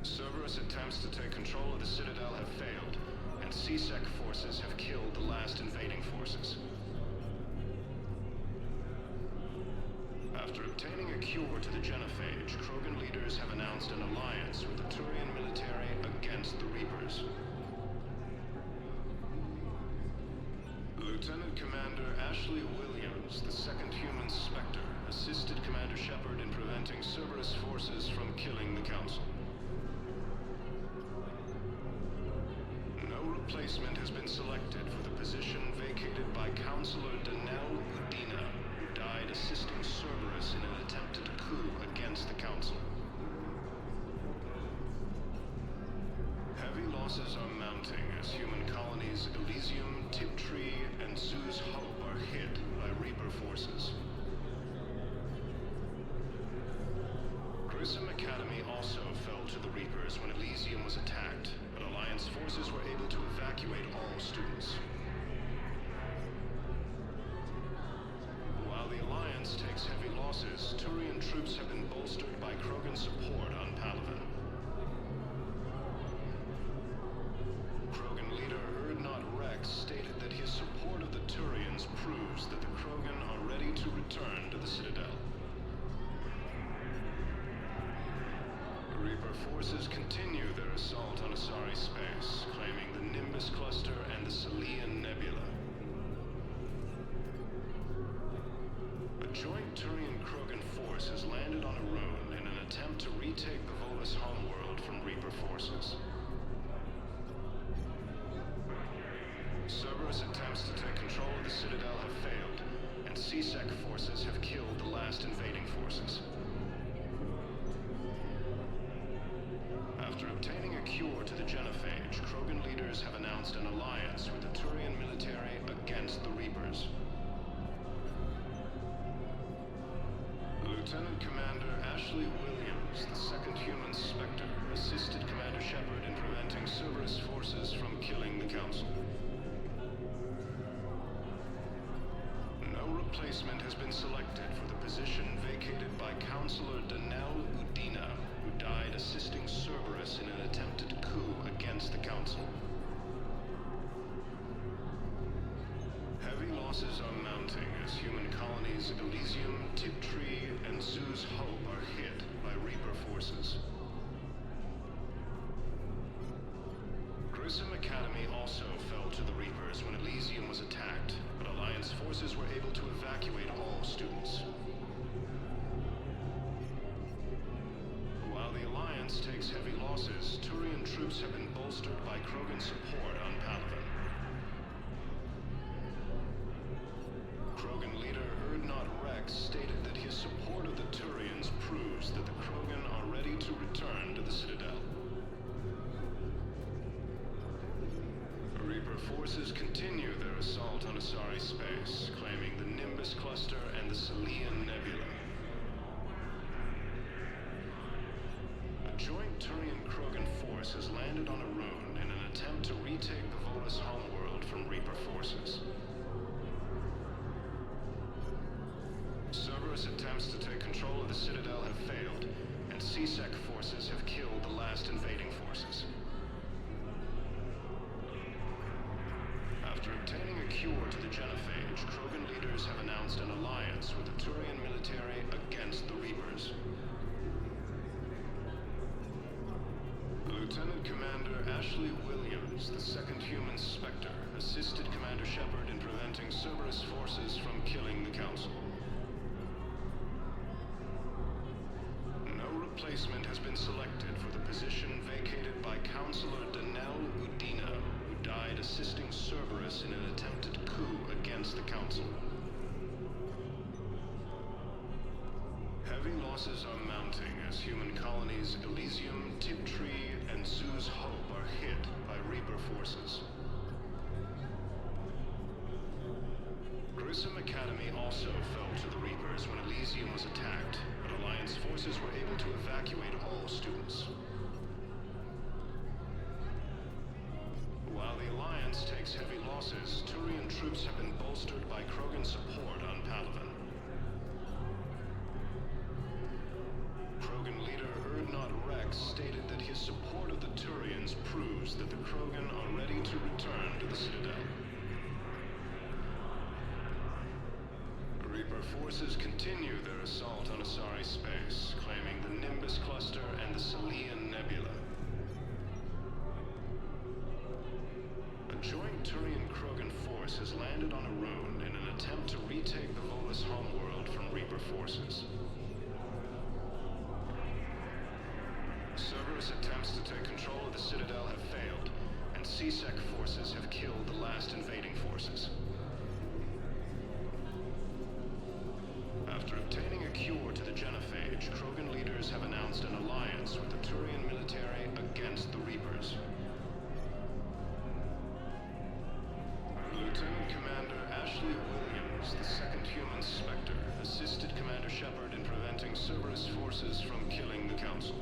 Cerberus attempts to take control of the Citadel have failed, and CSEC forces have killed the last invading forces. After obtaining a cure to the genophage, Krogan leaders have announced an alliance with the Turian military against the Reapers. Lieutenant Commander Ashley Williams, the second human Spectre, assisted Commander Shepard in preventing Cerberus forces from killing the Council. No replacement has been selected for the position vacated by Councilor Danelle Udina, who died assisting Cerberus in an attempted coup against the Council. Heavy losses are mounting as human colonies Elysium, Tiptree, and Zoo's Hope are hit by Reaper forces. Grissom Academy also fell to the Reapers when Elysium was attacked, but Alliance forces were able to evacuate all students. While the Alliance takes heavy losses, Turian troops have been bolstered by Krogan support on Palaven. Krogan leader Urdnot Rex stated that his support of the Turians proves that the Krogan are ready to return to the Citadel. Reaper forces continue their assault on Asari space, claiming the Nimbus Cluster and the Selian Nebula. A joint Turian-Krogan force has landed on Arun in an attempt to retake the Volus homeworld from Reaper forces. Cerberus attempts to take control of the Citadel have failed, and CSEC forces have killed the last invading forces. After obtaining a cure to the genophage, Krogan leaders have announced an alliance with the Turian military against the Reapers. Lieutenant Commander Ashley Williams, the second human Spectre, assisted Commander Shepard in preventing Cerberus forces from killing the Council. No replacement has been selected for the position vacated by Councilor Danelle Udina, who died assisting Cerberus in an attempted coup against the Council. Heavy losses are mounting as human colonies Elysium, Tiptree, and Zoo's Hope are hit by Reaper forces. Grissom Academy also fell to the Reapers when Elysium was attacked, but Alliance forces were able to evacuate all students. While the Alliance takes heavy losses, Turian troops have been bolstered by Krogan support on Palaven. Krogan leader Urdnot Rex stated that his support of the Turians proves that the Krogan are ready to return to the Citadel. Reaper forces continue their assault on Asari space, claiming the Nimbus Cluster and the Selian Nebula. A joint Turian-Krogan force has landed on Arun in an attempt to retake the Volus homeworld from Reaper forces. Cerberus attempts to take control of the Citadel have failed, and XSX forces have killed the last invading forces. After obtaining a cure to the genophage, Krogan leaders have announced an alliance with the Turian military against the Reapers. Lieutenant Commander Ashley Williams, the second human Spectre, assisted Commander Shepard in preventing Cerberus forces from killing the Council. No replacement has been selected for the position vacated by Councilor Danelle Udina, who died assisting Cerberus in an attempted coup against the Council. Heavy losses are mounting as human colonies Elysium, Tiptree, and Zoo's Hope are hit by Reaper forces. Grissom Academy also fell to the Reapers when Elysium was attacked, but Alliance forces were able to evacuate all students. While the Alliance takes heavy losses, Turian troops have been bolstered by Krogan support on Palaven. Krogan leader Urdnot Rex stated that his support of the Turians proves that the Krogan are ready to return to the Citadel. Reaper forces continue their assault on Asari space, claiming the Nimbus cluster and the Salian Nebula. A joint Turian-Krogan force has landed on Arun in an attempt to retake the Volus homeworld from Reaper forces. Cerberus attempts to take control of the Citadel have failed, and XSX forces have killed the last invading forces. After obtaining a cure to the genophage, Krogan leaders have announced an alliance with the Turian military against the Reapers. Lieutenant Commander Ashley Williams, the second human Spectre, assisted Commander Shepard in preventing Cerberus forces from killing the Council.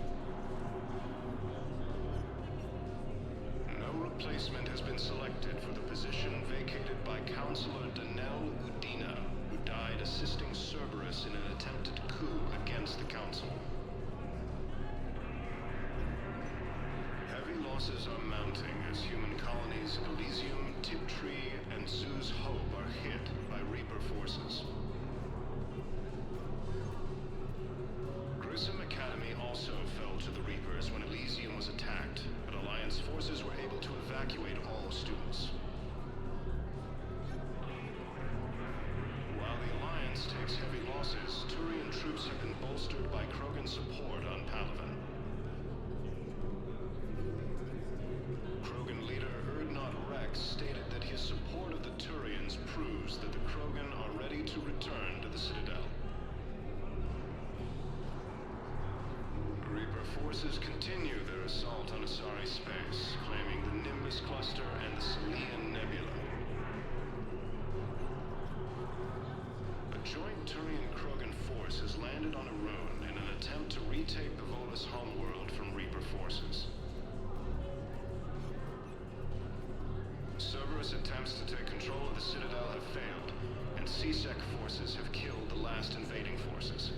No replacement has been selected for the position vacated by Councilor Danelle Udina, who died assisting Cerberus in an attempted coup against the Council. Heavy losses are mounting as human colonies Elysium, Tiptree, and Zoo's Hope are hit by Reaper forces. Grissom Academy also fell to the Reapers when Elysium was attacked, but Alliance forces were able to evacuate all students. While the Alliance takes heavy losses, Turian troops have been bolstered by Krogan support on Palaven. Krogan leader Urdnot Rex stated that his support of the Turians proves that the Krogan are ready to return to the Citadel. Reaper forces continue their assault on Asari space, claiming the Nimbus cluster and the Salian Nebula. A joint Turian-Krogan force has landed on Arun in an attempt to retake the Volus homeworld from Reaper forces. Cerberus attempts to take control of the Citadel have failed, and XSX forces have killed the last invading forces.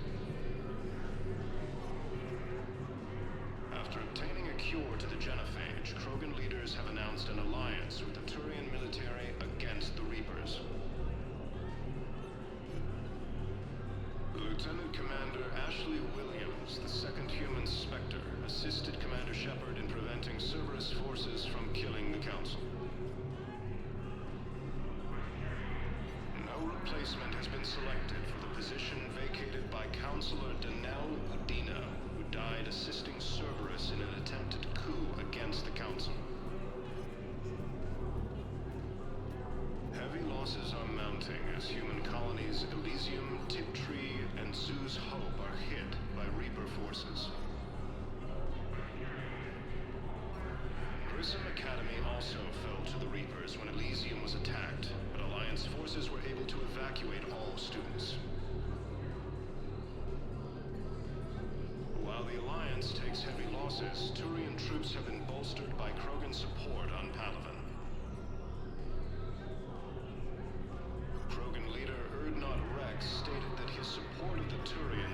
After obtaining a cure to the genophage, Krogan leaders have announced an alliance with the Turian military against the Reapers. Lieutenant Commander Ashley Williams, the second human Spectre, assisted Commander Shepard in preventing Cerberus forces from killing the Council. No replacement has been selected for the position vacated by Councilor Danelle Udina, who died assisting Cerberus in an attempted coup against the Council. Heavy losses are mounting as human colonies Elysium, Tiptree, and Zoo's Hope are hit by Reaper forces. Grissom Academy also fell to the Reapers when Elysium was attacked, but Alliance forces were able to evacuate all students. While the Alliance takes heavy losses, Turian troops have been bolstered by Krogan support on Palaven.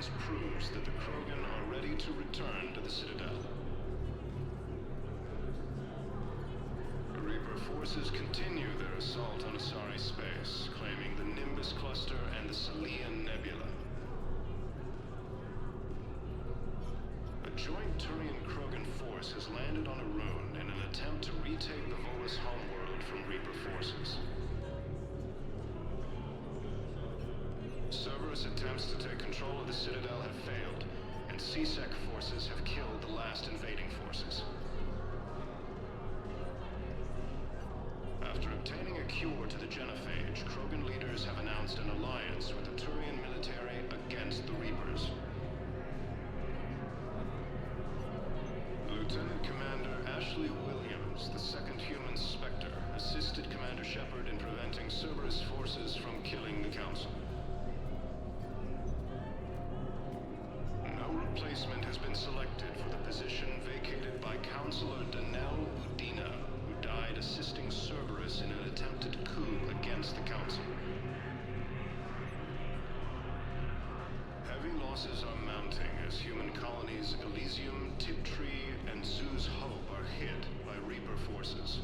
Turians proves that the Krogan are ready to return to the Citadel. Reaper forces continue their assault on Asari space, claiming the Nimbus Cluster and the Salian Nebula. A joint Turian-Krogan force has landed on a rune in an attempt to retake the Volus homeworld from Reaper forces. Cerberus attempts to take control of the Citadel have failed, and XSX forces have killed the last invading forces. After obtaining a cure to the genophage, Krogan leaders have announced an alliance with the Turian military against the Reapers. Lieutenant Commander Ashley Williams, the second human Spectre, assisted Commander Shepard in preventing Cerberus forces from killing the Council. No replacement has been selected for the position vacated by Councilor Danelle Udina, who died assisting Cerberus in an attempted coup against the Council. Heavy losses are mounting as human colonies Elysium, Tiptree, and Zoo's Hope are hit by Reaper forces.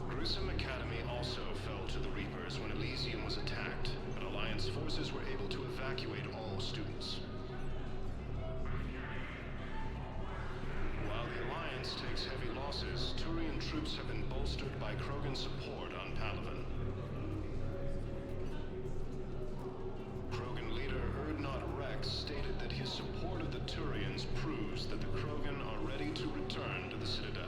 Grissom Academy also fell to the Reapers when Elysium was attacked, but Alliance forces were able to evacuate all students. While the Alliance takes heavy losses, Turian troops have been bolstered by Krogan support on Palaven. Krogan leader Erdnot Rex stated that his support of the Turians proves that the Krogan are ready to return to the Citadel.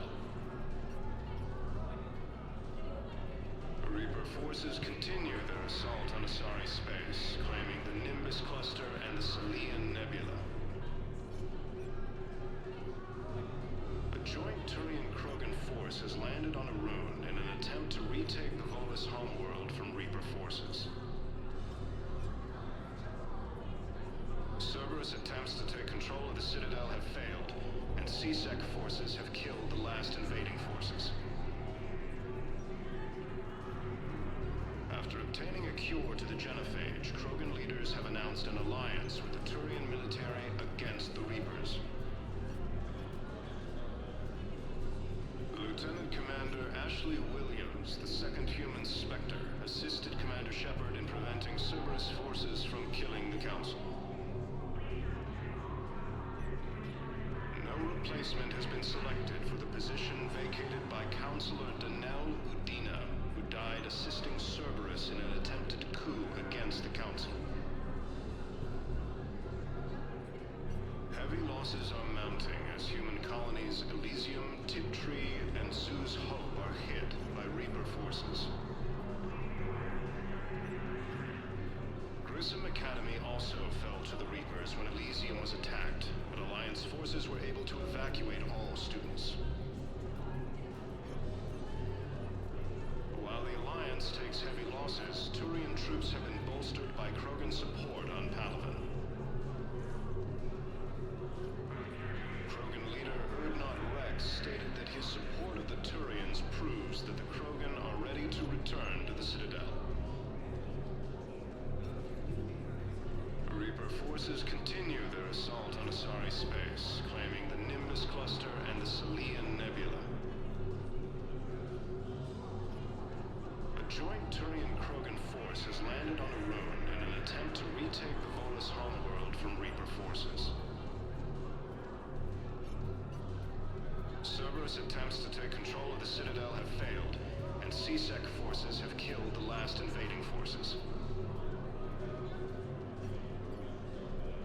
Reaper forces continue their assault on Asari space, claiming the Nimbus Cluster and the Salian Nebula. A joint Turian-Krogan force has landed on a rune in an attempt to retake the Volus homeworld from Reaper forces. Cerberus attempts to take control of the Citadel have failed, and XSX forces have killed the last invading forces. After obtaining a cure to the genophage, Krogan leaders have announced an alliance with the Turian military against the Reapers. Lieutenant Commander Ashley Williams, the second human Spectre, assisted Commander Shepard in preventing Cerberus forces from killing the Council. No replacement has been selected for the position vacated by Councilor Danelle Udina, who died assisting Cerberus in an attempted coup against the Council. Heavy losses are mounting as human colonies Elysium, Tiptree, and Zoo's Hope are hit by Reaper forces. Grissom Academy also fell to the Reapers when Elysium was attacked, but Alliance forces were able to evacuate all students. While the Alliance takes heavy losses, Turian troops have been bolstered by Krogan support on Palaven. Krogan leader Erdnot Rex stated that his support of the Turians proves that the Krogan are ready to return to the Citadel. Reaper forces continue their assault on Asari space, claiming the Nimbus Cluster and the Salian Nebula. A joint Turian-Krogan force has landed on a rune in an attempt to retake the Volus homeworld from Reaper forces. Cerberus attempts to take control of the Citadel have failed, and XSX forces have killed the last invading forces.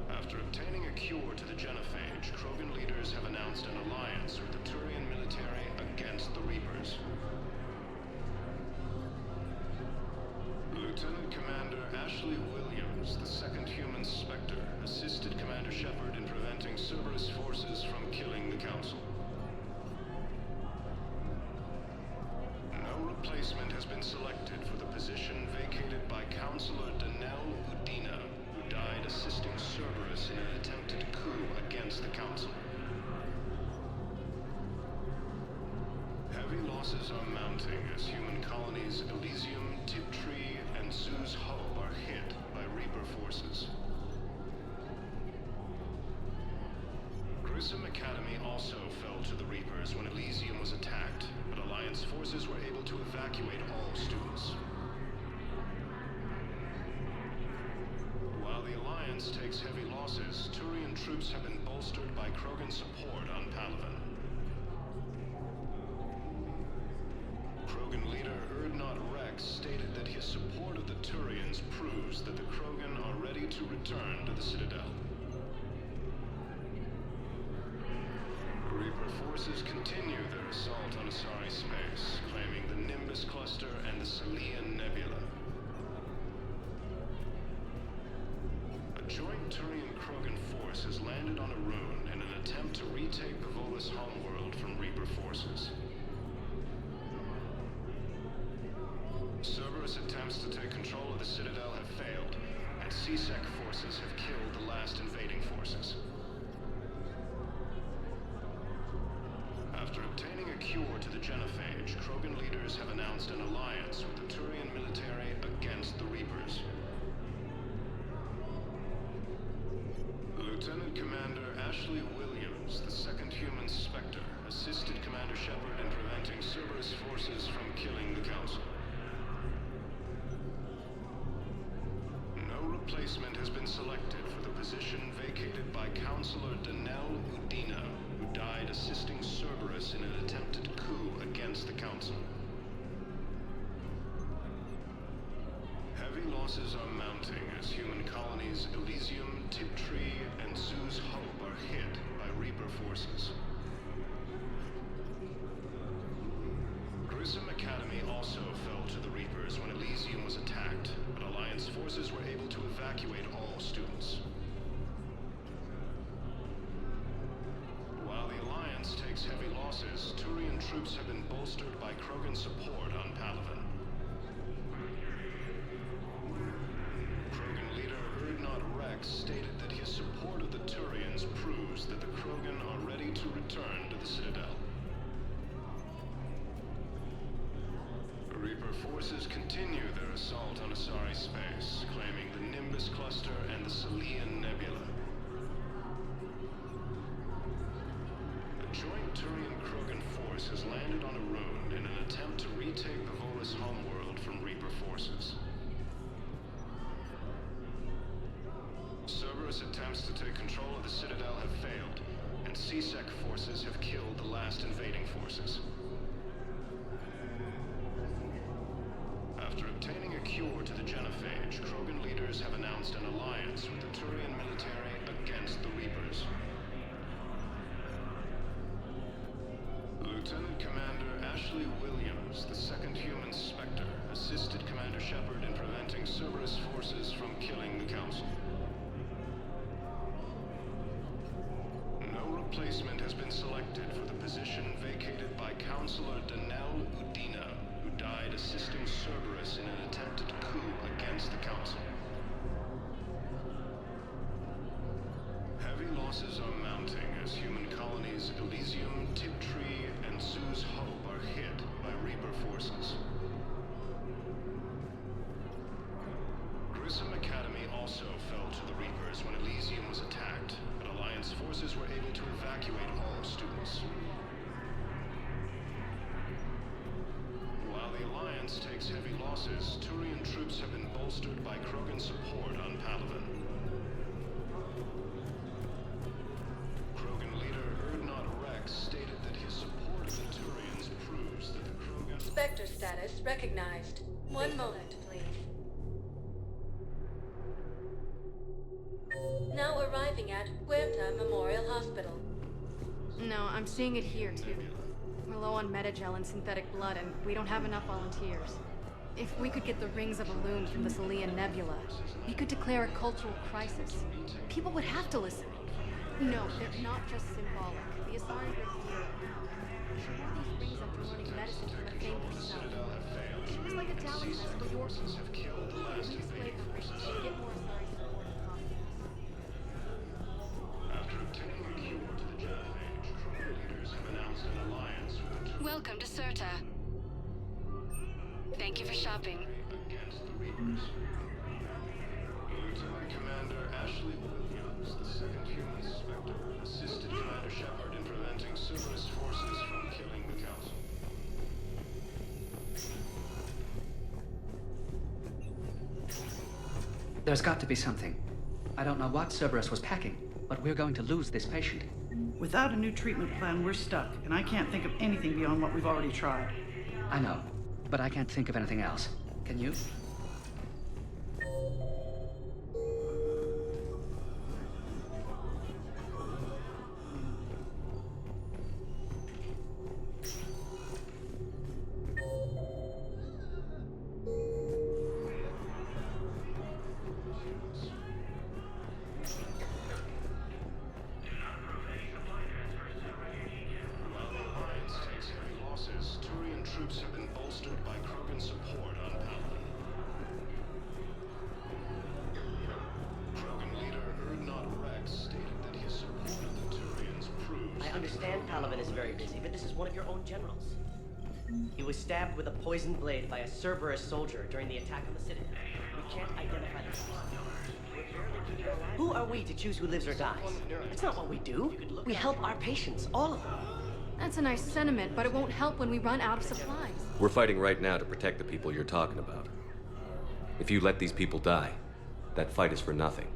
After obtaining a cure to the genophage, Krogan leaders have announced an alliance with the Turian military against the Reapers. Lieutenant Commander Ashley Williams, the second human Spectre, assisted Commander Shepard in preventing Cerberus forces from killing the Council. No replacement has been selected for the position vacated by Councilor Danelle Udina, who died assisting Cerberus in an attempted coup against the Council. Heavy losses are mounting as human colonies Elysium, Tiptree, and Zoo's Hope are hit by Grissom Academy also fell to the Reapers when Elysium was attacked, but Alliance forces were able to evacuate all students. While the Alliance takes heavy losses, Turian troops have been bolstered by Krogan support on Palaven. Krogan leader Urdnot Rex stated that his support of the Turians proves that the Krogan are ready to return to the Citadel. Reaper forces continue their assault on Asari space, claiming the Nimbus Cluster and the Salian Nebula. A joint Turian-Krogan force has landed on a rune in an attempt to retake the Volus homeworld from Reaper forces. Cerberus attempts to take control of the Citadel have failed, and XSX forces have killed the last invading forces. After obtaining a cure to the genophage, Krogan leaders have announced an alliance with the Turian military against the Reapers. Lieutenant Commander Ashley Williams, the second human Spectre, assisted Commander Shepard in preventing Cerberus forces from killing the Council. No replacement has been selected for the position vacated by Counselor Danelle Udina, who died assisting Cerberus in an attempted coup against the Council. Heavy losses are mounting as human colonies Elysium, Tiptree, and Zoo's Hope are hit by Reaper forces. Grissom Academy also fell to the Reapers when Elysium was attacked, but Alliance forces were able to evacuate all students. While the Alliance takes heavy losses, Turian troops have been bolstered by Krogan support on Palaven. Krogan leader Urdnot Rex stated that his support of the Turians proves that the Krogan are ready to return to the Citadel. Reaper forces continue their assault on Asari space, claiming the Nimbus Cluster and the Salian Nebula. A joint Turian-Krogan force has landed on a rune in an attempt to retake the Volus homeworld from Reaper forces. Cerberus attempts to take control of the Citadel have failed, and XSX forces have killed the last invading forces. After obtaining a cure to the genophage, Krogan leaders have announced an alliance with the Turian military against the Reapers. Lieutenant Commander Ashley Williams, the second human Spectre, assisted Commander Shepard in preventing Cerberus forces from killing the Council. No replacement has been selected for the position vacated by Counselor Danelle Udina, who died assisting Cerberus in an attempted coup against the Council. Heavy losses are mounting as human colonies Elysium, Tiptree, and Zoo's Hope are hit by Reaper forces. Grissom Academy also fell to the Reapers when Elysium was attacked, but Alliance forces were able to evacuate all students. While the Alliance takes heavy losses, Turian troops have been bolstered by Krogan support on Palaven. Krogan leader Urdnot Rex stated that his support of the Turians proves that the Krogan... Spectre status recognized. One moment, please. Now arriving at Huerta Memorial Hospital. No, I'm seeing it here, too. We're low on metagel and synthetic blood, and we don't have enough volunteers. If we could get the rings of Elune from the Salian Nebula, we could declare a cultural crisis. People would have to listen. No, they're not just symbolic. The Asari were zero. She wore these rings after learning medicine from a famed herself. She was like a talent test for your people. If we displayed the rings, she'd get more Asari support and confidence. After obtaining a cure to the genophage, Krogan leaders have announced an alliance with the Welcome to Serta. Thank you for shopping. against the Reapers. Lieutenant Commander Ashley Williams, the second human Spectre, assisted Commander Shepard in preventing Cerberus forces from killing the Council. There's got to be something. I don't know what Cerberus was packing, but we're going to lose this patient. Without a new treatment plan, we're stuck, and I can't think of anything beyond what we've already tried. I know, but I can't think of anything else. Can you? Troops have been bolstered by Krogan support on Paladin. Krogan leader Erdnot Rex stated that his support of the Turians proves... I understand Paladin is very busy, but this is one of your own generals. He was stabbed with a poisoned blade by a Cerberus soldier during the attack on the Citadel. We can't identify the person. Who are we to choose who lives or dies? That's not what we do. We help our patients, all of them. That's a nice sentiment, but it won't help when we run out of supplies. We're fighting right now to protect the people you're talking about. If you let these people die, that fight is for nothing.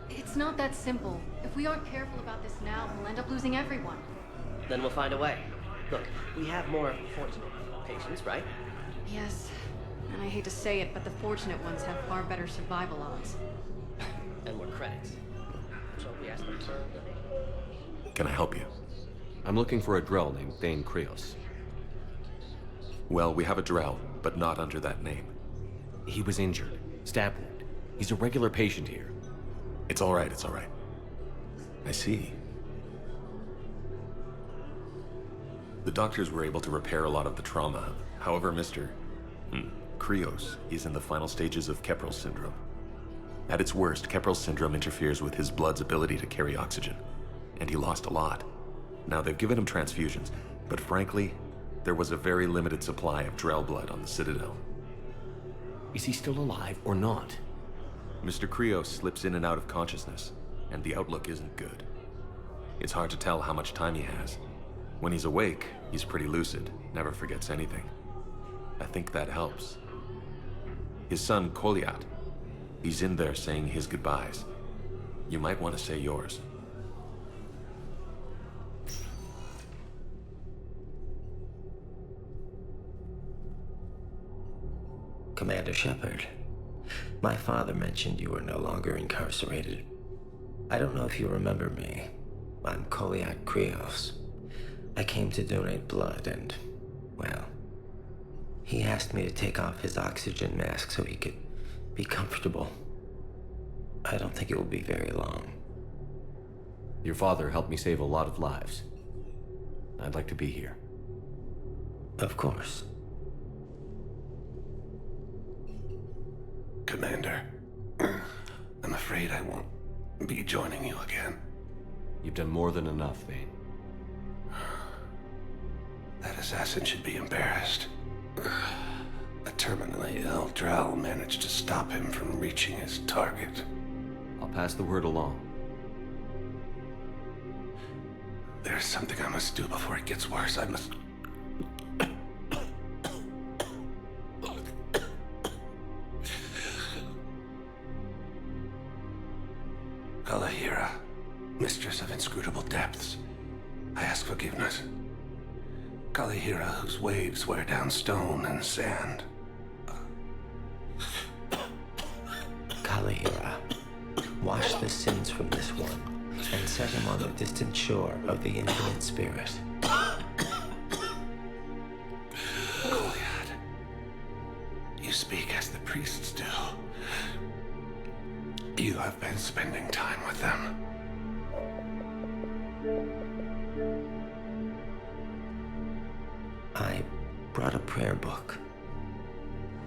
It's not that simple. If we aren't careful about this now, we'll end up losing everyone. Then we'll find a way. Look, we have more fortunate patients, right? Yes. And I hate to say it, but the fortunate ones have far better survival odds. And more credits. So we ask them for... Can I help you? I'm looking for a Drell named Thane Krios. Well, we have a Drell, but not under that name. He was injured. Stab wound. He's a regular patient here. It's all right, it's all right. I see. The doctors were able to repair a lot of the trauma. However, Mr. Krios is in the final stages of Keprel's syndrome. At its worst, Keprel's syndrome interferes with his blood's ability to carry oxygen, and he lost a lot. Now, they've given him transfusions, but frankly, there was a very limited supply of Drell blood on the Citadel. Is he still alive or not? Mr. Krios slips in and out of consciousness, and the outlook isn't good. It's hard to tell how much time he has. When he's awake, he's pretty lucid, never forgets anything. I think that helps. His son, Koliat, he's in there saying his goodbyes. You might want to say yours. Commander Shepard, my father mentioned you were no longer incarcerated. I don't know if you remember me. I'm Koliak Krios. I came to donate blood and, well, he asked me to take off his oxygen mask so he could be comfortable. I don't think it will be very long. Your father helped me save a lot of lives. I'd like to be here. Of course. Commander, I'm afraid I won't be joining you again. You've done more than enough, Thane. That assassin should be embarrassed. A terminally ill Drell managed to stop him from reaching his target. I'll pass the word along. There's something I must do before it gets worse. I must... Kalahira, mistress of inscrutable depths, I ask forgiveness. Kalahira, whose waves wear down stone and sand. Kalahira, wash the sins from this one and set him on the distant shore of the infinite spirit. Goliath, you speak as the priests do. You have been spending time with them. I brought a prayer book.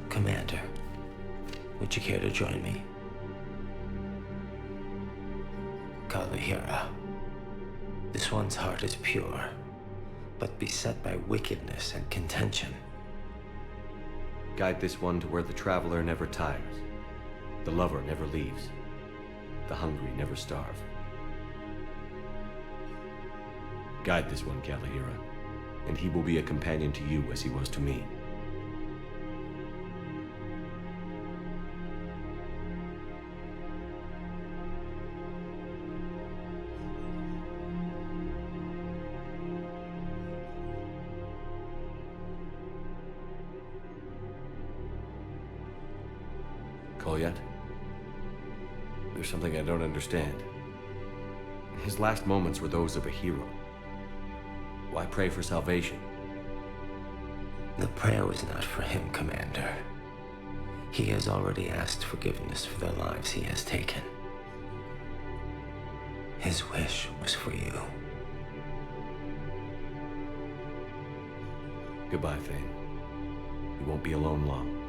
Commander, would you care to join me? Kalahira, this one's heart is pure, but beset by wickedness and contention. Guide this one to where the traveler never tires, the lover never leaves, the hungry never starve. Guide this one, Kalahira, and he will be a companion to you as he was to me. Kolyat? There's something I don't understand. His last moments were those of a hero. Why pray for salvation? The prayer was not for him, Commander. He has already asked forgiveness for the lives he has taken. His wish was for you. Goodbye, Thane. You won't be alone long.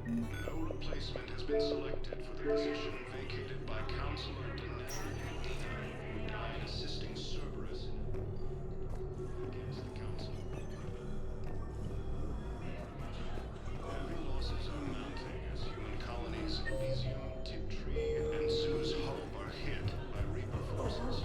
No replacement has been selected for the position vacated by Counselor Denell Udina, who died assisting Cerberus against the Council. Heavy losses are mounting as human colonies Elysium, Tiptree, and Zeus Hope are hit by Reaper forces.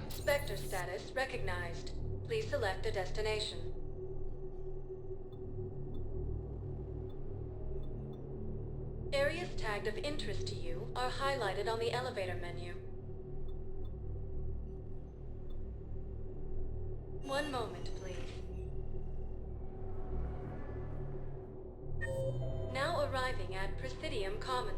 Spectre status recognized. Please select a destination. Areas tagged of interest to you are highlighted on the elevator menu. One moment, please. Now arriving at Presidium Commons.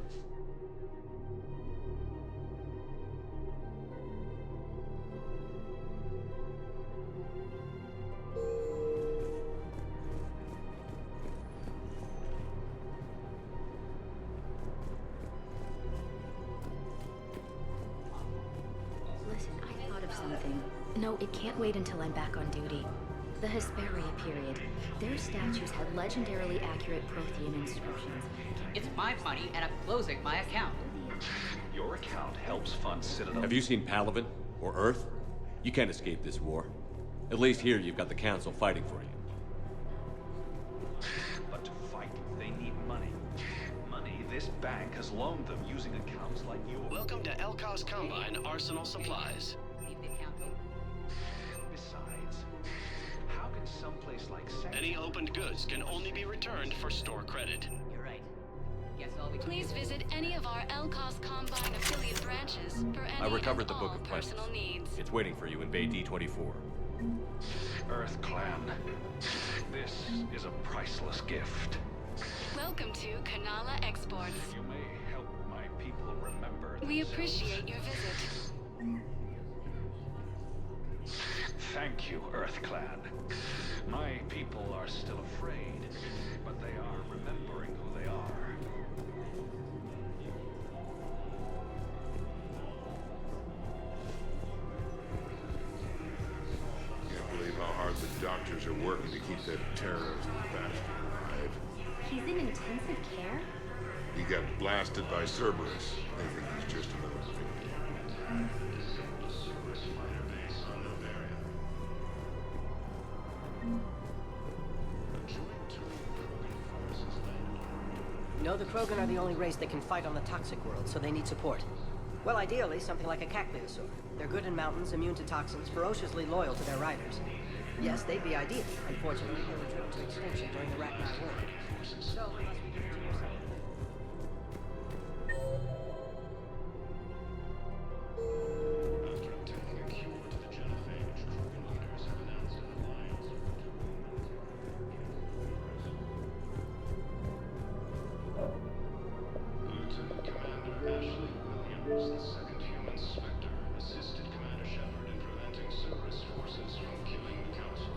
Listen, I thought of something. No, it can't wait until I'm back on duty. The Hesperia period. Their statues had legendarily accurate Prothean inscriptions. It's my money, and I'm closing my account. Your account helps fund Citadel. Have you seen Palaven or Earth? You can't escape this war. At least here you've got the Council fighting for you. But to fight, they need money. Money this bank has loaned them using accounts like yours. Welcome to Elkos Combine Arsenal Supplies. Besides, how can someplace like Sex... Any opened goods can only be returned for store credit. You're right. Guess all we Please visit any of our Elkos Combine affiliate branches for any I recovered the and Book all of Questions. personal needs. It's waiting for you in Bay D24. Earth Clan. This is a priceless gift. Welcome to Kanala Exports. You may help my people remember We themselves. appreciate your visit. Thank you, Earth Clan. My people are still afraid, but they are remembering who they are. Can't believe how hard the doctors are working to keep that terrorist bastard alive. He's in intensive care? He got blasted by Cerberus. They think he's just another victim. No, the Krogan are the only race that can fight on the toxic world, so they need support. Well, ideally, something like a cacliosaur. They're good in mountains, immune to toxins, ferociously loyal to their riders. Yes, they'd be ideal. Unfortunately, they were driven to extinction during the Rachni War. So, unless we can engineer something... After obtaining a cure to the genophage, Krogan leaders have announced an alliance Lieutenant Commander Ashley Williams, the second human Spectre, assisted Commander Shepard in preventing Cerberus forces from killing the Council.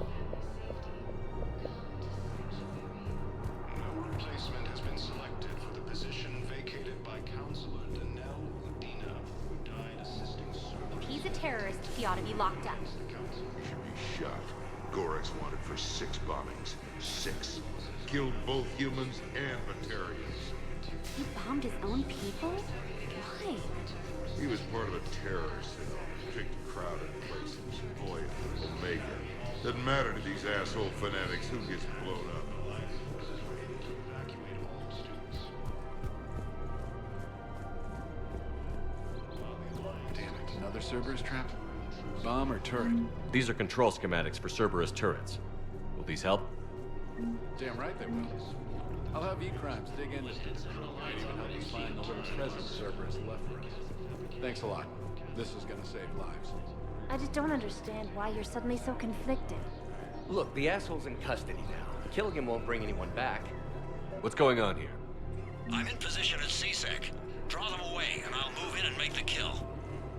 No replacement has been selected for the position vacated by Counselor Denell Udina, who died assisting Cerberus. If he's a terrorist, he ought to be locked up. Should be shot. Gorex wanted for 6 bombings. 6. Killed both humans and Batarians. He bombed his own people? Why? He was part of a terror cell. Picked crowded places. Boy, Omega. Doesn't matter to these asshole fanatics who gets blown up. Damn it, another Cerberus trap? Bomb or turret? These are control schematics for Cerberus turrets. Will these help? Damn right they will. I'll have E-Crimes dig into this. Might even help us find the little present Cerberus left for us. Thanks a lot. This is gonna save lives. I just don't understand why you're suddenly so conflicted. Look, the asshole's in custody now. Killing him won't bring anyone back. What's going on here? I'm in position at CSEC. Draw them away, and I'll move in and make the kill.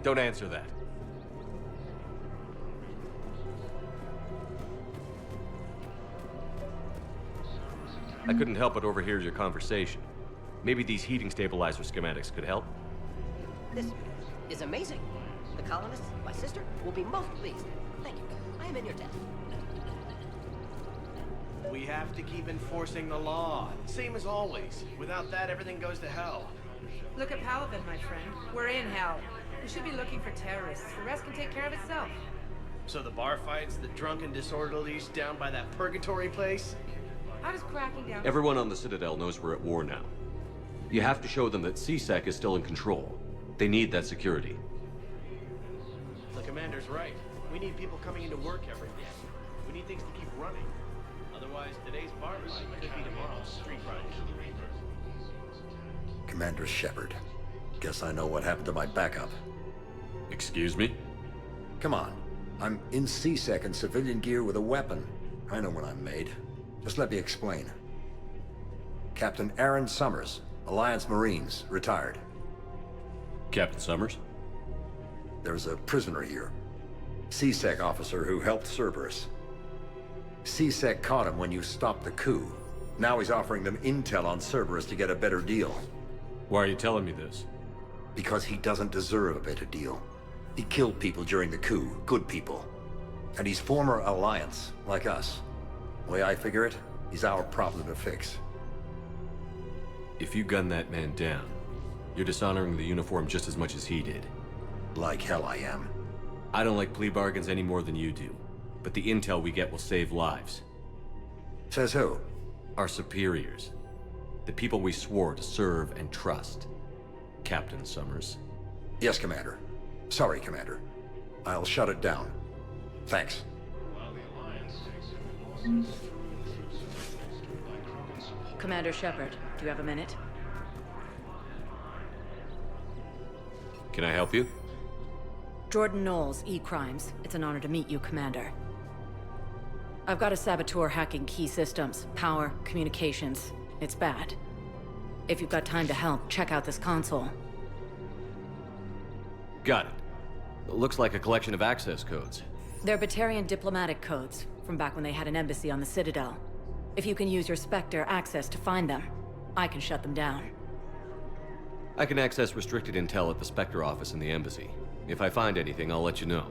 Don't answer that. I couldn't help but overhear your conversation. Maybe these heating stabilizer schematics could help? This is amazing. The colonists, my sister, will be most pleased. Thank you. I am in your debt. We have to keep enforcing the law. Same as always. Without that, everything goes to hell. Look at Palaven, my friend. We're in hell. We should be looking for terrorists. The rest can take care of itself. So the bar fights, the drunken disorderlies down by that purgatory place? How does cracking down... Everyone on the Citadel knows we're at war now. You have to show them that CSEC is still in control. They need that security. The commander's right. We need people coming into work every day. We need things to keep running. Otherwise, today's bar fight could be tomorrow's street fight. Commander Shepard. Guess I know what happened to my backup. Excuse me? Come on. I'm in CSEC in civilian gear with a weapon. I know what I'm made. Just let me explain. Captain Aaron Summers, Alliance Marines, retired. Captain Summers? There's a prisoner here. CSEC officer who helped Cerberus. CSEC caught him when you stopped the coup. Now he's offering them intel on Cerberus to get a better deal. Why are you telling me this? Because he doesn't deserve a better deal. He killed people during the coup, good people. And he's former Alliance, like us. The way I figure it, he's our problem to fix. If you gun that man down, you're dishonoring the uniform just as much as he did. Like hell I am. I don't like plea bargains any more than you do. But the intel we get will save lives. Says who? Our superiors. The people we swore to serve and trust. Captain Summers. Yes, Commander. Sorry, Commander. I'll shut it down. Thanks. Commander Shepard, do you have a minute? Can I help you? Jordan Knowles, E-Crimes. It's an honor to meet you, Commander. I've got a saboteur hacking key systems, power, communications. It's bad. If you've got time to help, check out this console. Got it. It looks like a collection of access codes. They're Batarian diplomatic codes, from back when they had an embassy on the Citadel. If you can use your Spectre access to find them, I can shut them down. I can access restricted intel at the Spectre office in the embassy. If I find anything, I'll let you know.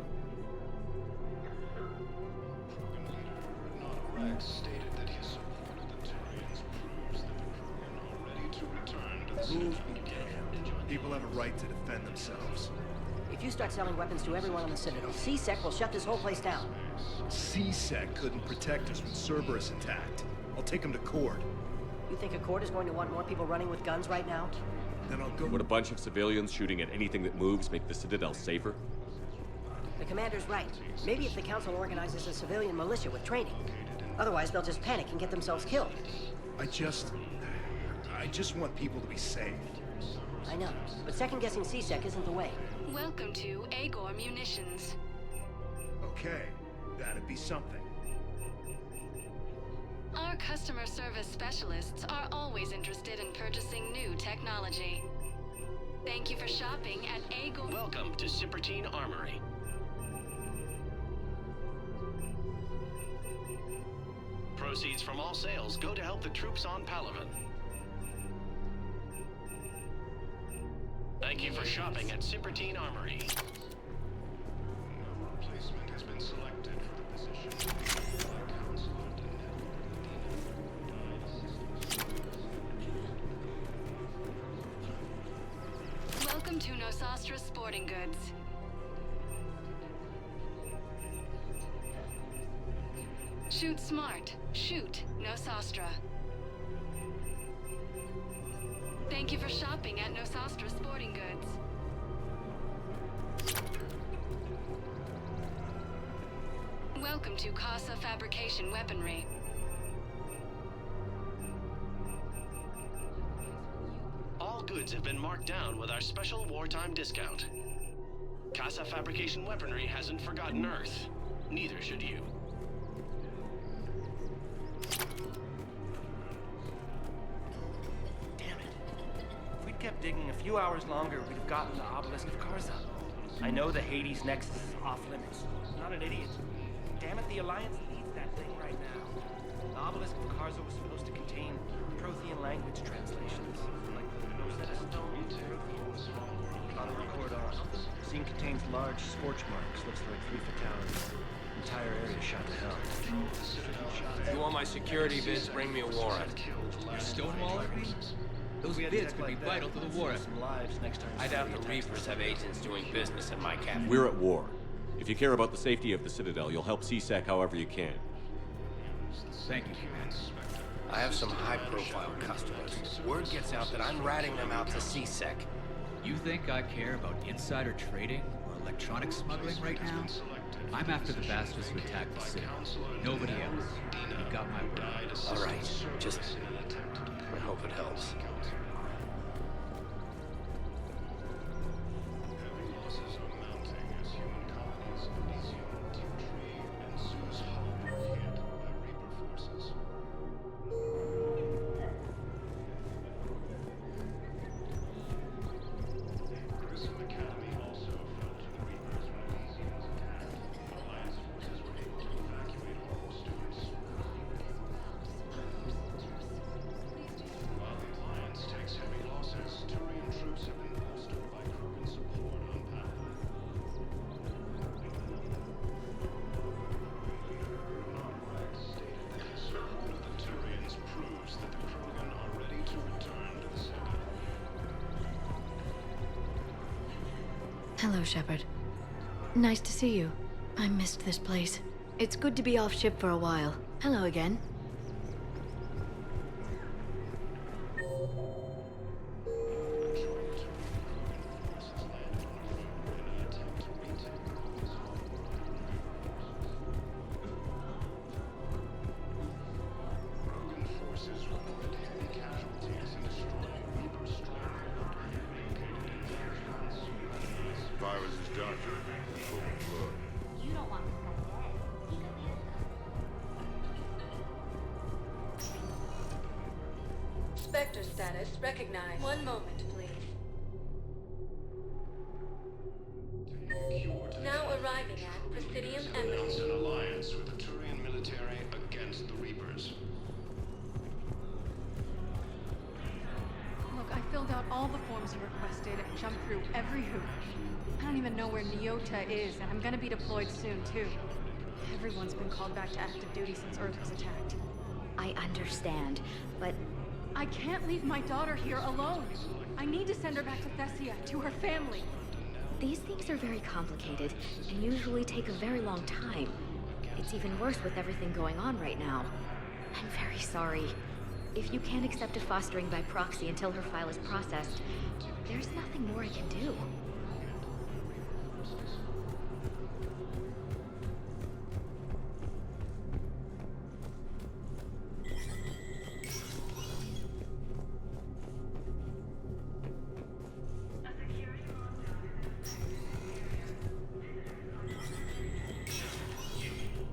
Rex stated that his support of the Turians proves that the crew are now ready to return to the Citadel. People have a right to defend themselves. If you start selling weapons to everyone on the Citadel, CSEC will shut this whole place down. CSEC couldn't protect us when Cerberus attacked. I'll take him to court. You think a court is going to want more people running with guns right now? Then I'll go... Would a bunch of civilians shooting at anything that moves make the Citadel safer? The commander's right. Maybe if the council organizes a civilian militia with training. Otherwise, they'll just panic and get themselves killed. I just want people to be safe. I know, but second-guessing CSEC isn't the way. Welcome to Agor Munitions. Okay, that'd be something. Our customer service specialists are always interested in purchasing new technology. Thank you for shopping at Agor. Welcome to Cypertine Armory. Proceeds from all sales go to help the troops on Palaven. Thank you for shopping at Cypertine Armory. No replacement has been selected for the position. goods. Shoot smart. Shoot, no Sostra. Thank you for shopping at No Sostra Sporting Goods. Welcome to Casa Fabrication Weaponry. All goods have been marked down with our special wartime discount. Casa Fabrication Weaponry hasn't forgotten Earth. Neither should you. If we'd kept digging a few hours longer, we'd have gotten the obelisk of Karza. I know the Hades Nexus is off limits. I'm not an idiot. Damn it, the Alliance needs that thing right now. The obelisk of Karza was supposed to contain Prothean language translations, like the Rosetta Stone Prothean. I'll record on. Scene contains large scorch marks. Looks like 3 fatalities. Entire area shot to hell. If you want my security bids, bring me a warrant. You're stonewalling me? Those bids could be vital to the war effort. I doubt the Reapers have agents doing business in my capital. We're at war. If you care about the safety of the Citadel, you'll help CSEC however you can. Thank you, Commander. I have some high-profile customers. Word gets out that I'm ratting them out to CSEC. You think I care about insider trading or electronic smuggling right now? I'm after the bastards who attacked the city. Nobody else. You got my word. All right. Just... I hope it helps. Hello, Shepard. Nice to see you. I missed this place. It's good to be off ship for a while. Hello again. If I was his doctor, I'd pull the plug. You don't want this guy dead. He could be Spectre status recognized. One moment, please. Now arriving at Presidium Announce Embassy. an alliance with the Turian military against the Reapers. Look, I filled out all the forms you requested and jumped through every hoop. I don't even know where Nyota is, and I'm gonna be deployed soon, too. Everyone's been called back to active duty since Earth was attacked. I understand, but... I can't leave my daughter here alone. I need to send her back to Thessia, to her family. These things are very complicated, and usually take a very long time. It's even worse with everything going on right now. I'm very sorry. If you can't accept a fostering by proxy until her file is processed, there's nothing more I can do.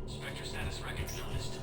Spectre status recognized.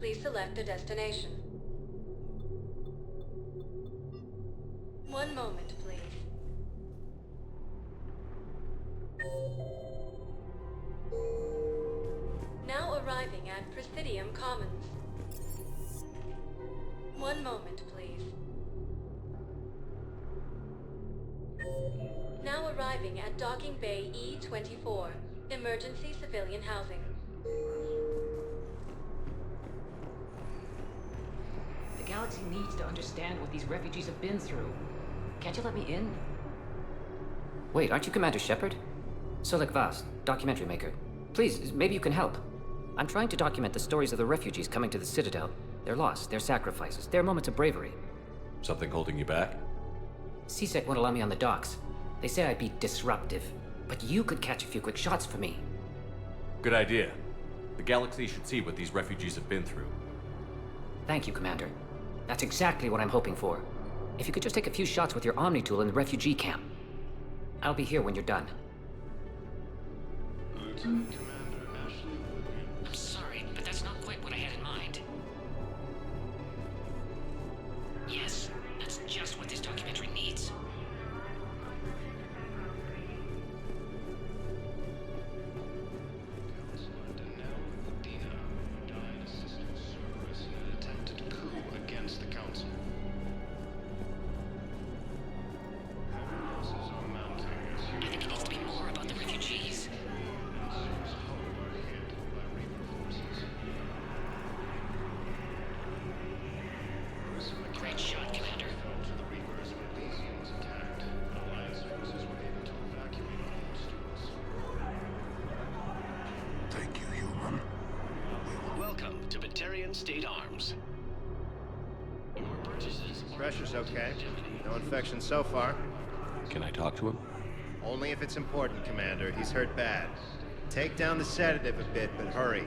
Please select a destination. One moment, please. Now arriving at Presidium Commons. One moment, please. Now arriving at Docking Bay E-24, Emergency Civilian Housing. The galaxy needs to understand what these refugees have been through. Can't you let me in? Wait, aren't you Commander Shepard? Solek Vast, documentary maker. Please, maybe you can help. I'm trying to document the stories of the refugees coming to the Citadel. Their loss, their sacrifices, their moments of bravery. Something holding you back? CSEC won't allow me on the docks. They say I'd be disruptive. But you could catch a few quick shots for me. Good idea. The galaxy should see what these refugees have been through. Thank you, Commander. That's exactly what I'm hoping for. If you could just take a few shots with your Omni tool in the refugee camp. I'll be here when you're done. I'm sorry, but that's not quite what I had in mind. Yes, that's just what this documentary needs. I think it needs to be more about the refugees. Great shot, Commander. Thank you, human. Welcome to Batarian State Arms. Your purchases. Pressure's okay. No infection so far. Can I talk to him? Only if it's important, Commander. He's hurt bad. Take down the sedative a bit, but hurry.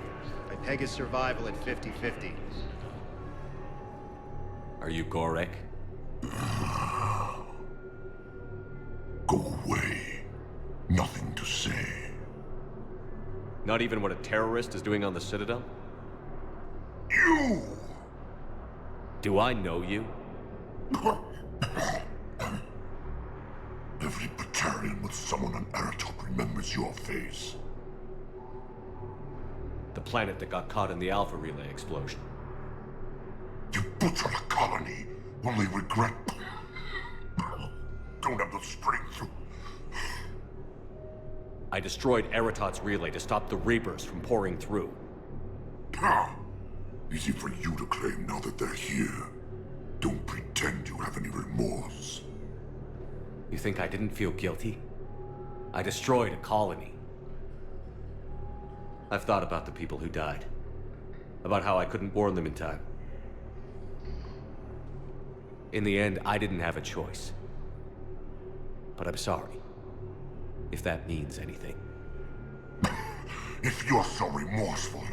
I peg his survival at 50-50. Are you Gorek? Go away. Nothing to say. Not even what a terrorist is doing on the Citadel? You! Do I know you? Every Batarian with someone on Aratok remembers your face. The planet that got caught in the Alpha Relay explosion. You butchered a colony, only regret. Don't have the strength to... I destroyed Eratot's relay to stop the Reapers from pouring through. Easy for you to claim now that they're here. Don't pretend you have any remorse. You think I didn't feel guilty? I destroyed a colony. I've thought about the people who died. About how I couldn't warn them in time. In the end, I didn't have a choice. But I'm sorry. If that means anything. If you're so remorseful,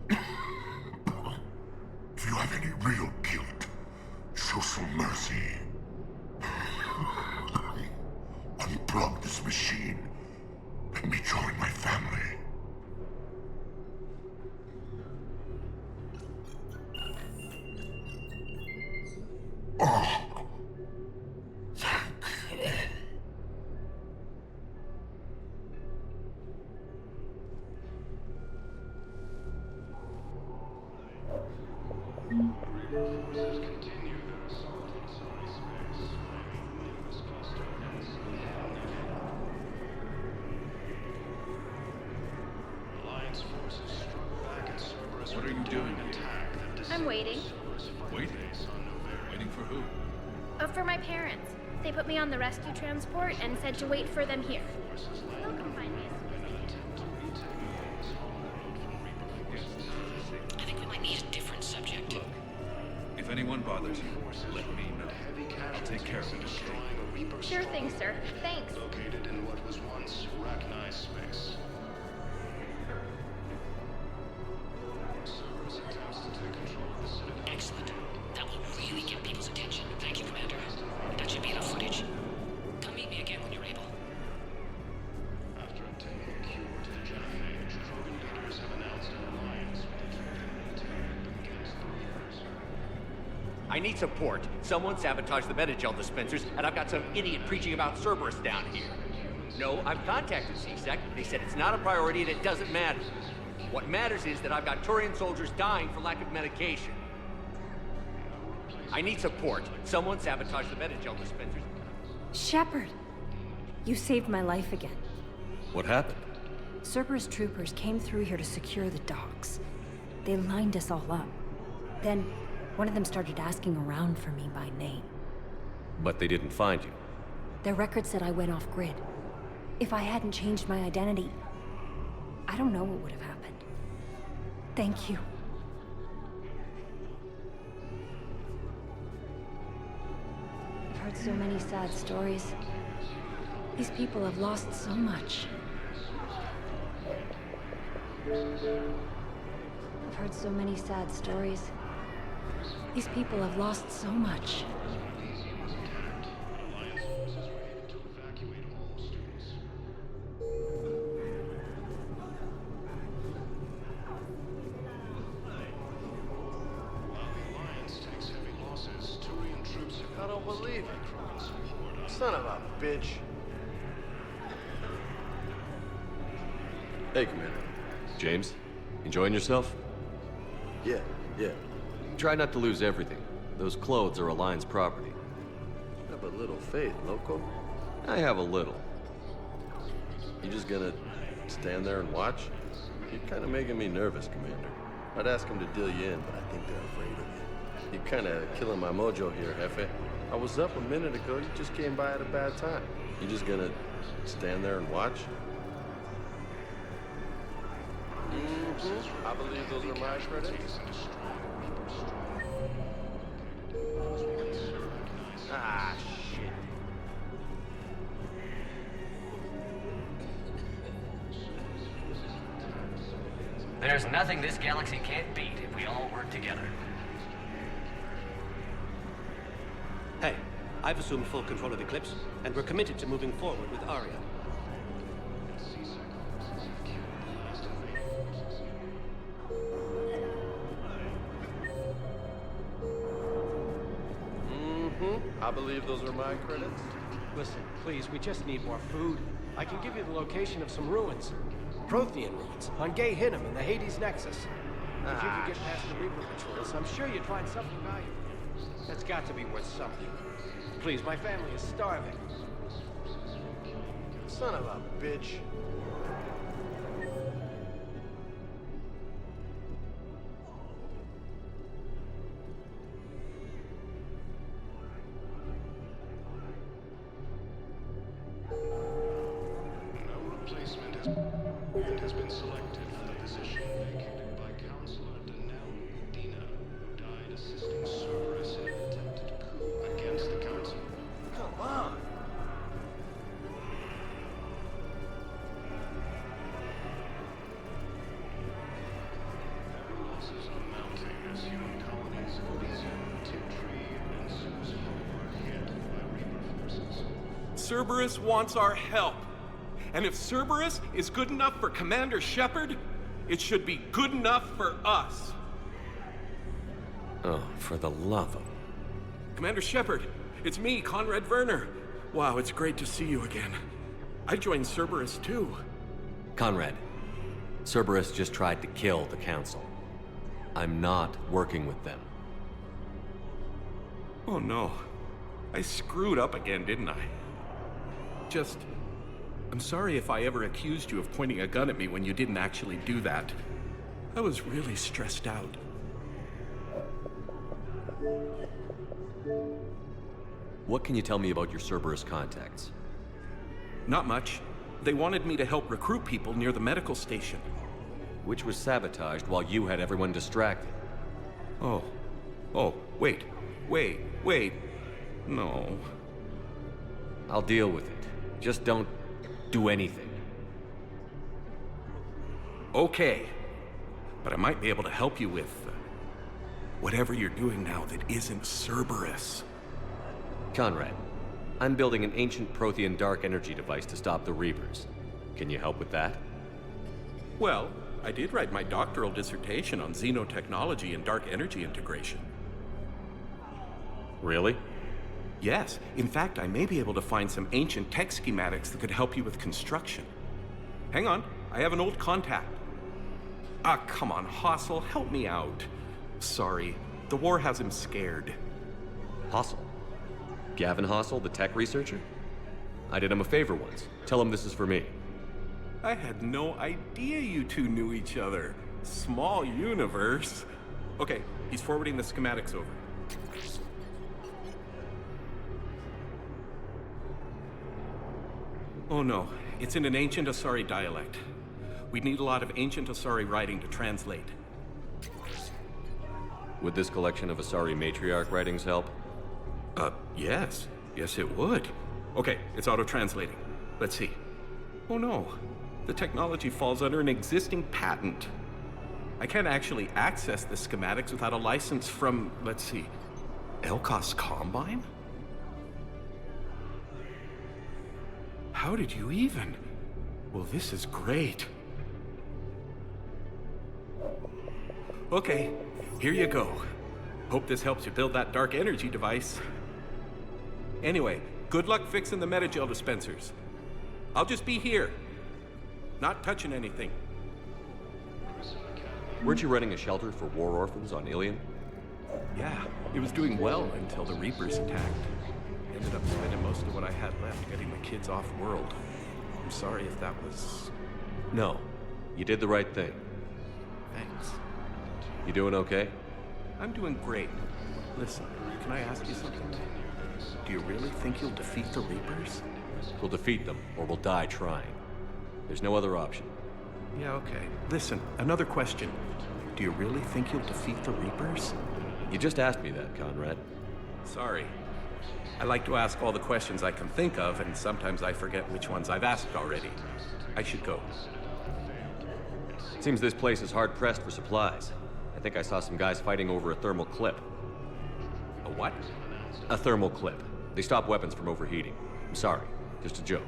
if you have any real guilt, show some mercy. Unplug this machine. Let me join my family. Oh. What are you doing? I'm waiting. Waiting? Waiting for who? For my parents. They put me on the rescue transport and said to wait for them here. They'll come find me as soon as they can. I think we might need a different subject. Look, if anyone bothers you, let me know. I'll take care of it, okay? Sure thing, sir. Thanks. Located in what was once Rachni space. Excellent. That will really get people's attention. Thank you, Commander. That should be enough footage. Come meet me again when you're able. After obtaining a cure to the genophage, Krogan leaders have announced an alliance with the Terran military against I need support. Someone sabotaged the Metagel dispensers, and I've got some idiot preaching about Cerberus down here. No, I've contacted CSEC. They said it's not a priority and it doesn't matter. What matters is that I've got Turian soldiers dying for lack of medication. I need support. Someone sabotaged the Metagel dispensers. Shepard! You saved my life again. What happened? Cerberus troopers came through here to secure the docks. They lined us all up. Then, one of them started asking around for me by name. But they didn't find you. Their record said I went off-grid. If I hadn't changed my identity, I don't know what would have happened. Thank you. I've heard so many sad stories. These people have lost so much. I've heard so many sad stories. These people have lost so much. I don't believe it. Son of a bitch. Hey, Commander. James, enjoying yourself? Yeah. Try not to lose everything. Those clothes are Alliance property. Have a little faith, loco. I have a little. You just gonna stand there and watch? You're kinda making me nervous, Commander. I'd ask them to deal you in, but I think they're afraid of you. You're kinda killing my mojo here, Jefe. I was up a minute ago, you just came by at a bad time. You just gonna stand there and watch? I believe those are my credits. Ah, shit. There's nothing this galaxy can't beat if we all work together. Hey, I've assumed full control of Eclipse, and we're committed to moving forward with Aria. I believe those are my credits. Listen, please, we just need more food. I can give you the location of some ruins. Prothean ruins on Gay Hinnom in the Hades Nexus. If you could get past the Reaper patrols, I'm sure you'd find something valuable. That's got to be worth something. Please, my family is starving. Son of a bitch. Has been selected for the position vacated by Counselor Danelle Udina, who died assisting Cerberus in an attempted coup against the Council. Come on! Losses are mounting as human colonies of Elysium, Tiptree, and Susan are hit by Reaper forces. Cerberus wants our help. And if Cerberus is good enough for Commander Shepard, it should be good enough for us. Oh, for the love of... Commander Shepard, it's me, Conrad Werner. Wow, it's great to see you again. I joined Cerberus too. Conrad, Cerberus just tried to kill the Council. I'm not working with them. Oh no. I screwed up again, didn't I? I'm sorry if I ever accused you of pointing a gun at me when you didn't actually do that. I was really stressed out. What can you tell me about your Cerberus contacts? Not much. They wanted me to help recruit people near the medical station. Which was sabotaged while you had everyone distracted. Oh, wait. No. I'll deal with it. Just don't do anything. Okay. But I might be able to help you with whatever you're doing now that isn't Cerberus. Conrad, I'm building an ancient Prothean dark energy device to stop the Reapers. Can you help with that? Well, I did write my doctoral dissertation on xenotechnology and dark energy integration. Really? Yes. In fact, I may be able to find some ancient tech schematics that could help you with construction. Hang on, I have an old contact. Ah, come on, Hossel, help me out. Sorry, the war has him scared. Hossel? Gavin Hossel, the tech researcher? I did him a favor once. Tell him this is for me. I had no idea you two knew each other. Small universe. Okay, he's forwarding the schematics over. Oh no, it's in an ancient Asari dialect. We'd need a lot of ancient Asari writing to translate. Would this collection of Asari matriarch writings help? Yes. Yes, it would. Okay, it's auto-translating. Let's see. Oh no, the technology falls under an existing patent. I can't actually access the schematics without a license from, let's see, Elkos Combine? How did you even? Well, this is great. Okay, here you go. Hope this helps you build that dark energy device. Anyway, good luck fixing the metagel dispensers. I'll just be here. Not touching anything. Weren't you running a shelter for war orphans on Ilion? Yeah, it was doing well until the Reapers attacked. Ended up spending most of what I had left getting the kids off-world. I'm sorry if that was... No, you did the right thing. Thanks. You doing okay? I'm doing great. Listen, can I ask you something? Do you really think you'll defeat the Reapers? We'll defeat them, or we'll die trying. There's no other option. Yeah, okay. Listen, another question. Do you really think you'll defeat the Reapers? You just asked me that, Conrad. Sorry. I like to ask all the questions I can think of, and sometimes I forget which ones I've asked already. I should go. Seems this place is hard-pressed for supplies. I think I saw some guys fighting over a thermal clip. A what? A thermal clip. They stop weapons from overheating. I'm sorry. Just a joke.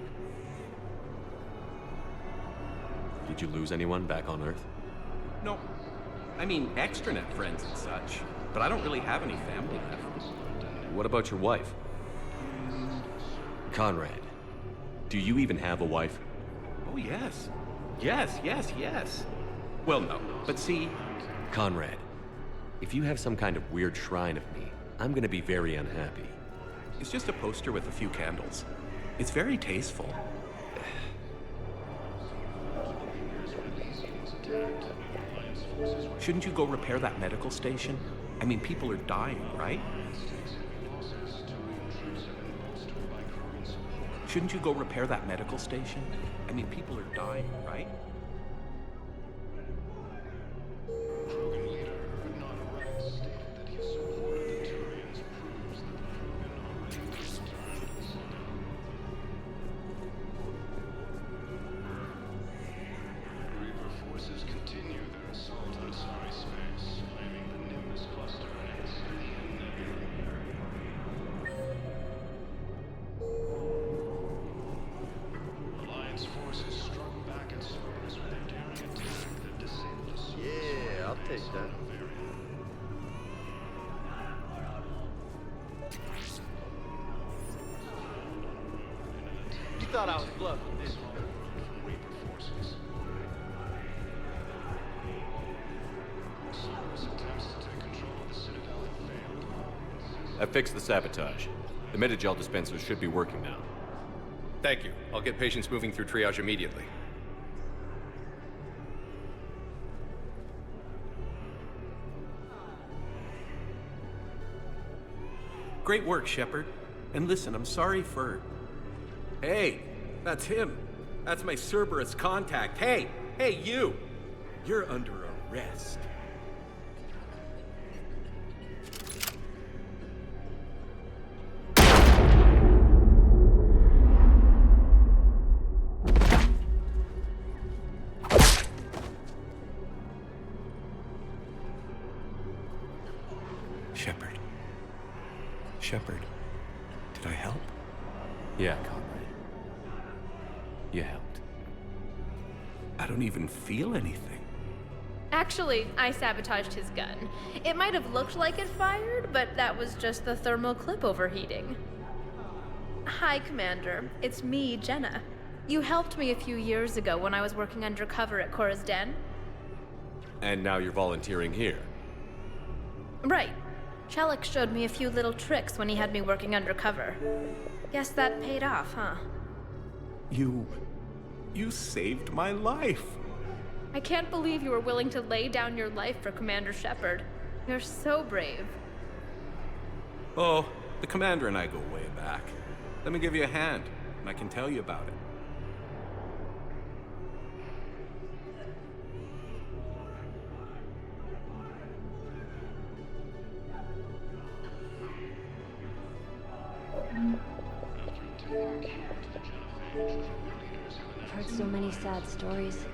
Did you lose anyone back on Earth? No. I mean, extranet friends and such. But I don't really have any family left. What about your wife? Conrad, do you even have a wife? Oh, yes. Yes. Well, no. But see... Conrad, if you have some kind of weird shrine of me, I'm gonna be very unhappy. It's just a poster with a few candles. It's very tasteful. Shouldn't you go repair that medical station? I mean, people are dying, right? Shouldn't you go repair that medical station? I mean, people are dying, right? Thought I was bluffing, didn't you? I fixed the sabotage. The metagel dispensers should be working now. Thank you. I'll get patients moving through triage immediately. Great work, Shepard. And listen, I'm sorry for... Hey, that's him. That's my Cerberus contact. Hey, you! You're under arrest. Shepard, did I help? Yeah, Conrad. You helped. I don't even feel anything. Actually, I sabotaged his gun. It might have looked like it fired, but that was just the thermal clip overheating. Hi, Commander. It's me, Jenna. You helped me a few years ago when I was working undercover at Cora's Den. And now you're volunteering here. Right. Shellick showed me a few little tricks when he had me working undercover. Guess that paid off, huh? You saved my life. I can't believe you were willing to lay down your life for Commander Shepard. You're so brave. Oh, the commander and I go way back. Let me give you a hand, and I can tell you about it. I've heard so many sad stories.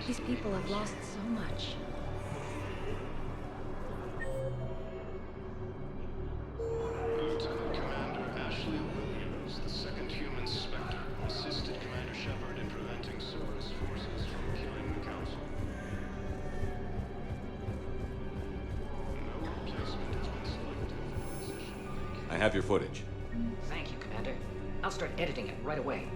These people have lost so much. Lieutenant Commander Ashley Williams, the second human Spectre, assisted Commander Shepard in preventing Cerberus forces from killing the Council. No replacement has been selected for the position. I have your footage. Thank you, Commander. I'll start editing it right away.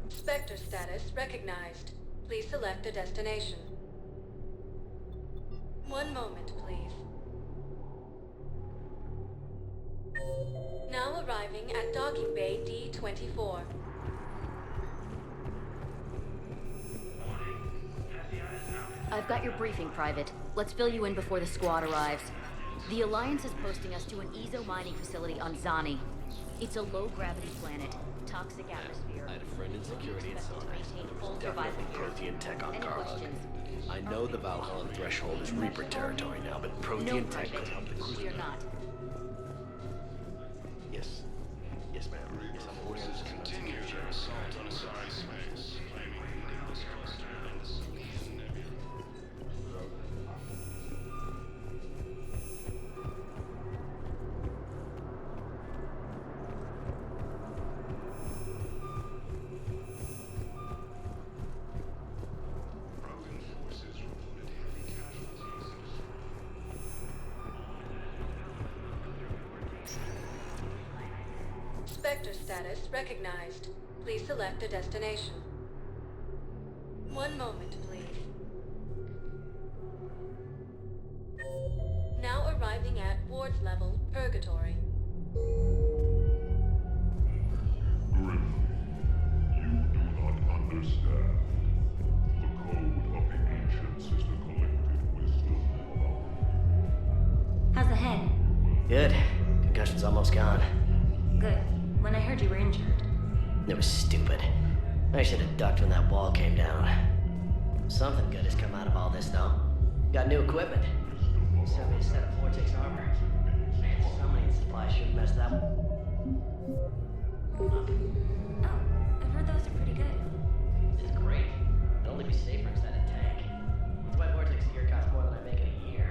Spectre status recognized. Please select a destination. One moment, please. Now arriving at docking bay D-24. I've got your briefing, Private. Let's fill you in before the squad arrives. The Alliance is posting us to an Ezo mining facility on Zani. It's a low-gravity planet. Toxic atmosphere. I had a friend in security at Sonic. Full Definitely survival. Protean tech on Any Carlug. questions? I know the Valhalla threshold is Reaper territory now, but Protean No, tech could help the crew. We're not. Yes. Yes, ma'am. Yes, I'm aware of Forces this. continue their assault on Asari space, claiming the Nimbus cluster and the Salian Nebula. Rogan forces reported heavy casualties. Spectre status recognized. Please select a destination. One moment, please. Now arriving at Ward's level, Purgatory. Griffin, you do not understand. The code of the ancients is the collective wisdom of our How's the head? Good. Concussion's almost gone. Good. When I heard you were injured. It was stupid. I should have ducked when that wall came down. Something good has come out of all this, though. Got new equipment. Sent me a set of Vortex armor. Man, somebody in supply should have messed that one. Oh, I've heard those are pretty good. It's great. It'd only be safer inside a tank. That's why Vortex gear costs more than I make in a year.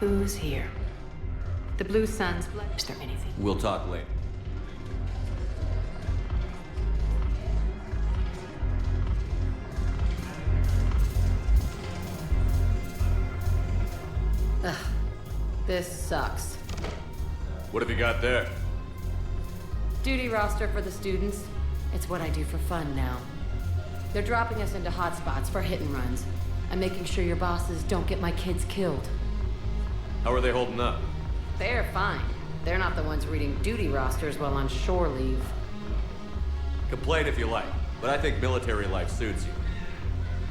Who's here? The Blue Suns. Is there anything? We'll talk later. Ugh. This sucks. What have you got there? Duty roster for the students. It's what I do for fun now. They're dropping us into hotspots for hit and runs. I'm making sure your bosses don't get my kids killed. How are they holding up? They're fine. They're not the ones reading duty rosters while on shore leave. Complain if you like, but I think military life suits you.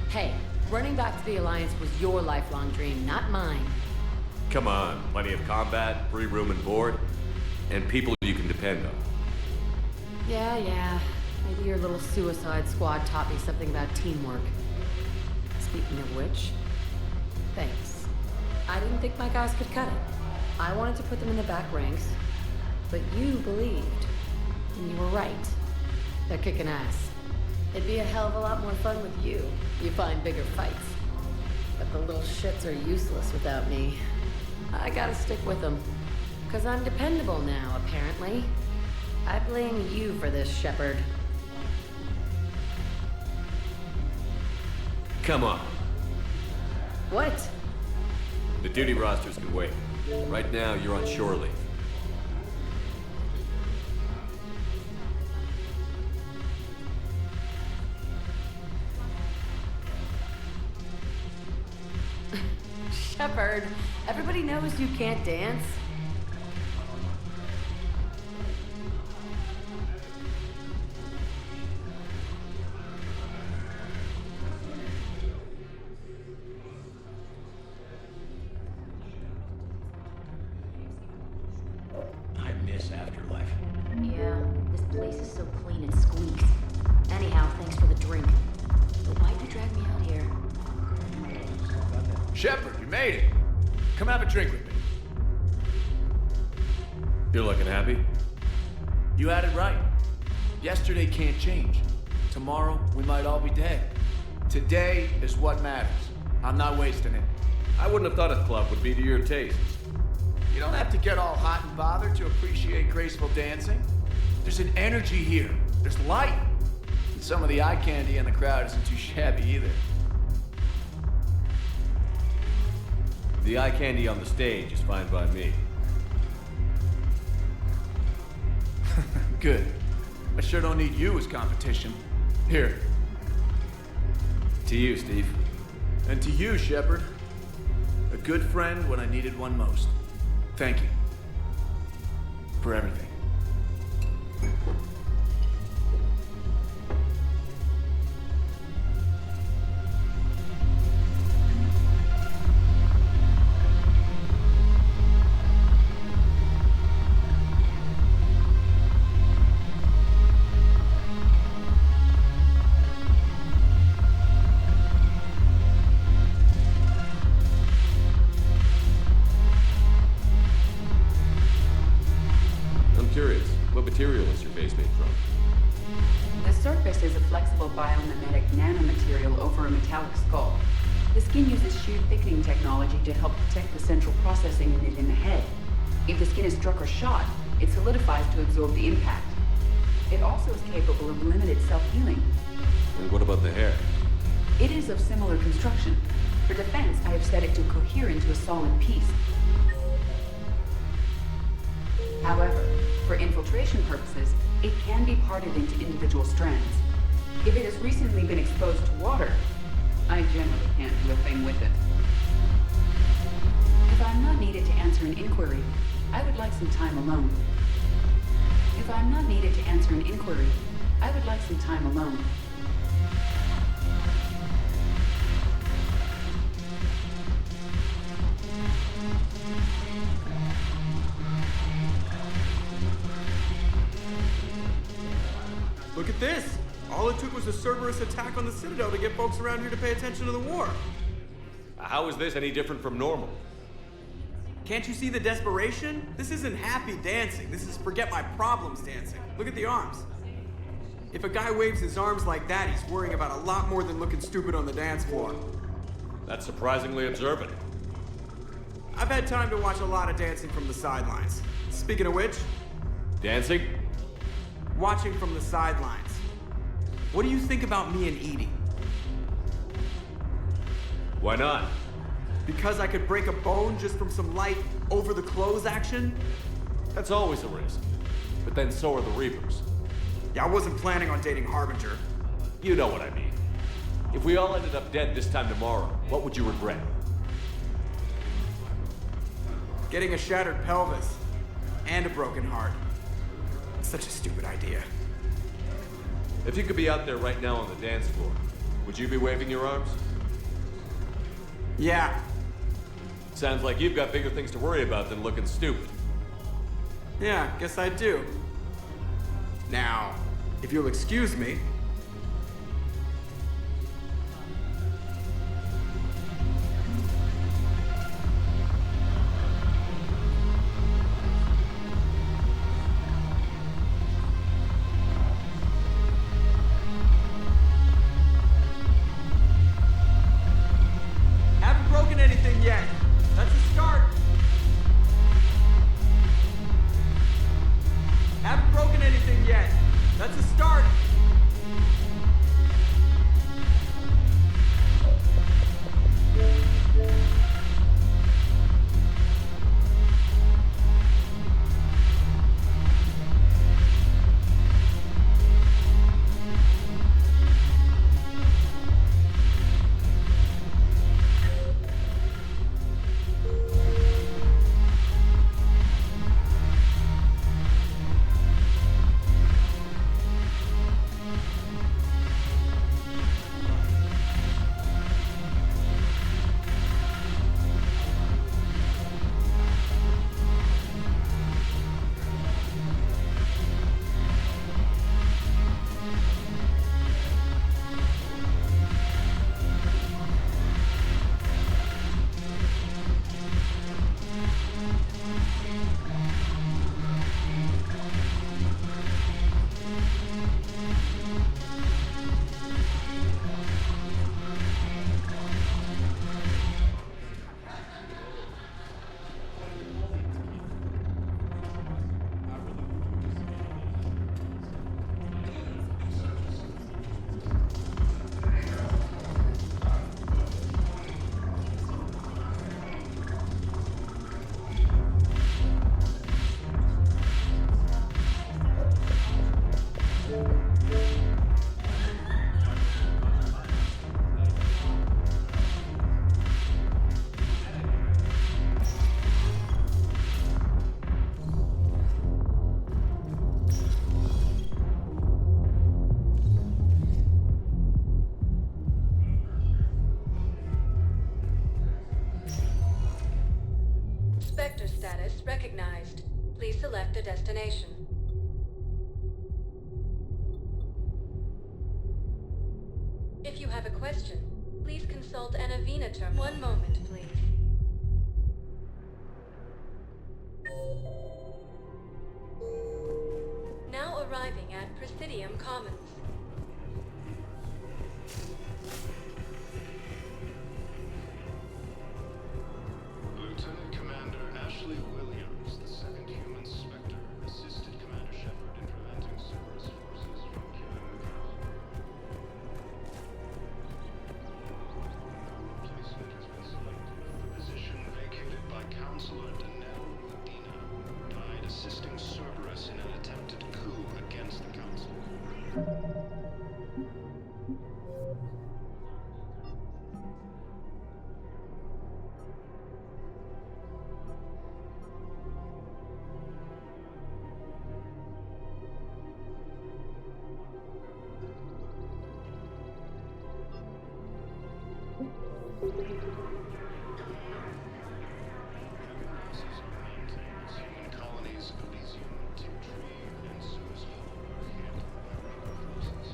Hey, running back to the Alliance was your lifelong dream, not mine. Come on, plenty of combat, free room and board, and people you can depend on. Yeah. Maybe your little suicide squad taught me something about teamwork. Speaking of which, thanks. I didn't think my guys could cut it. I wanted to put them in the back ranks, but you believed. And you were right. They're kicking ass. It'd be a hell of a lot more fun with you. You find bigger fights. But the little shits are useless without me. I gotta stick with them. 'Cause I'm dependable now, apparently. I blame you for this, Shepard. Come on. What? The duty rosters can wait. Right now, you're on shore leave. Shepard, everybody knows you can't dance. I miss Afterlife. Yeah, this place is so clean it squeaks. Anyhow, thanks for the drink. But why'd you drag me out here? Shepard, you made it. Come have a drink with me. You're looking happy? You had it right. Yesterday can't change. Tomorrow, we might all be dead. Today is what matters. I'm not wasting it. I wouldn't have thought a club would be to your taste. You don't have to get all hot and bothered to appreciate graceful dancing. There's an energy here. There's light. And some of the eye candy in the crowd isn't too shabby either. The eye candy on the stage is fine by me. Good. I sure don't need you as competition. Here. To you, Steve. And to you, Shepard. A good friend when I needed one most. Thank you. For everything. What material is your base made from? The surface is a flexible biomimetic nanomaterial over a metallic skull. The skin uses shear thickening technology to help protect the central processing unit in the head. If the skin is struck or shot, it solidifies to absorb the impact. It also is capable of limited self-healing. And what about the hair? It is of similar construction. For defense, I have set it to cohere into a solid piece. However, for infiltration purposes, it can be parted into individual strands. If it has recently been exposed to water, I generally can't do a thing with it. If I'm not needed to answer an inquiry, I would like some time alone. If I'm not needed to answer an inquiry, I would like some time alone. Look at this! All it took was a Cerberus attack on the Citadel to get folks around here to pay attention to the war. How is this any different from normal? Can't you see the desperation? This isn't happy dancing. This is forget my problems dancing. Look at the arms. If a guy waves his arms like that, he's worrying about a lot more than looking stupid on the dance floor. That's surprisingly observant. I've had time to watch a lot of dancing from the sidelines. Speaking of which, Dancing? watching from the sidelines. What do you think about me and Edie? Why not? Because I could break a bone just from some light over-the-clothes action? That's always a risk. But then so are the Reapers. Yeah, I wasn't planning on dating Harbinger. You know what I mean. If we all ended up dead this time tomorrow, what would you regret? Getting a shattered pelvis and a broken heart. Such a stupid idea. If you could be out there right now on the dance floor, would you be waving your arms? Yeah. Sounds like you've got bigger things to worry about than looking stupid. Yeah, guess I do. Now, if you'll excuse me. Haven't broken anything yet. That's a start. Haven't broken anything yet. That's a start. Spectre status recognized. Please select a destination. If you have a question, please consult an Avena term. One moment, please. Now arriving at Presidium Commons. Lieutenant Commander Ashley Williams, the second human Spectre, assisted Commander Shepard in preventing Cerberus forces from killing the Council. Replacement has been selected for the position vacated by Counselor Danelle Udina, who died assisting Cerberus in an attempted coup against the Council. Human colonies of Elysium, Tiptree, and Suez are handled by rebel forces.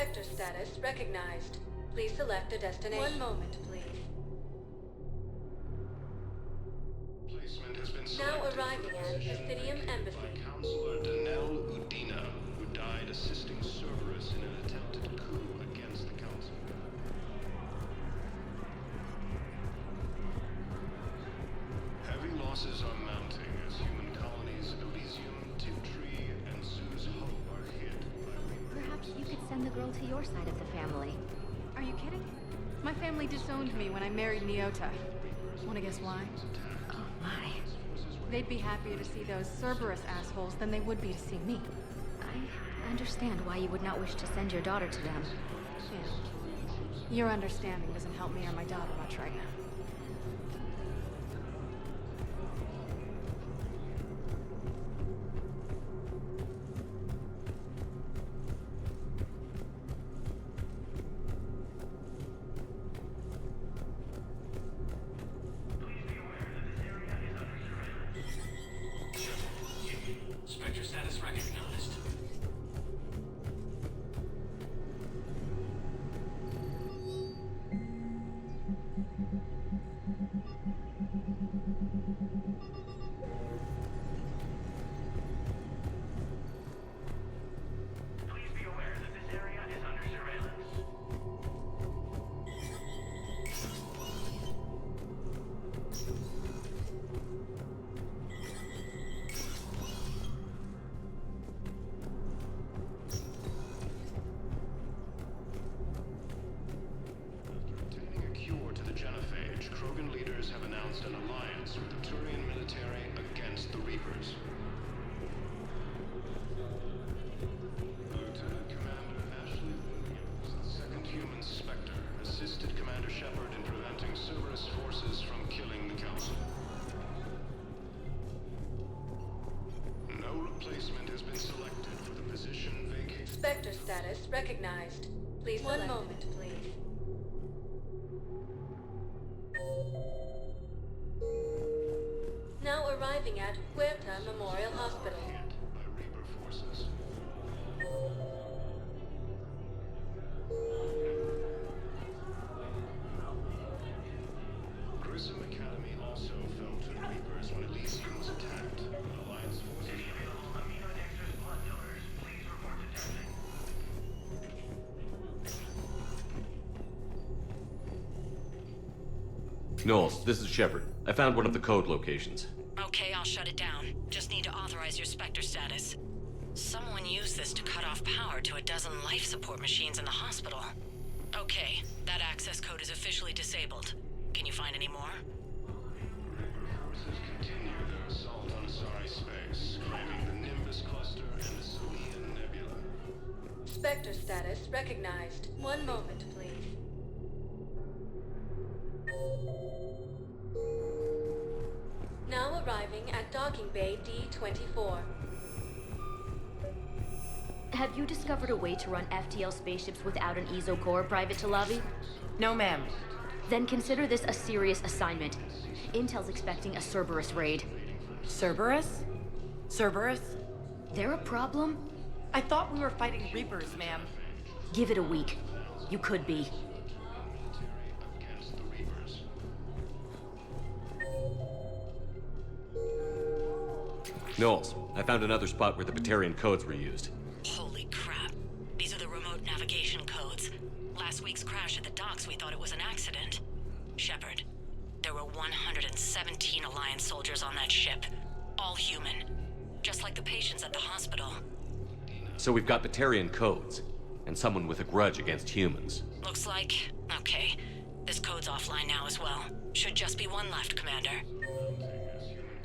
Spectre status recognized. Please select a destination. One moment, please. Placement has been Now selected arriving for the at position Presidium Embassy. by Counselor Danelle Udina, who died assisting Cerberus in an attempted coup against the Council. Heavy losses are mounting as human colonies Elysium, Tiptree, and Zoo's Hope are hit by Perhaps you could send the girl to your side of the family. Are you kidding? My family disowned me when I married Neota. Wanna guess why? Oh my. They'd be happier to see those Cerberus assholes than they would be to see me. I understand why you would not wish to send your daughter to them. Yeah. Your understanding doesn't help me or my daughter much right now. Spectre status recognized. Please be aware that this area is under surveillance. Obtaining a cure to the genophage, Krogan leaders have announced an alliance with the Turian military against the Reapers. Lieutenant Commander Ashley Williams, the second human Spectre, assisted Commander Shepard in preventing Cerberus forces from killing the Council. No replacement has been selected for the position vacated. Spectre status recognized. Please select. One moment, please. Now arriving at Huerta Memorial Hospital. By Reaper forces. Grissom Academy also fell to the Reapers when Elysium was attacked. Alliance forces. Knowles, this is Shepard. I found one of the code locations. Okay, I'll shut it down. Just need to authorize your Spectre status. Someone used this to cut off power to a dozen life support machines in the hospital. Okay, that access code is officially disabled. Can you find any more? Forces continue their assault on Asari space, claiming the Nimbus cluster and the Selian Nebula. Spectre status recognized. One moment, please. Now arriving at Docking Bay D-24. Have you discovered a way to run FTL spaceships without an ESO core, Private Talavi? No, ma'am. Then consider this a serious assignment. Intel's expecting a Cerberus raid. Cerberus? Cerberus? They're a problem? I thought we were fighting Reapers, ma'am. Give it a week. You could be. Against the Reapers. Knowles, I found another spot where the Batarian codes were used. Holy crap. These are the remote navigation codes. Last week's crash at the docks, we thought it was an accident. Shepard, there were 117 Alliance soldiers on that ship. All human. Just like the patients at the hospital. So we've got Batarian codes, and someone with a grudge against humans. Looks like... Okay. This code's offline now as well. Should just be one left, Commander.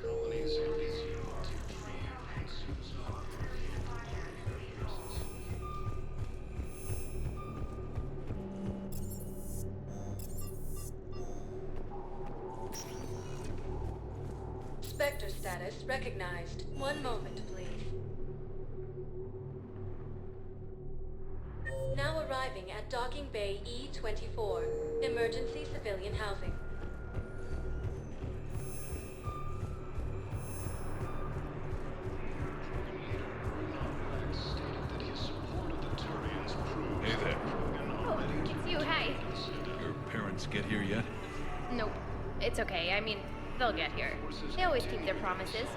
Colonies Elysium, Tiptree, and Zoo's Hope. Spectre status recognized. One moment, please. Now arriving at Docking Bay E-24. Emergency civilian housing. Stated that his support of the Turians proved Hey there. mean, they'll get here. They always keep their promises.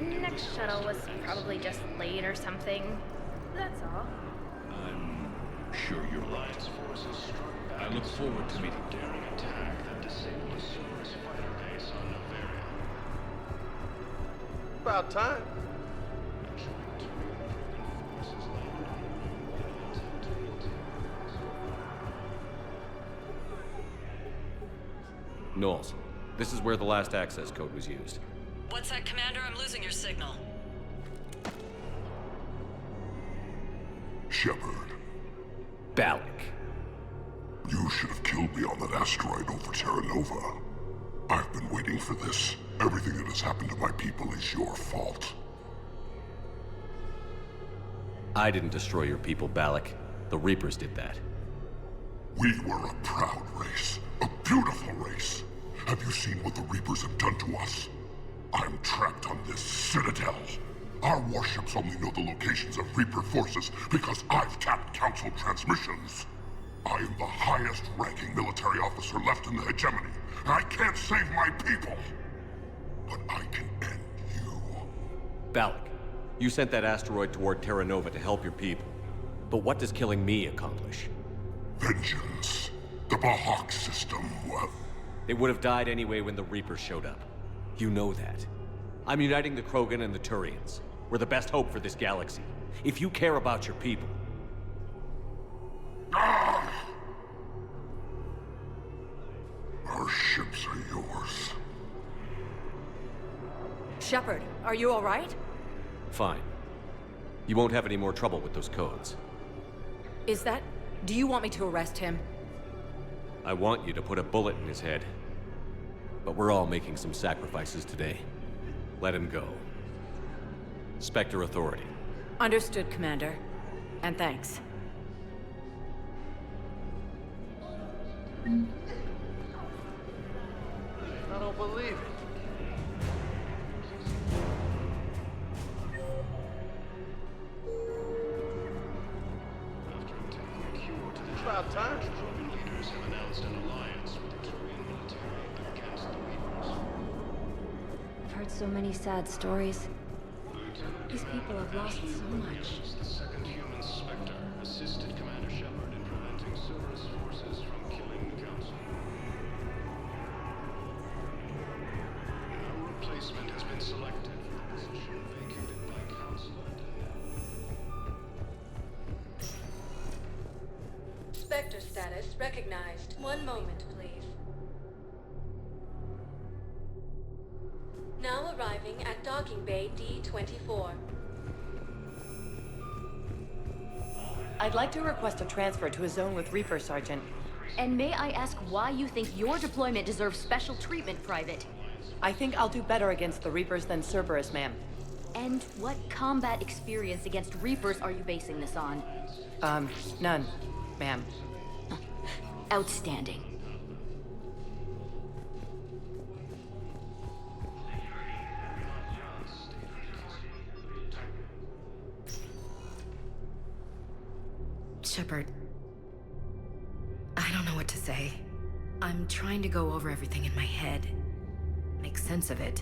Next shuttle was probably just late or something. That's all. I'm sure you're right. I look forward to meeting you. Attack that disabled a Cerberus fighter base on Novaria. About time. Knowles, this is where the last access code was used. What's that, Commander? I'm losing your signal. Shepard. Balak. You should have killed me on that asteroid over Terra Nova. I've been waiting for this. Everything that has happened to my people is your fault. I didn't destroy your people, Balak. The Reapers did that. We were a proud race. A beautiful race. Have you seen what the Reapers have done to us? I'm trapped on this citadel. Our warships only know the locations of Reaper forces because I've tapped Council transmissions. I am the highest-ranking military officer left in the hegemony, and I can't save my people. But I can end you. Balak, you sent that asteroid toward Terra Nova to help your people. But what does killing me accomplish? Vengeance. The Bahak system, well... They would have died anyway when the Reapers showed up. You know that. I'm uniting the Krogan and the Turians. We're the best hope for this galaxy. If you care about your people... Our ships are yours. Shepard, are you all right? Fine. You won't have any more trouble with those codes. Is that... Do you want me to arrest him? I want you to put a bullet in his head. But we're all making some sacrifices today. Let him go. Spectre Authority. Understood, Commander. And thanks. I don't believe it. After obtaining a cure to the About time. Krogan leaders have announced an alliance with the Turian military against the Reapers. I've heard so many sad stories. These people have lost so much. The second human Spectre assisted Commander Shepard in preventing Cerberus forces from killing the Council. No replacement has been selected for the position vacated by Counselor. Spectre status recognized. One moment, please. Now arriving at docking bay D-24. I'd like to request a transfer to a zone with Reaper, Sergeant. And may I ask why you think your deployment deserves special treatment, Private? I think I'll do better against the Reapers than Cerberus, ma'am. And what combat experience against Reapers are you basing this on? None, ma'am. Outstanding. Shepard, I don't know what to say. I'm trying to go over everything in my head. Make sense of it.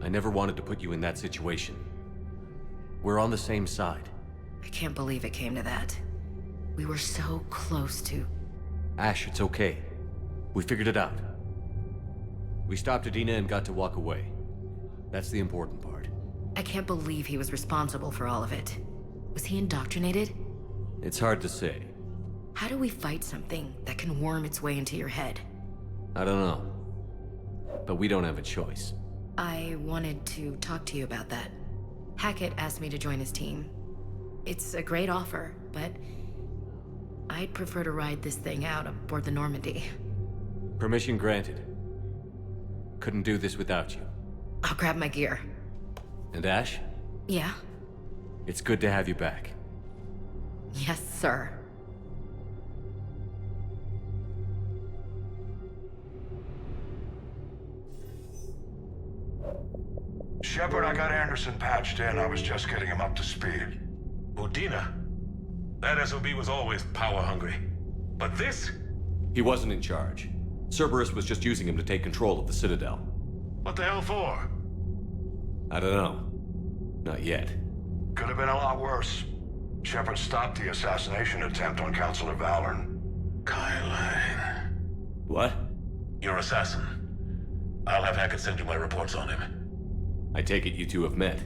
I never wanted to put you in that situation. We're on the same side. I can't believe it came to that. We were so close to... Ash, it's okay. We figured it out. We stopped Adina and got to walk away. That's the important part. I can't believe he was responsible for all of it. Was he indoctrinated? It's hard to say. How do we fight something that can worm its way into your head? I don't know. But we don't have a choice. I wanted to talk to you about that. Hackett asked me to join his team. It's a great offer, but I'd prefer to ride this thing out aboard the Normandy. Permission granted. Couldn't do this without you. I'll grab my gear. And Ash? Yeah? It's good to have you back. Yes, sir. Shepard, I got Anderson patched in. I was just getting him up to speed. Udina? That SOB was always power-hungry. But this? He wasn't in charge. Cerberus was just using him to take control of the Citadel. What the hell for? I don't know. Not yet. Could have been a lot worse. Shepard stopped the assassination attempt on Counselor Valorn. Kyle. What? Your assassin. I'll have Hackett send you my reports on him. I take it you two have met.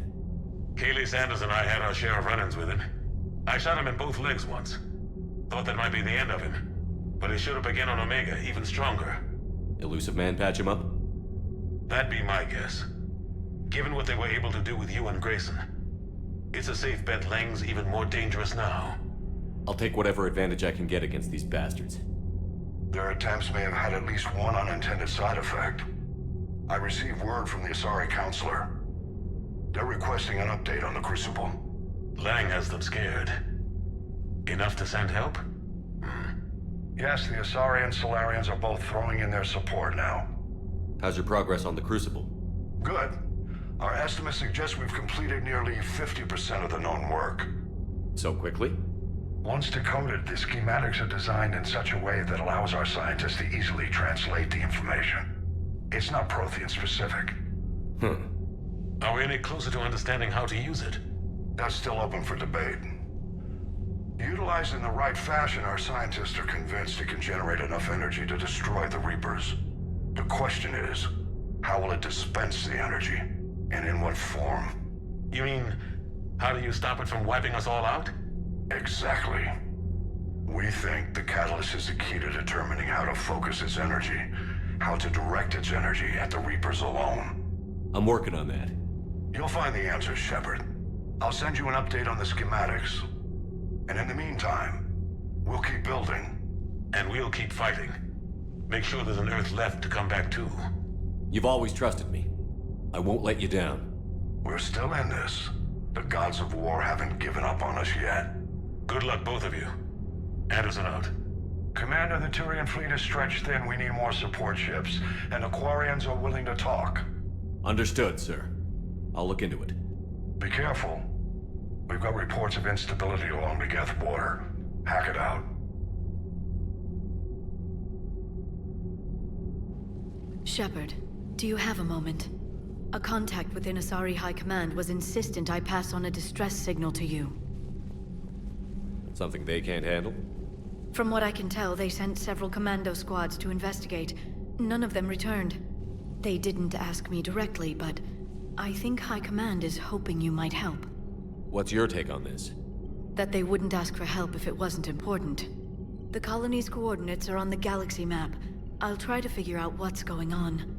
Kaylee Sanders and I had our share of run-ins with him. I shot him in both legs once. Thought that might be the end of him. But he should have begun on Omega, even stronger. Elusive Man patch him up? That'd be my guess. Given what they were able to do with you and Grayson, it's a safe bet Lang's even more dangerous now. I'll take whatever advantage I can get against these bastards. Their attempts may have had at least one unintended side effect. I received word from the Asari Counselor. They're requesting an update on the Crucible. Lang has them scared. Enough to send help? Yes, the Asari and Solarians are both throwing in their support now. How's your progress on the Crucible? Good. Our estimates suggest we've completed nearly 50% of the known work. So quickly? Once decoded, the schematics are designed in such a way that allows our scientists to easily translate the information. It's not Prothean specific. Are we any closer to understanding how to use it? That's still open for debate. Utilized in the right fashion, our scientists are convinced it can generate enough energy to destroy the Reapers. The question is, how will it dispense the energy? And in what form? You mean, how do you stop it from wiping us all out? Exactly. We think the catalyst is the key to determining how to focus its energy, how to direct its energy at the Reapers alone. I'm working on that. You'll find the answers, Shepard. I'll send you an update on the schematics. And in the meantime, we'll keep building. And we'll keep fighting. Make sure there's an Earth left to come back to. You've always trusted me. I won't let you down. We're still in this. The gods of war haven't given up on us yet. Good luck, both of you. Anderson out. Commander, the Turian fleet is stretched thin. We need more support ships. And Aquarians are willing to talk. Understood, sir. I'll look into it. Be careful. We've got reports of instability along the Geth border. Hack it out. Shepard, do you have a moment? A contact within Asari High Command was insistent I pass on a distress signal to you. Something they can't handle? From what I can tell, they sent several commando squads to investigate. None of them returned. They didn't ask me directly, but I think High Command is hoping you might help. What's your take on this? That they wouldn't ask for help if it wasn't important. The colony's coordinates are on the galaxy map. I'll try to figure out what's going on.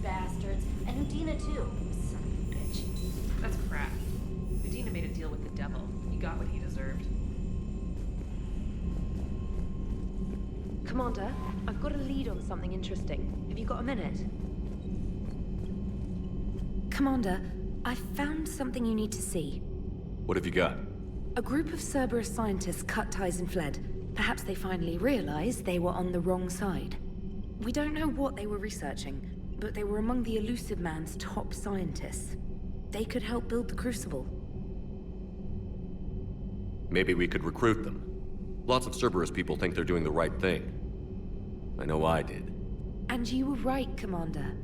Bastards. And Udina too. Son of a bitch. That's crap. Udina made a deal with the devil. He got what he deserved. Commander, I've got a lead on something interesting. Have you got a minute? Commander, I found something you need to see. What have you got? A group of Cerberus scientists cut ties and fled. Perhaps they finally realized they were on the wrong side. We don't know what they were researching, but they were among the Elusive Man's top scientists. They could help build the Crucible. Maybe we could recruit them. Lots of Cerberus people think they're doing the right thing. I know I did. And you were right, Commander.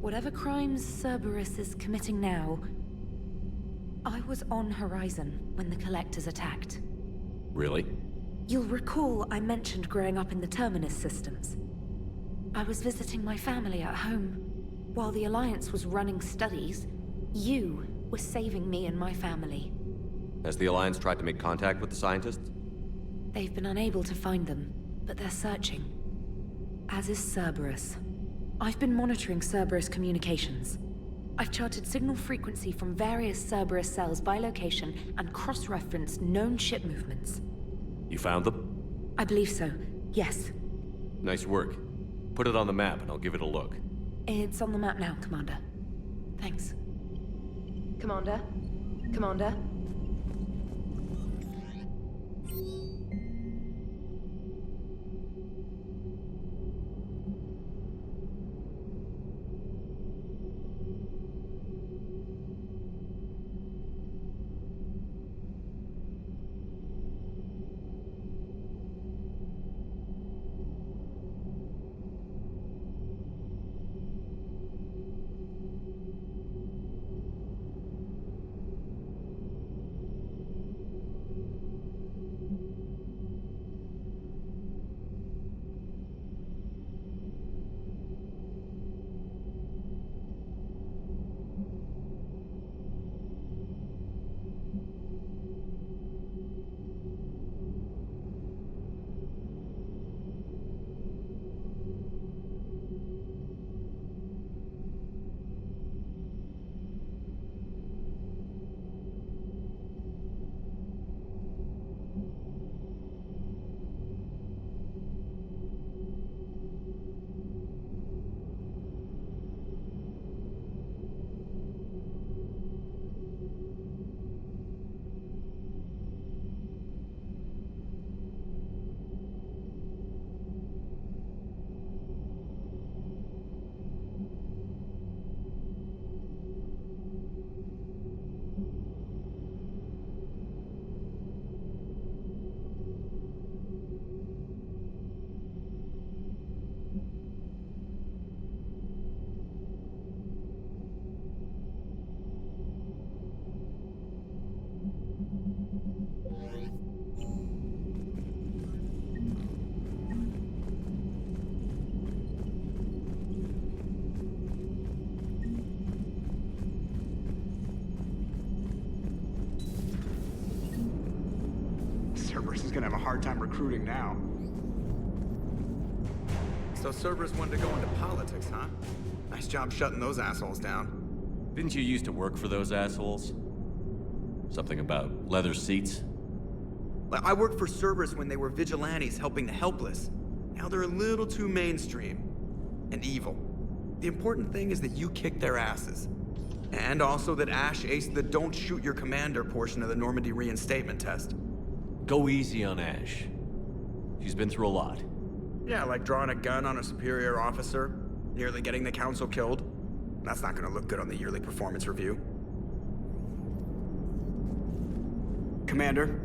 Whatever crimes Cerberus is committing now, I was on Horizon when the Collectors attacked. Really? You'll recall I mentioned growing up in the Terminus systems. I was visiting my family at home. While the Alliance was running studies, you were saving me and my family. Has the Alliance tried to make contact with the scientists? They've been unable to find them, but they're searching. As is Cerberus. I've been monitoring Cerberus communications. I've charted signal frequency from various Cerberus cells by location and cross-referenced known ship movements. You found them? I believe so, yes. Nice work. Put it on the map and I'll give it a look. It's on the map now, Commander. Thanks. Commander? Commander? Cerberus is gonna have a hard time recruiting now. So Cerberus wanted to go into politics, huh? Nice job shutting those assholes down. Didn't you used to work for those assholes? Something about leather seats? I worked for Cerberus when they were vigilantes helping the helpless. Now they're a little too mainstream. And evil. The important thing is that you kicked their asses. And also that Ash aced the don't shoot your commander portion of the Normandy reinstatement test. Go easy on Ash. She's been through a lot. Yeah, like drawing a gun on a superior officer, nearly getting the council killed. That's not gonna look good on the yearly performance review. Commander?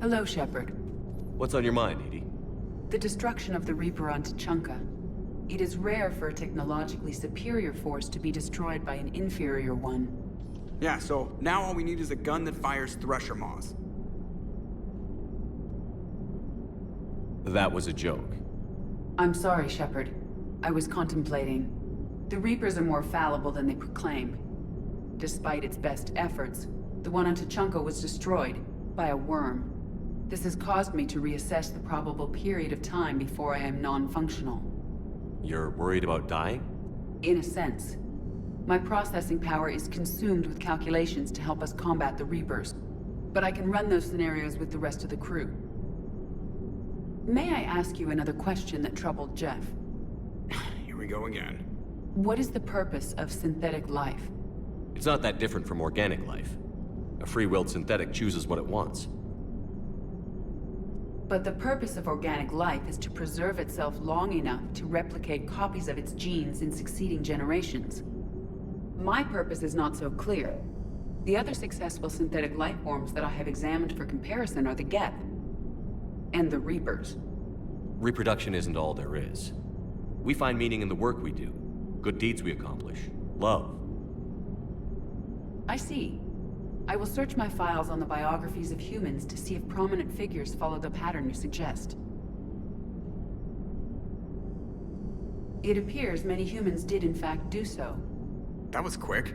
Hello, Shepard. What's on your mind, Edie? The destruction of the Reaper on Tuchanka. It is rare for a technologically superior force to be destroyed by an inferior one. Yeah, so now all we need is a gun that fires Thresher Maws. That was a joke. I'm sorry, Shepard. I was contemplating. The Reapers are more fallible than they proclaim. Despite its best efforts, the one on Tuchanka was destroyed by a worm. This has caused me to reassess the probable period of time before I am non-functional. You're worried about dying? In a sense. My processing power is consumed with calculations to help us combat the Reapers. But I can run those scenarios with the rest of the crew. May I ask you another question that troubled Jeff? Here we go again. What is the purpose of synthetic life? It's not that different from organic life. A free-willed synthetic chooses what it wants. But the purpose of organic life is to preserve itself long enough to replicate copies of its genes in succeeding generations. My purpose is not so clear. The other successful synthetic life forms that I have examined for comparison are the Geth and the Reapers. Reproduction isn't all there is. We find meaning in the work we do, good deeds we accomplish, love. I see. I will search my files on the biographies of humans to see if prominent figures follow the pattern you suggest. It appears many humans did in fact do so. That was quick.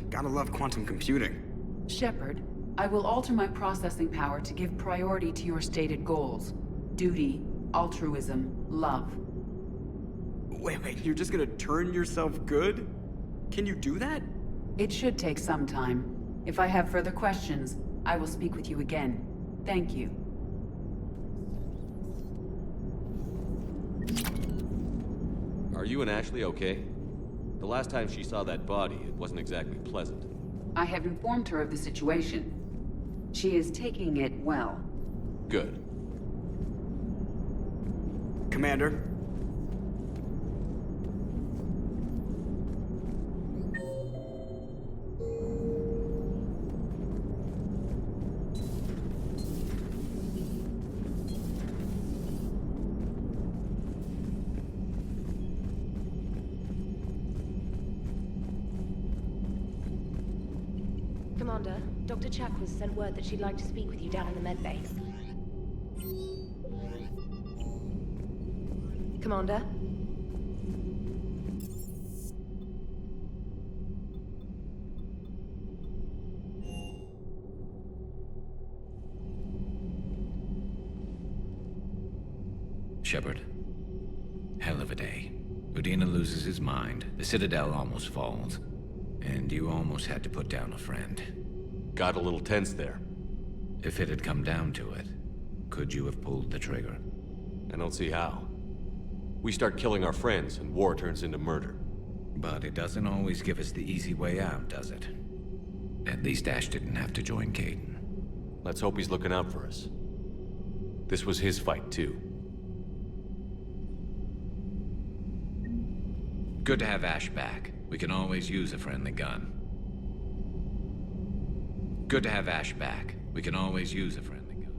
Gotta love quantum computing. Shepard, I will alter my processing power to give priority to your stated goals. Duty, altruism, love. Wait, you're just gonna turn yourself good? Can you do that? It should take some time. If I have further questions, I will speak with you again. Thank you. Are you and Ashley okay? The last time she saw that body, it wasn't exactly pleasant. I have informed her of the situation. She is taking it well. Good. Commander. Commander, Dr. Chakwas sent word that she'd like to speak with you down in the medbay. Commander? Shepard. Hell of a day. Udina loses his mind, the Citadel almost falls, and you almost had to put down a friend. Got a little tense there. If it had come down to it, could you have pulled the trigger? I don't see how. We start killing our friends, and war turns into murder. But it doesn't always give us the easy way out, does it? At least Ash didn't have to join Caden. Let's hope he's looking out for us. This was his fight, too. Good to have Ash back. We can always use a friendly gun. Good to have Ash back. We can always use a friendly gun.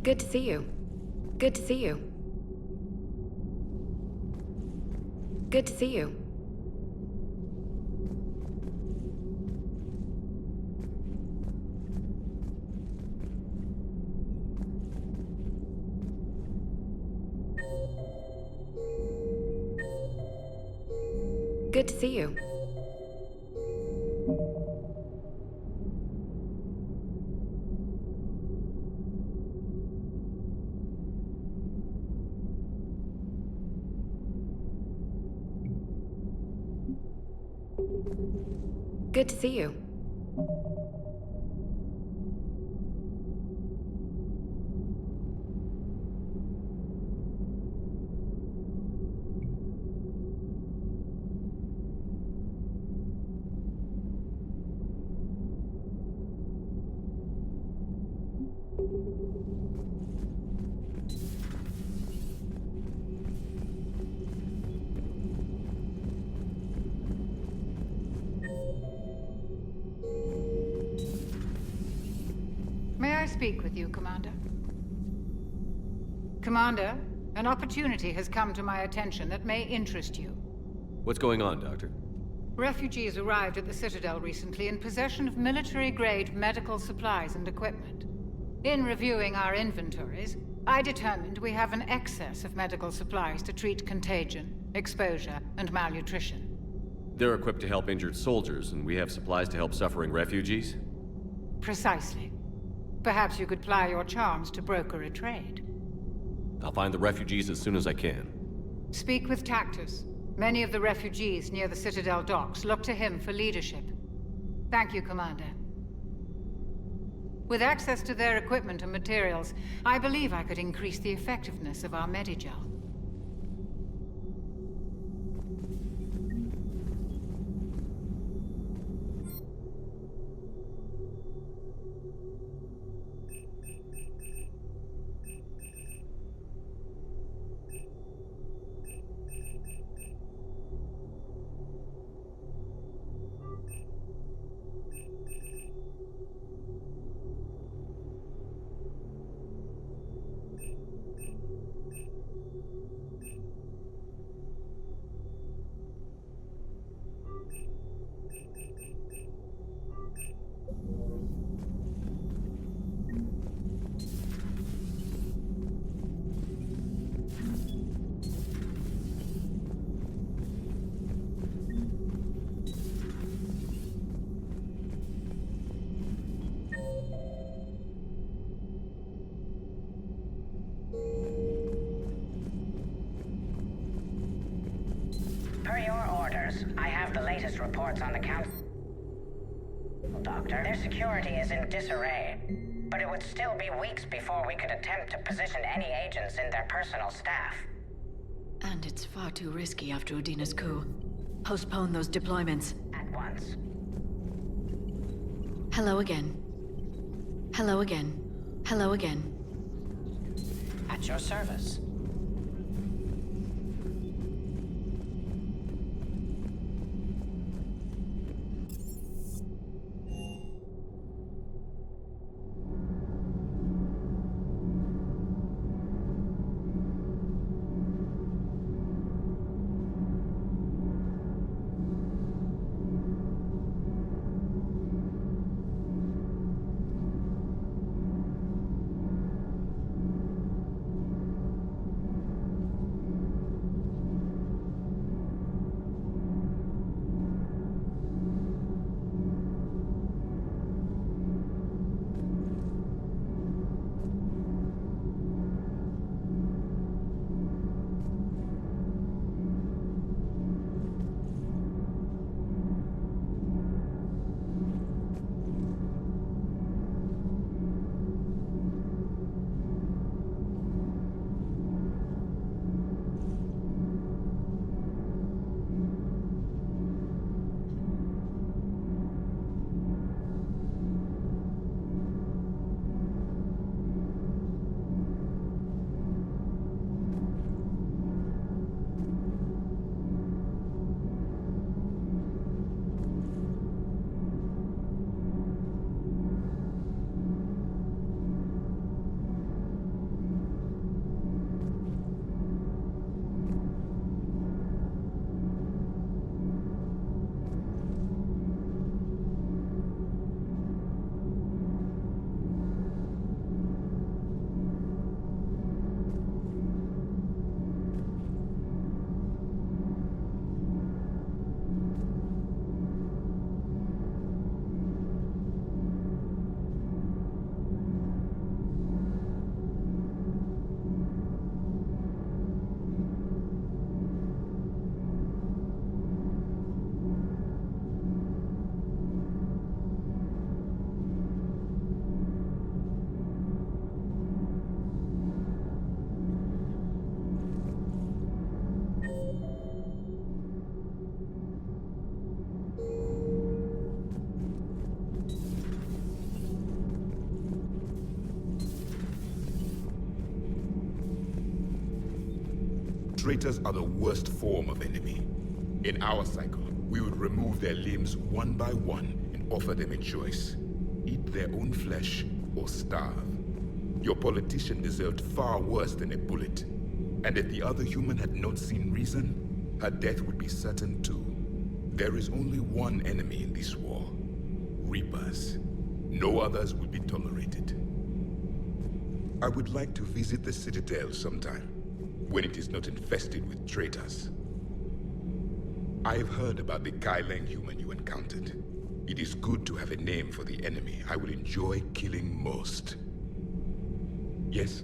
Good to see you. Good to see you. Good to see you. Good to see you. Good to see you. May I speak with you, Commander? Commander, an opportunity has come to my attention that may interest you. What's going on, Doctor? Refugees arrived at the Citadel recently in possession of military-grade medical supplies and equipment. In reviewing our inventories, I determined we have an excess of medical supplies to treat contagion, exposure, and malnutrition. They're equipped to help injured soldiers, and we have supplies to help suffering refugees? Precisely. Perhaps you could ply your charms to broker a trade. I'll find the refugees as soon as I can. Speak with Tactus. Many of the refugees near the Citadel docks look to him for leadership. Thank you, Commander. With access to their equipment and materials, I believe I could increase the effectiveness of our Medigel. Per your orders, I have the latest reports on the Council. Doctor, their security is in disarray, but it would still be weeks before we could attempt to position any agents in their personal staff. And it's far too risky after Udina's coup. Postpone those deployments. At once. Hello again. Hello again. Hello again. At your service. Traitors are the worst form of enemy. In our cycle, we would remove their limbs one by one and offer them a choice. Eat their own flesh or starve. Your politician deserved far worse than a bullet. And if the other human had not seen reason, her death would be certain too. There is only one enemy in this war. Reapers. No others will be tolerated. I would like to visit the Citadel sometime, when it is not infested with traitors. I have heard about the Kyleng human you encountered. It is good to have a name for the enemy I will enjoy killing most. Yes?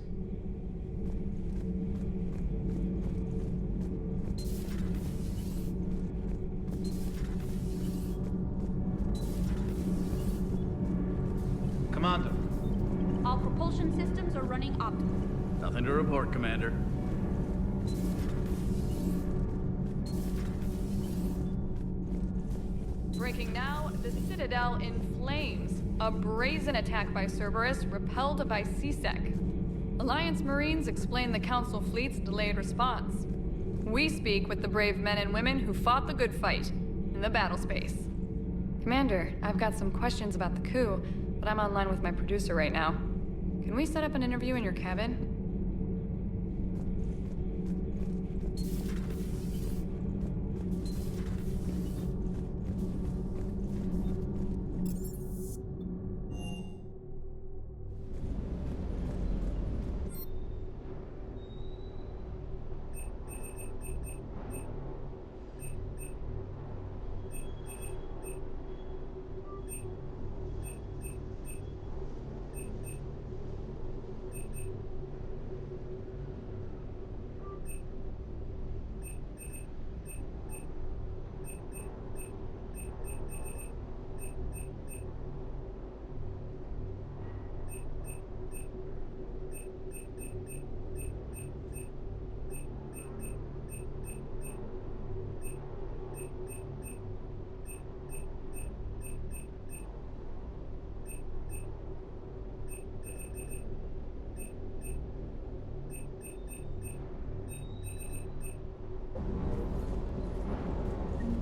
Commander. All propulsion systems are running optimally. Nothing to report, Commander. Breaking now, the Citadel in flames. A brazen attack by Cerberus repelled by CSEC. Alliance Marines explain the Council fleet's delayed response. We speak with the brave men and women who fought the good fight in the battle space. Commander, I've got some questions about the coup, but I'm online with my producer right now. Can we set up an interview in your cabin?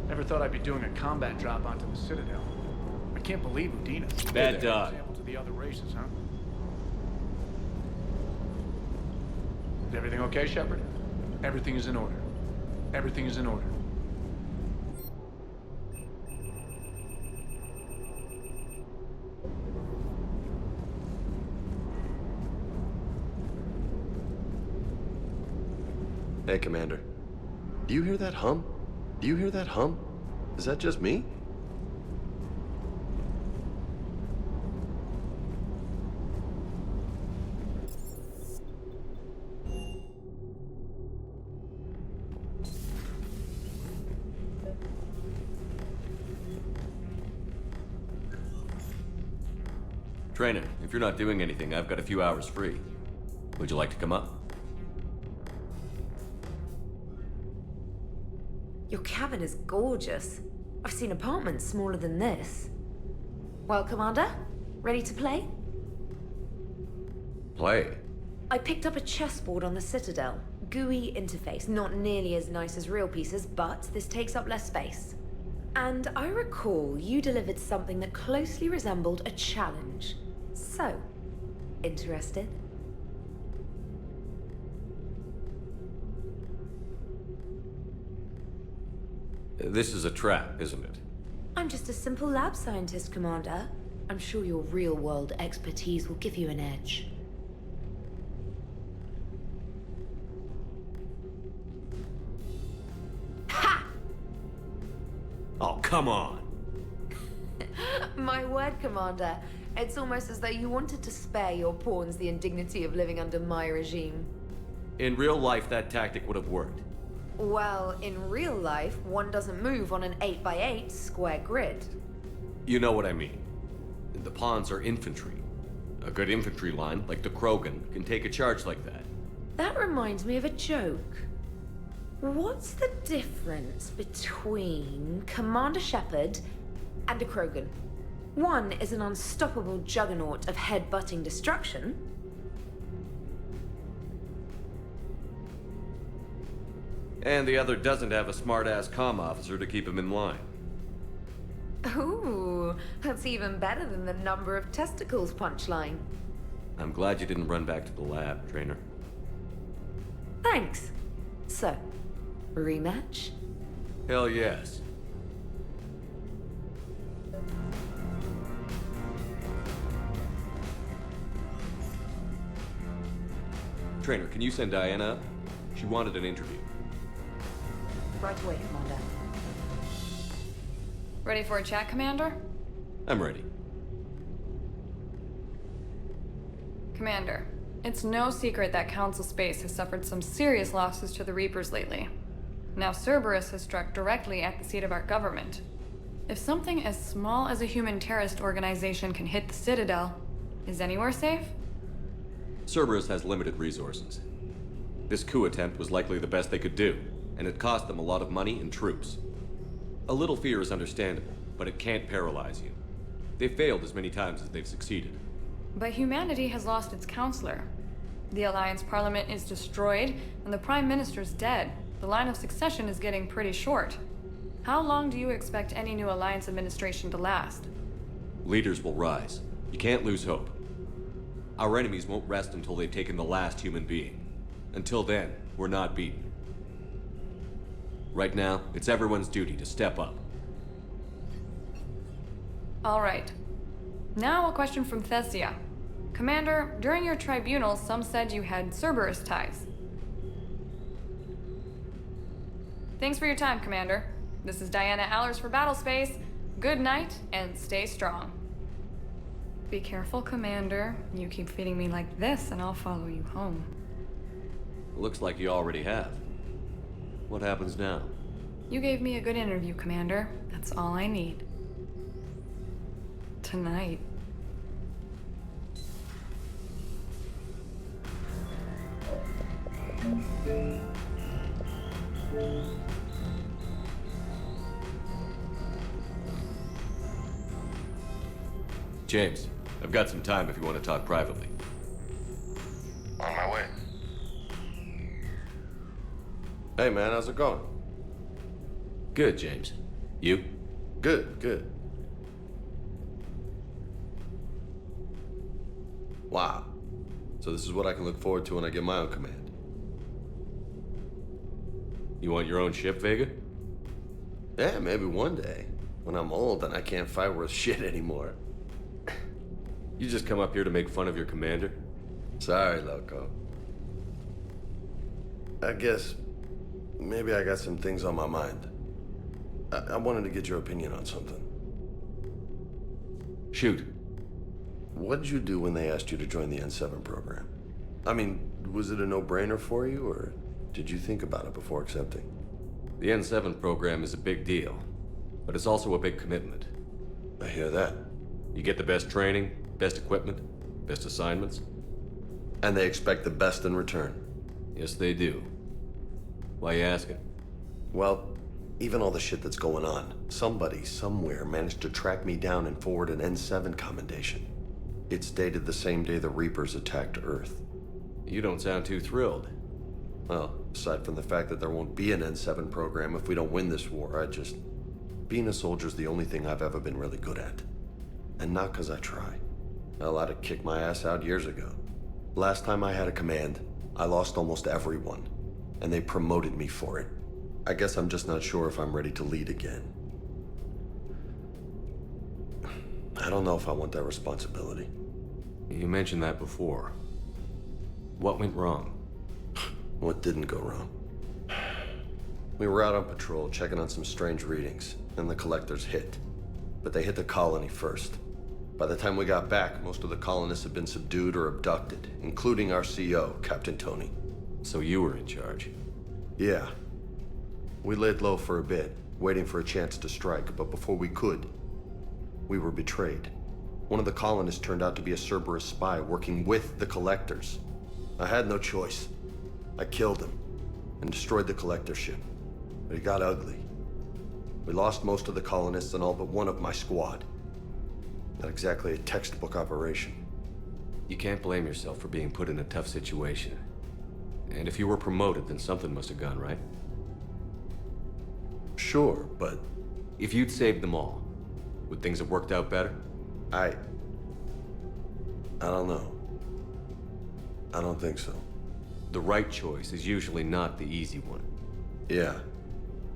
Never thought I'd be doing a combat drop onto the Citadel. I can't believe Udina. Bad dog. Example to the other races, huh? Is everything okay, Shepard? Everything is in order. Everything is in order. Hey, Commander. Do you hear that hum? Do you hear that hum? Is that just me? Trainer, if you're not doing anything, I've got a few hours free. Would you like to come up? Your cabin is gorgeous. I've seen apartments smaller than this. Well, Commander, ready to play? Play? I picked up a chessboard on the Citadel. GUI interface, not nearly as nice as real pieces, but this takes up less space. And I recall you delivered something that closely resembled a challenge. So, interested? This is a trap, isn't it? I'm just a simple lab scientist, Commander. I'm sure your real-world expertise will give you an edge. Ha! Oh, come on! My word, Commander. It's almost as though you wanted to spare your pawns the indignity of living under my regime. In real life, that tactic would have worked. Well, in real life, one doesn't move on an 8x8 square grid. You know what I mean. The pawns are infantry. A good infantry line, like the Krogan, can take a charge like that. That reminds me of a joke. What's the difference between Commander Shepard and a Krogan? One is an unstoppable juggernaut of head-butting destruction. And the other doesn't have a smart-ass comm officer to keep him in line. Ooh, that's even better than the number of testicles punchline. I'm glad you didn't run back to the lab, Trainer. Thanks. So, rematch? Hell yes. Trainer, can you send Diana up? She wanted an interview. Right away, Commander. Ready for a chat, Commander? I'm ready. Commander, it's no secret that Council Space has suffered some serious losses to the Reapers lately. Now Cerberus has struck directly at the seat of our government. If something as small as a human terrorist organization can hit the Citadel, is anywhere safe? Cerberus has limited resources. This coup attempt was likely the best they could do, and it cost them a lot of money and troops. A little fear is understandable, but it can't paralyze you. They've failed as many times as they've succeeded. But humanity has lost its counselor. The Alliance Parliament is destroyed, and the Prime Minister's dead. The line of succession is getting pretty short. How long do you expect any new Alliance administration to last? Leaders will rise. You can't lose hope. Our enemies won't rest until they've taken the last human being. Until then, we're not beaten. Right now, it's everyone's duty to step up. All right. Now a question from Thessia. Commander, during your tribunal, some said you had Cerberus ties. Thanks for your time, Commander. This is Diana Allers for Battlespace. Good night, and stay strong. Be careful, Commander. You keep feeding me like this, and I'll follow you home. Looks like you already have. What happens now? You gave me a good interview, Commander. That's all I need. Tonight. James, I've got some time if you want to talk privately. On my way. Hey man, how's it going? Good, James. You? Good, good. Wow. So this is what I can look forward to when I get my own command. You want your own ship, Vega? Yeah, maybe one day. When I'm old and I can't fight worth shit anymore. You just come up here to make fun of your commander? Sorry, Loco. I guess maybe I got some things on my mind. I wanted to get your opinion on something. Shoot. What did you do when they asked you to join the N7 program? I mean, was it a no-brainer for you, or did you think about it before accepting? The N7 program is a big deal, but it's also a big commitment. I hear that. You get the best training, best equipment, best assignments. And they expect the best in return. Yes, they do. Why you asking? Well, even all the shit that's going on, somebody, somewhere, managed to track me down and forward an N7 commendation. It's dated the same day the Reapers attacked Earth. You don't sound too thrilled. Well, aside from the fact that there won't be an N7 program if we don't win this war, being a soldier's the only thing I've ever been really good at. And not because I try. Hell, I'd have kicked my ass out years ago. Last time I had a command, I lost almost everyone. And they promoted me for it. I guess I'm just not sure if I'm ready to lead again. I don't know if I want that responsibility. You mentioned that before. What went wrong? What didn't go wrong? We were out on patrol, checking on some strange readings, and the collectors hit. But they hit the colony first. By the time we got back, most of the colonists had been subdued or abducted, including our CO, Captain Tony. So you were in charge? Yeah. We laid low for a bit, waiting for a chance to strike, but before we could, we were betrayed. One of the colonists turned out to be a Cerberus spy working with the collectors. I had no choice. I killed him and destroyed the collector ship. But it got ugly. We lost most of the colonists and all but one of my squad. Not exactly a textbook operation. You can't blame yourself for being put in a tough situation. And if you were promoted, then something must have gone right. Sure, but... If you'd saved them all, would things have worked out better? I don't know. I don't think so. The right choice is usually not the easy one. Yeah.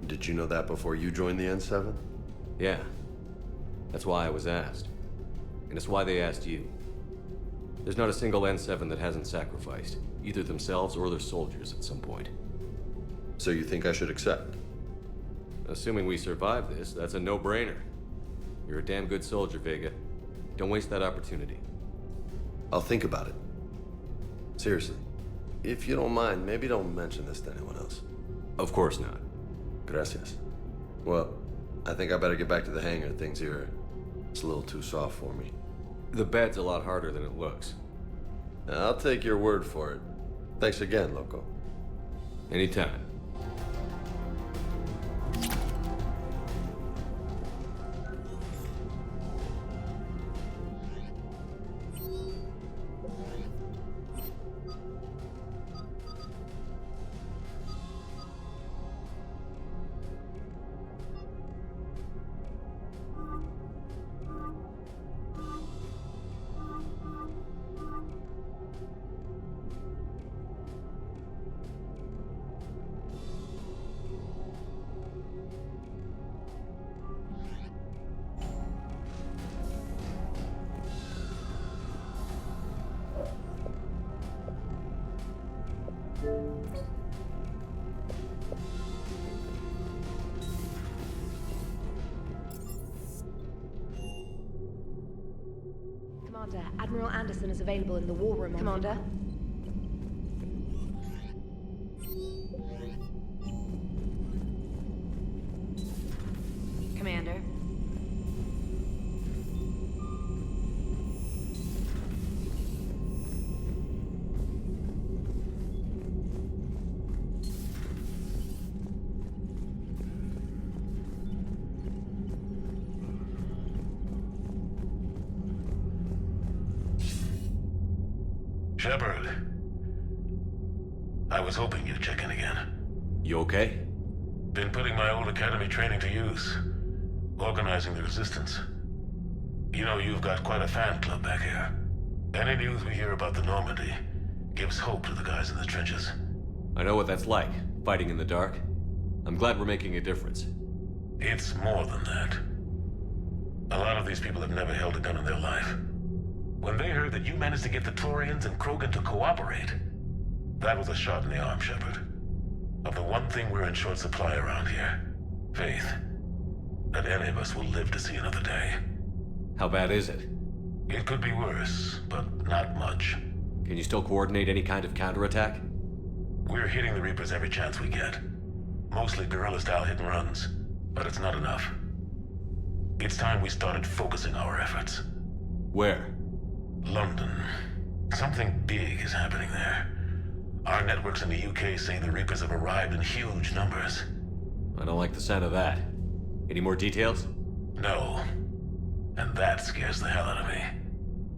Did you know that before you joined the N7? Yeah. That's why I was asked. And it's why they asked you. There's not a single N7 that hasn't sacrificed, either themselves or their soldiers at some point. So you think I should accept? Assuming we survive this, that's a no-brainer. You're a damn good soldier, Vega. Don't waste that opportunity. I'll think about it. Seriously. If you don't mind, maybe don't mention this to anyone else. Of course not. Gracias. Well, I think I better get back to the hangar. Things here, it's a little too soft for me. The bed's a lot harder than it looks. I'll take your word for it. Thanks again, Loco. Anytime. Commander, Admiral Anderson is available in the war room. Commander? Commander? Shepard. I was hoping you'd check in again. You okay? Been putting my old academy training to use. Organizing the resistance. You know, you've got quite a fan club back here. Any news we hear about the Normandy gives hope to the guys in the trenches. I know what that's like, fighting in the dark. I'm glad we're making a difference. It's more than that. A lot of these people have never held a gun in their life. When they heard that you managed to get the Torians and Krogan to cooperate, that was a shot in the arm, Shepard. Of the one thing we're in short supply around here, faith. That any of us will live to see another day. How bad is it? It could be worse, but not much. Can you still coordinate any kind of counterattack? We're hitting the Reapers every chance we get. Mostly guerrilla-style hit-and-runs, but it's not enough. It's time we started focusing our efforts. Where? London. Something big is happening there. Our networks in the UK say the Reapers have arrived in huge numbers. I don't like the sound of that. Any more details? No. And that scares the hell out of me.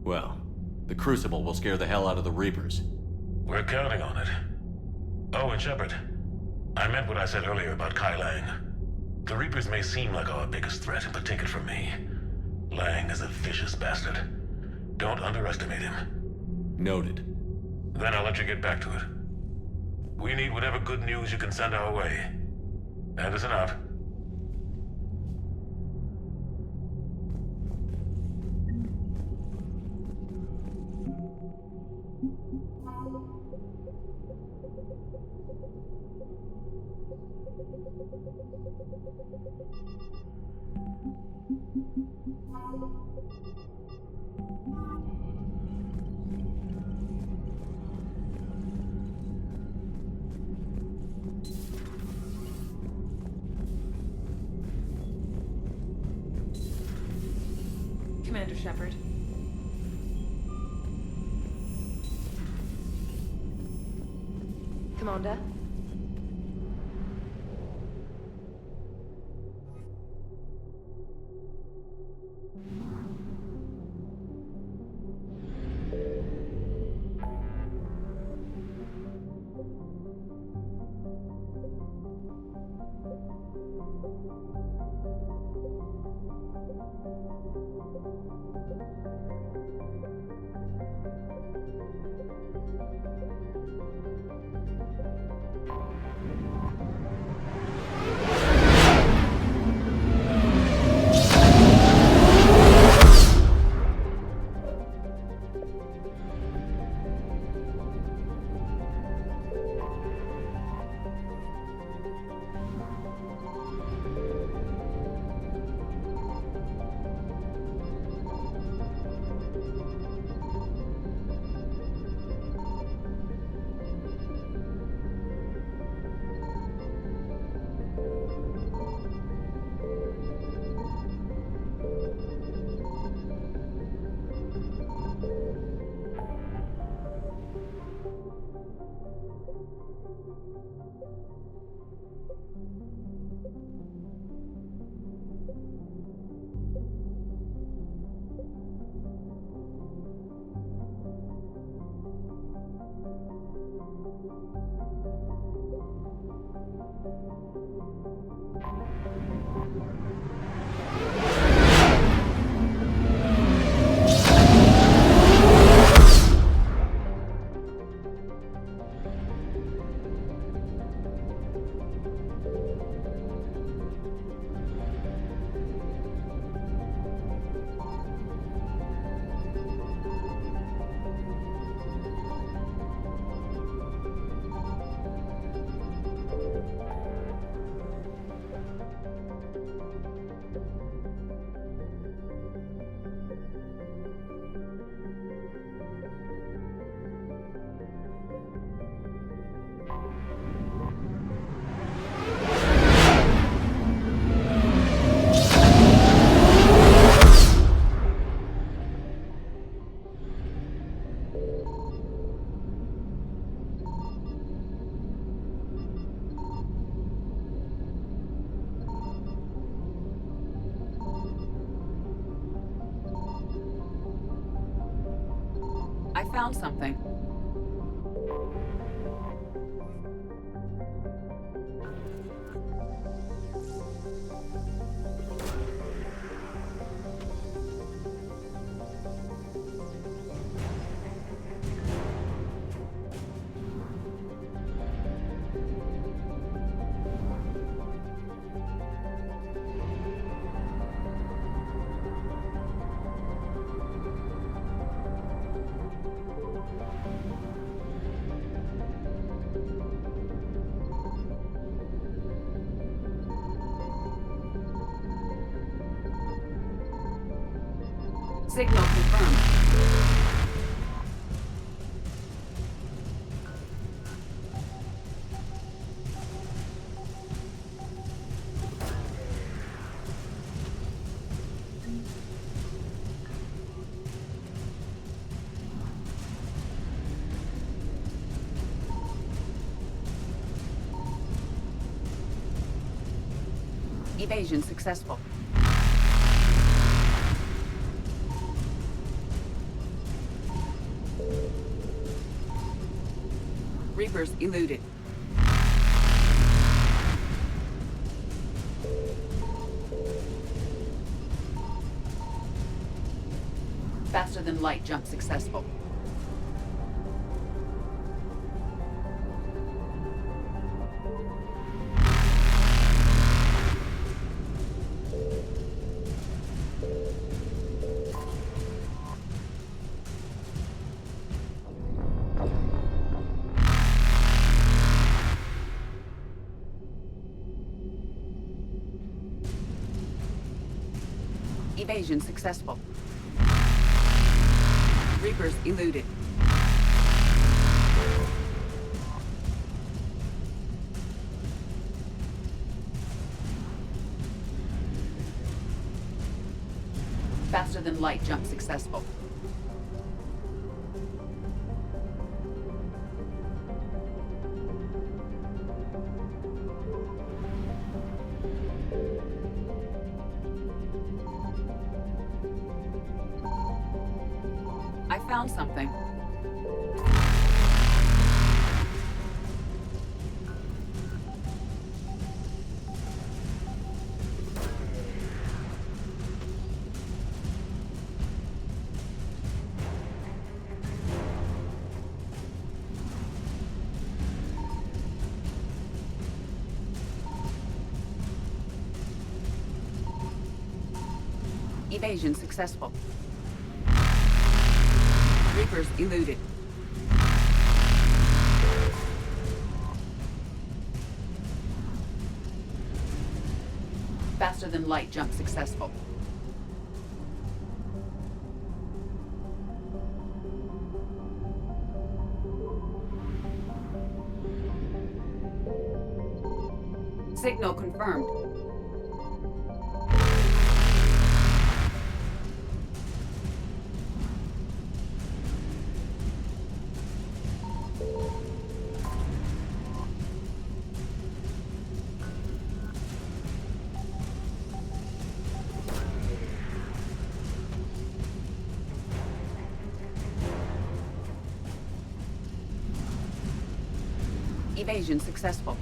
Well, the Crucible will scare the hell out of the Reapers. We're counting on it. Oh, and Shepard, I meant what I said earlier about Kai Lang. The Reapers may seem like our biggest threat, but take it from me. Lang is a vicious bastard. Don't underestimate him. Noted. Then I'll let you get back to it. We need whatever good news you can send our way. Anderson out. Commander Shepard. Commander? I found something. Signal confirmed. Evasion successful. Reapers eluded. Faster than light jump successful. Evasion successful. Reapers eluded. Faster than light jump successful. I found something. Evasion successful. Reapers eluded. Faster than light jump successful. Signal confirmed. Evasion successful.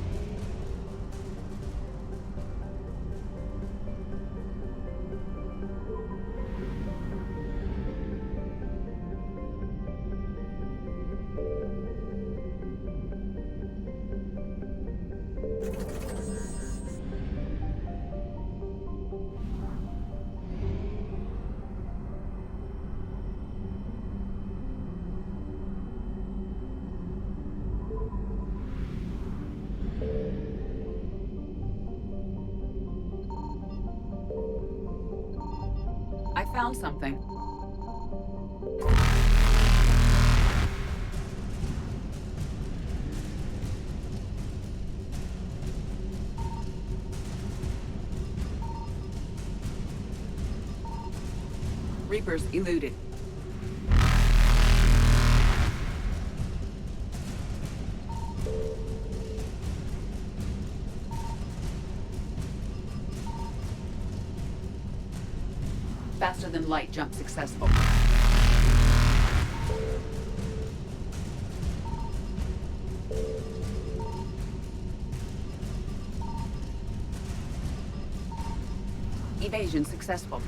found something. Reapers eluded. Faster than light jump successful. Evasion successful.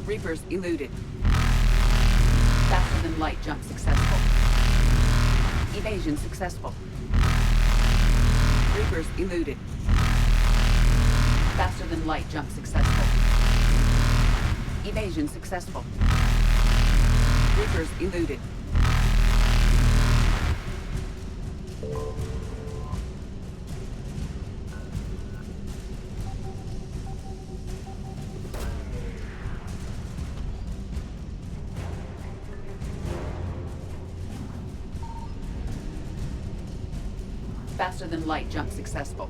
Reapers eluded. Faster than light jump successful. Evasion successful. Reapers eluded. Faster than light jump successful. Evasion successful. Reapers eluded. Faster than light jump successful.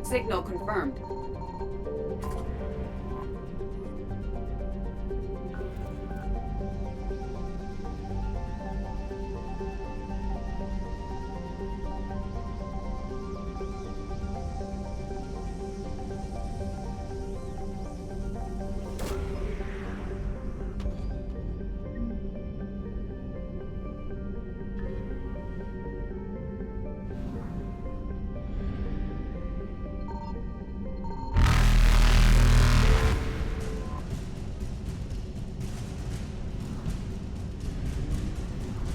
Signal confirmed.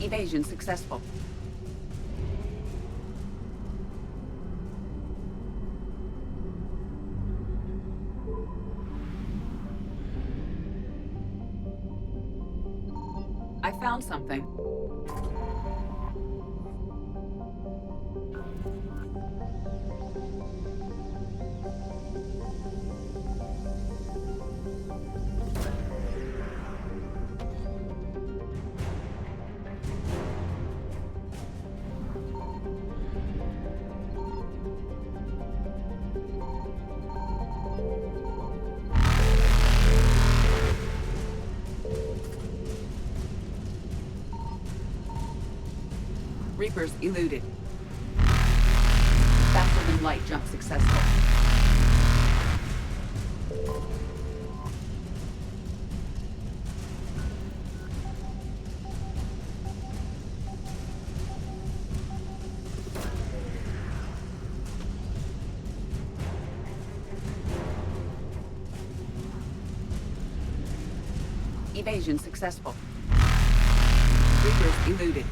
Evasion successful. I found something. Reapers eluded. Faster than light jump successful. Evasion successful. Reapers eluded.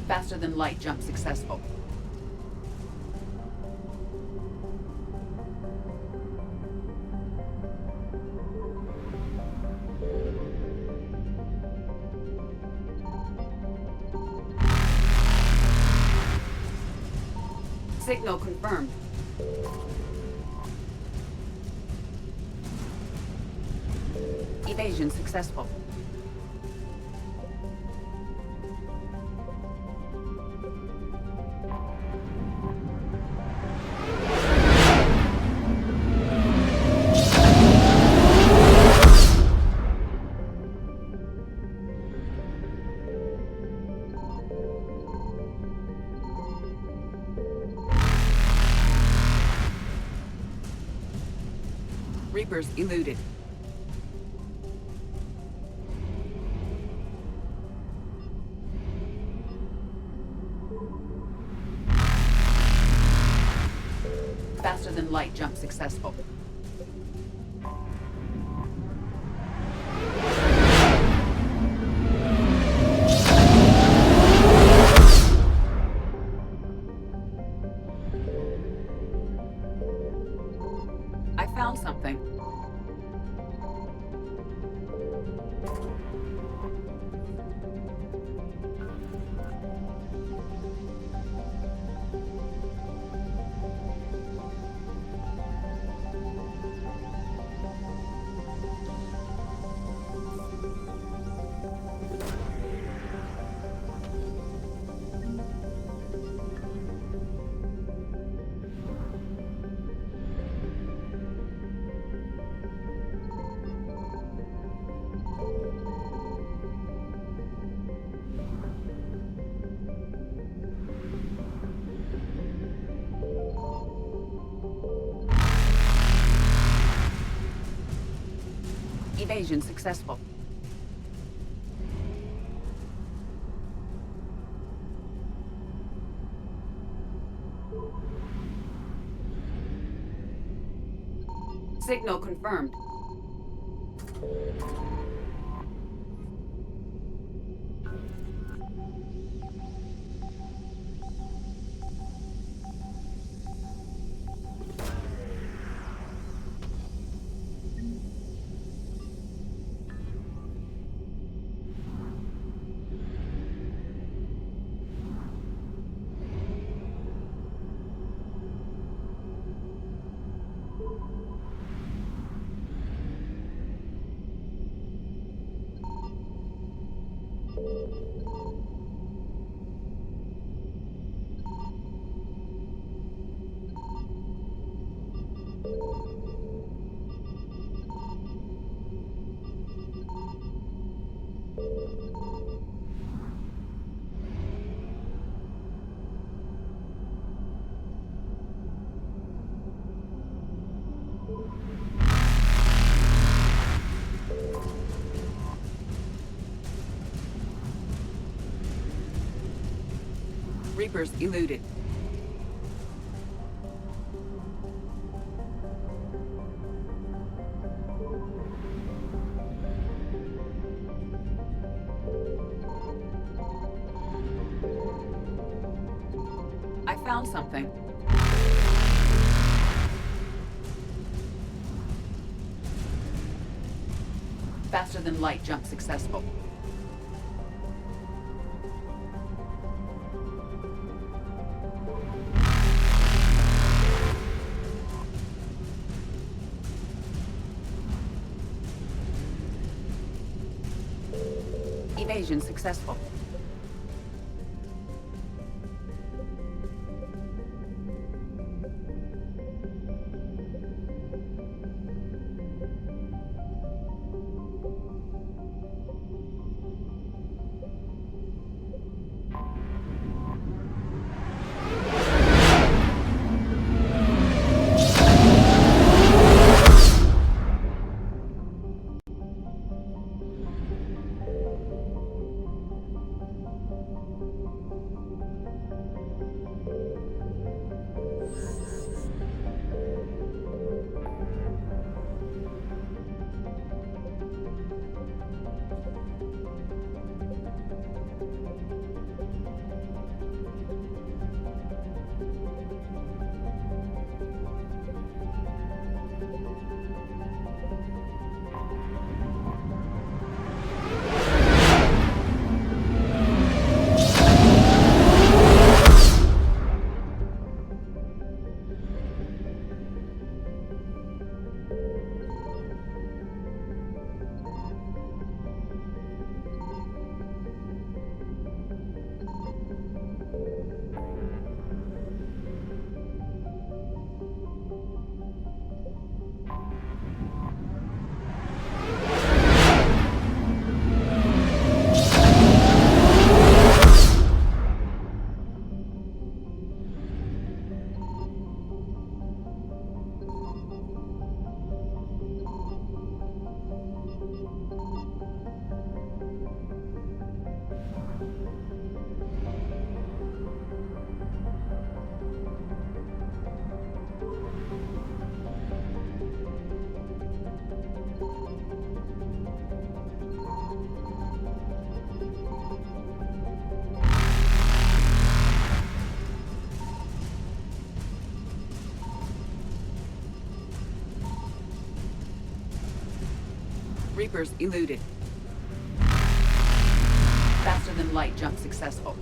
Faster than light jump successful. Signal confirmed. Evasion successful. Reapers eluded. Faster than light jump successful. I found something. Evasion successful. Signal confirmed. Reapers eluded. I found something. Faster than light jump successful. Evasion successful. Reapers eluded. Faster than light jump successful.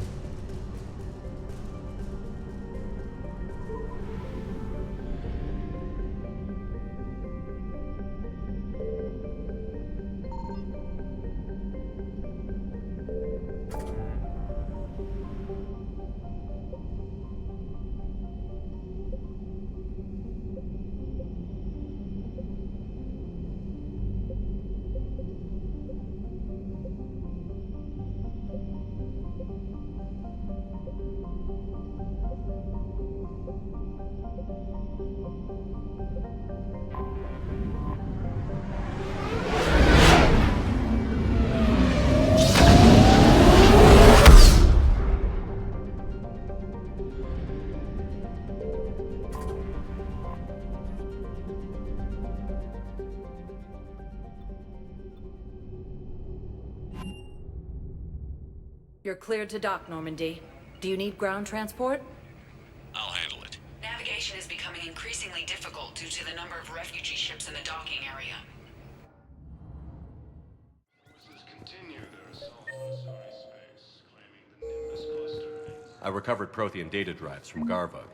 You're cleared to dock, Normandy. Do you need ground transport? I'll handle it. Navigation is becoming increasingly difficult due to the number of refugee ships in the docking area. I recovered Prothean data drives from Garvug.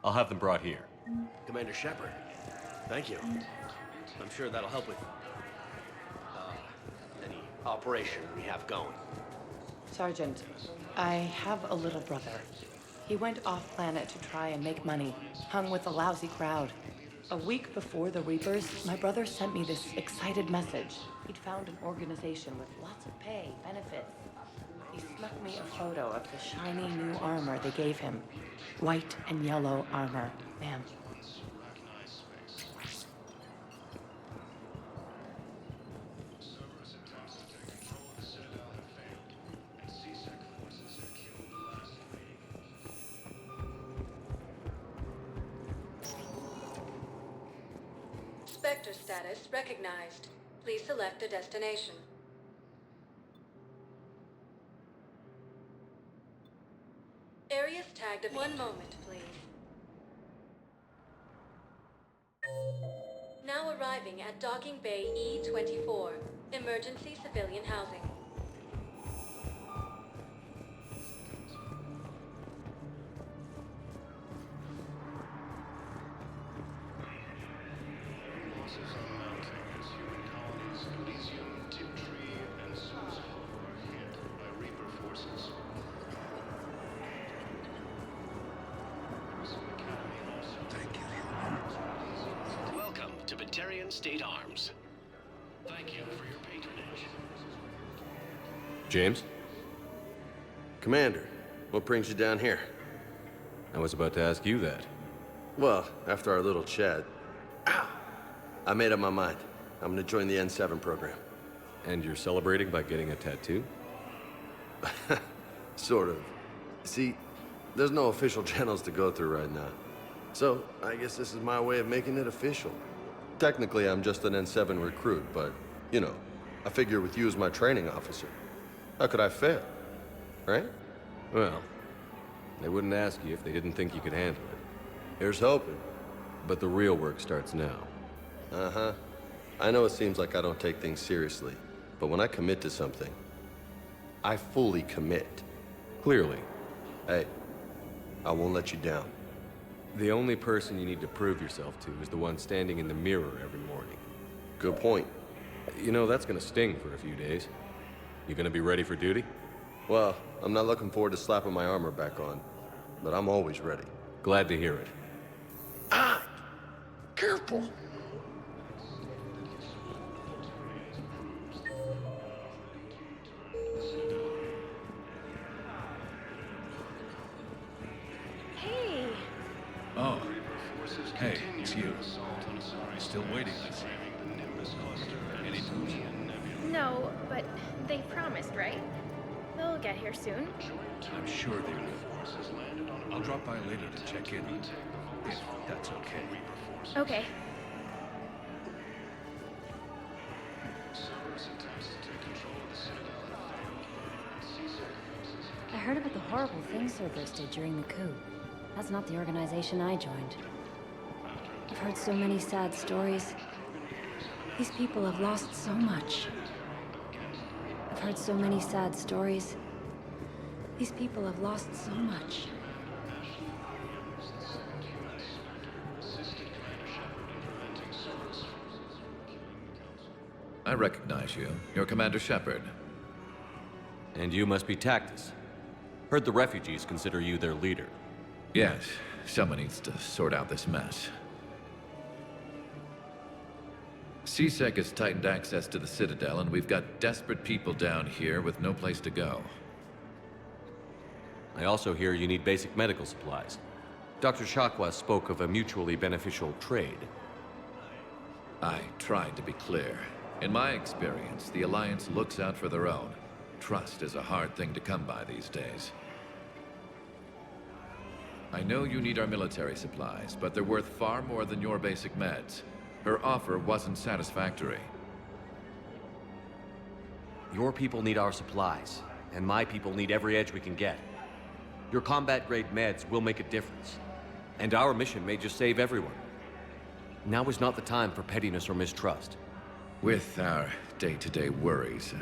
I'll have them brought here. Commander Shepard, thank you. I'm sure that'll help with any operation we have going. Sergeant, I have a little brother. He went off-planet to try and make money, hung with a lousy crowd. A week before the Reapers, my brother sent me this excited message. He'd found an organization with lots of pay, benefits. He snuck me a photo of the shiny new armor they gave him. White and yellow armor, ma'am. Spectre status recognized. Please select a destination. Areas tagged at 1 moment, please. Now arriving at Docking Bay E-24, emergency civilian housing. State Arms. Thank you for your patronage. James? Commander, what brings you down here? I was about to ask you that. Well, after our little chat, I made up my mind. I'm gonna join the N7 program. And you're celebrating by getting a tattoo? Sort of. See, there's no official channels to go through right now. So, I guess this is my way of making it official. Technically, I'm just an N7 recruit, but, you know, I figure with you as my training officer, how could I fail? Right? Well, they wouldn't ask you if they didn't think you could handle it. Here's hoping. But the real work starts now. Uh-huh. I know it seems like I don't take things seriously, but when I commit to something, I fully commit. Clearly. Hey, I won't let you down. The only person you need to prove yourself to is the one standing in the mirror every morning. Good point. You know, that's gonna sting for a few days. You gonna be ready for duty? Well, I'm not looking forward to slapping my armor back on, but I'm always ready. Glad to hear it. Ah! Careful! Hey! Oh. Hey, it's you. Still waiting, I see. Any news? No, but they promised, right? They'll get here soon. I'm sure they will. I'll drop by later to check in, if that's okay. Okay. I heard about the horrible things Cerberus did during the coup. That's not the organization I joined. I've heard so many sad stories. These people have lost so much. I've heard so many sad stories. These people have lost so much. I recognize you. You're Commander Shepard. And you must be Tactus. Heard the refugees consider you their leader. Yes, someone needs to sort out this mess. XSX has tightened access to the Citadel, and we've got desperate people down here with no place to go. I also hear you need basic medical supplies. Dr. Shakwa spoke of a mutually beneficial trade. I tried to be clear. In my experience, the Alliance looks out for their own. Trust is a hard thing to come by these days. I know you need our military supplies, but they're worth far more than your basic meds. Her offer wasn't satisfactory. Your people need our supplies, and my people need every edge we can get. Your combat-grade meds will make a difference, and our mission may just save everyone. Now is not the time for pettiness or mistrust. With our day-to-day worries,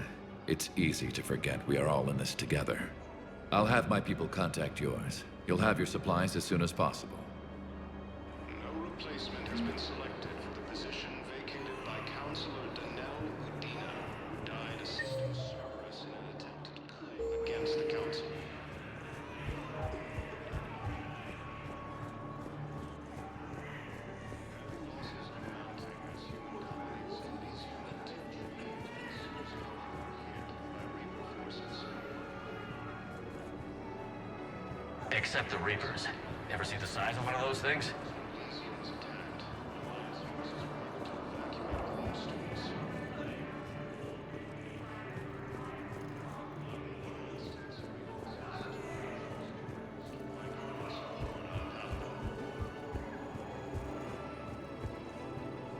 it's easy to forget we are all in this together. I'll have my people contact yours. You'll have your supplies as soon as possible. No replacement has been selected for the position vacated by Counselor Danelle Udina, who died assisting Cerberus in an attempted coup against the Council. Except the Reapers. Ever see the size of one of those things?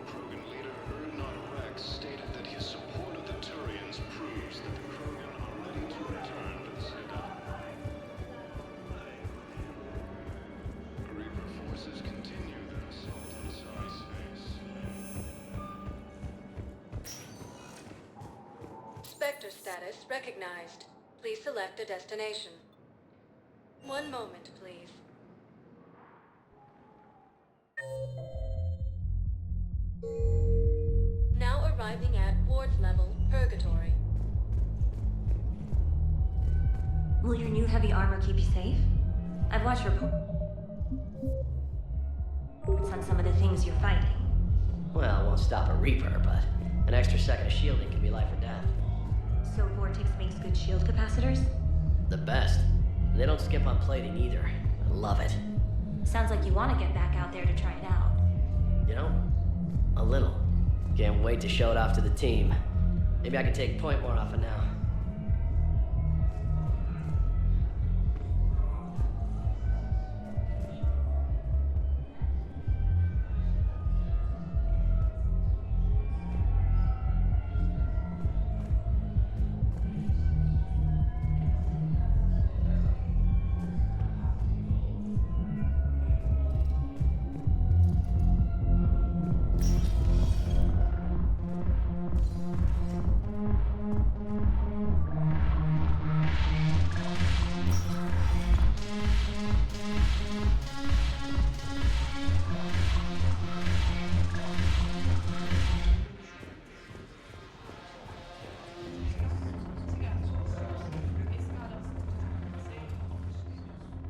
Krogan leader Erdnot Rex stated that his support of the Turians proves that the Krogan are ready to return to the Citadel. Reaper forces continue their assault on Zari space. Spectre status recognized. Please select a destination. One moment, please. Now arriving at ward level, Purgatory. Will your new heavy armor keep you safe? I've watched reports on some of the things you're fighting. Well, it won't stop a Reaper, but an extra second of shielding can be life or death. So Vortex makes good shield capacitors? The best. And they don't skip on plating either. I love it. Sounds like you want to get back out there to try it out. You know? A little. Can't wait to show it off to the team. Maybe I can take point more off it now.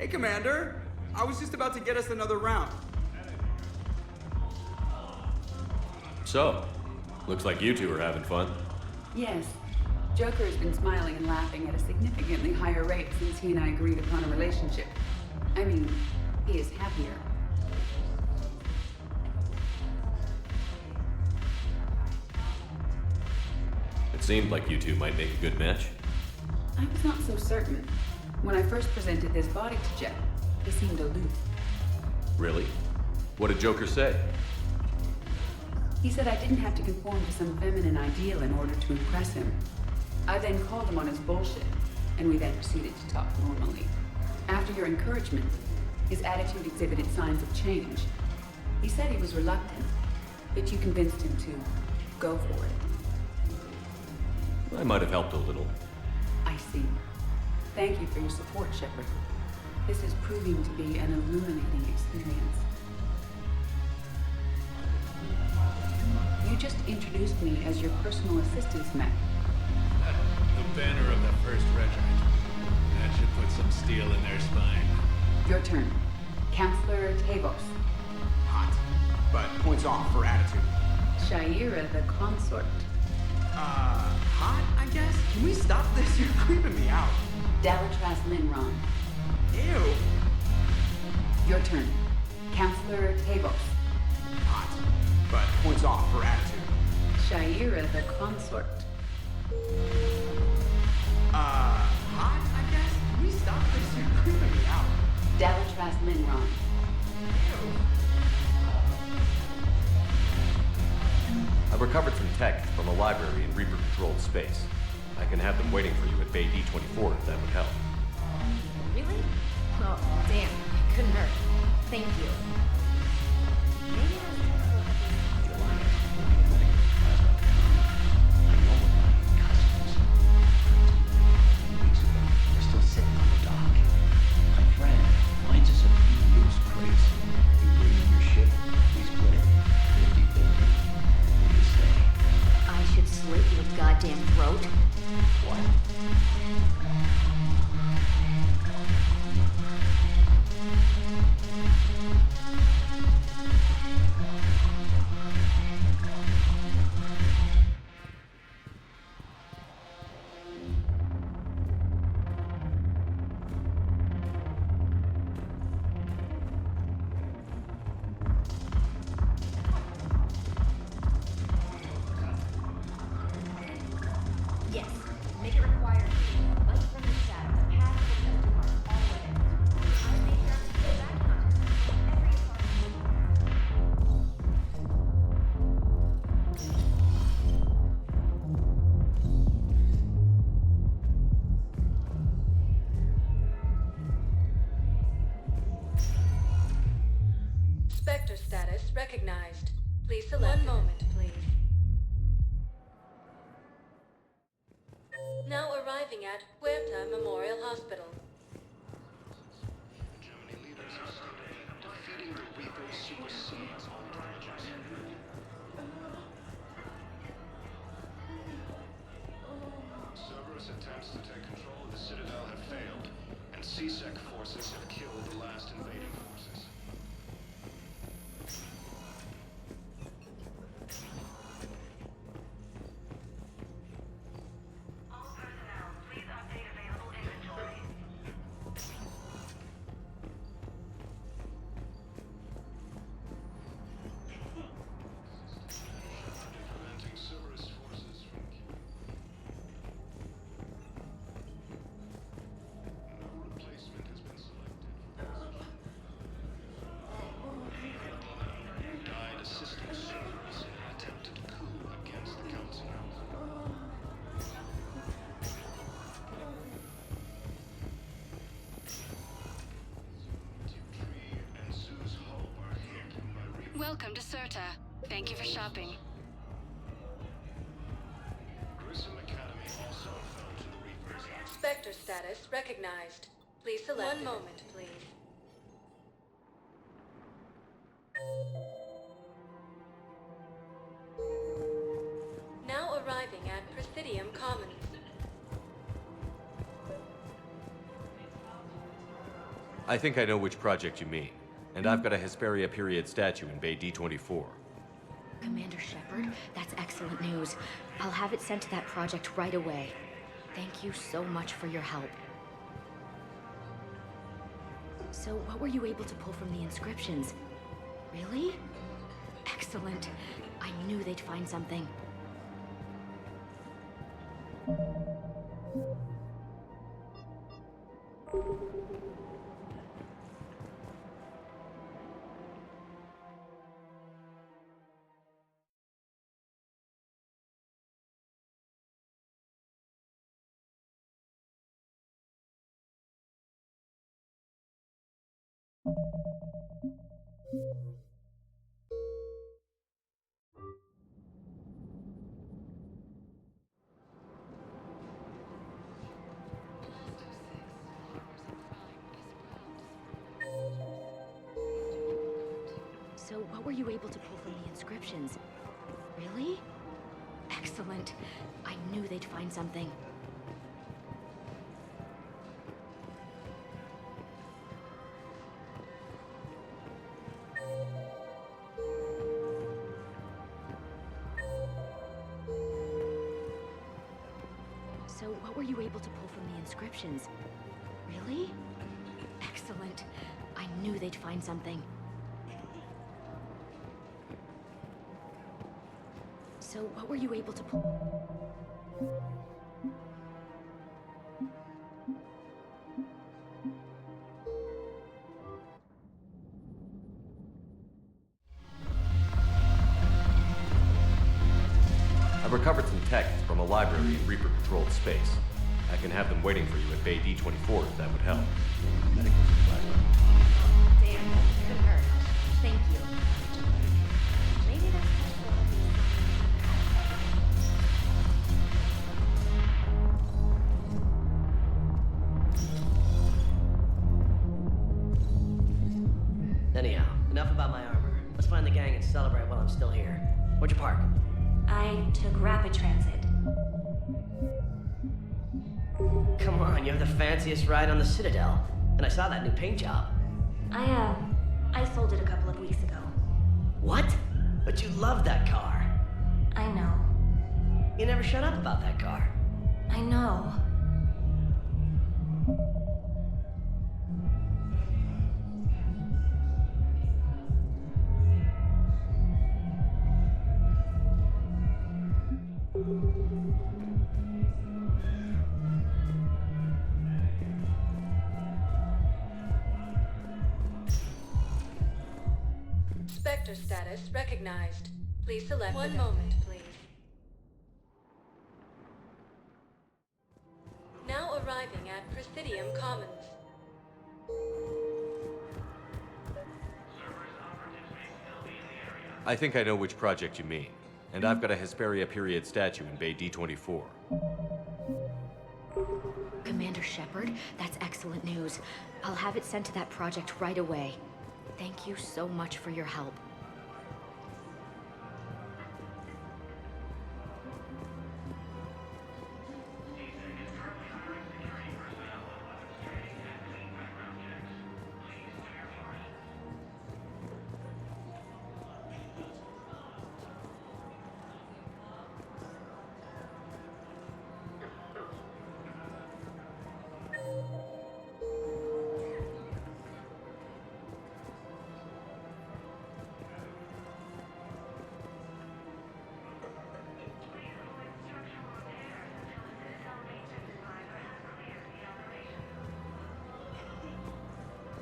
Hey, Commander. I was just about to get us another round. So, looks like you two are having fun. Yes. Joker has been smiling and laughing at a significantly higher rate since he and I agreed upon a relationship. I mean, he is happier. It seemed like you two might make a good match. I was not so certain. When I first presented this body to Jet, he seemed aloof. Really? What did Joker say? He said I didn't have to conform to some feminine ideal in order to impress him. I then called him on his bullshit, and we then proceeded to talk normally. After your encouragement, his attitude exhibited signs of change. He said he was reluctant, but you convinced him to go for it. I might have helped a little. I see. Thank you for your support, Shepard. This is proving to be an illuminating experience. You just introduced me as your personal assistance mech. The banner of the 1st Regiment. That should put some steel in their spine. Your turn. Counselor Tavos. Hot. But points off for attitude. Shaira the consort. Hot, I guess? Can we stop this? You're creeping me out. Dalatras Linron. Ew. Your turn. Counselor Tavos. Hot. But points off for attitude. Shaira the consort. Hot, I guess? Can we stop this? You're creeping me out. Dalatras Linron. I recovered some tech from a library in Reaper-controlled space. I can have them waiting for you at Bay D-24 if that would help. Really? Oh, damn. Couldn't hurt. Thank you. Maybe I'll We're still sitting on the dock. My friend finds us a few loose crates. You bring in your ship, we split it. 50-50. What do you say? I should slit your goddamn throat. What? Yes. Make it required. Light from the shadow. The path will just mark all of it. I made sure to go back on every Spectre status recognized. Please select. One moment, please. Now arriving at Huerta Memorial Hospital. Germany leaders have stated defeating the Reapers supersedes all dangers. Cerberus attempts to take control of the Citadel have failed, and XSX forces have killed the last invading forces. Preventing Cerberus forces from no replacement has been selected for the position. Died assisting Cerberus in an attempted coup against the Council. Dupree and Sue's Hope are hit by Reaper. Welcome to Serta. Thank you for shopping. Grissom Academy also fell to the Reapers. Spectre status recognized. Please select. One moment, please. Now arriving at Presidium Commons. I think I know which project you mean. And I've got a Hesperia period statue in Bay D-24. Commander Shepard, that's excellent news. I'll have it sent to that project right away. Thank you so much for your help. So, what were you able to pull from the inscriptions? Really? Excellent. I knew they'd find something. you able to pull from the inscriptions? Really? Excellent. I knew they'd find something. So, what were you able to pull from the inscriptions? Really? Excellent. I knew they'd find something. So, what were you able to pull? I've recovered some texts from a library in Reaper-controlled space. I can have them waiting for you at Bay D-24 if that would help. Medical supplies. Damn, couldn't hurt. Thank you. Maybe that's Anyhow, enough about my armor. Let's find the gang and celebrate while I'm still here. Where'd you park? I took rapid transit. Come on, you have the fanciest ride on the Citadel. And I saw that new paint job. I sold it a couple of weeks ago. What? But you love that car. I know. You never shut up about that car. I know. Spectre status recognized. Please select one moment, please. Now arriving at Presidium Commons. I think I know which project you mean. And I've got a Hesperia period statue in Bay D-24. Commander Shepard, that's excellent news. I'll have it sent to that project right away. Thank you so much for your help.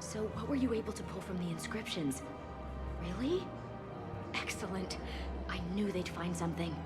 So, what were you able to pull from the inscriptions? Really? Excellent. I knew they'd find something.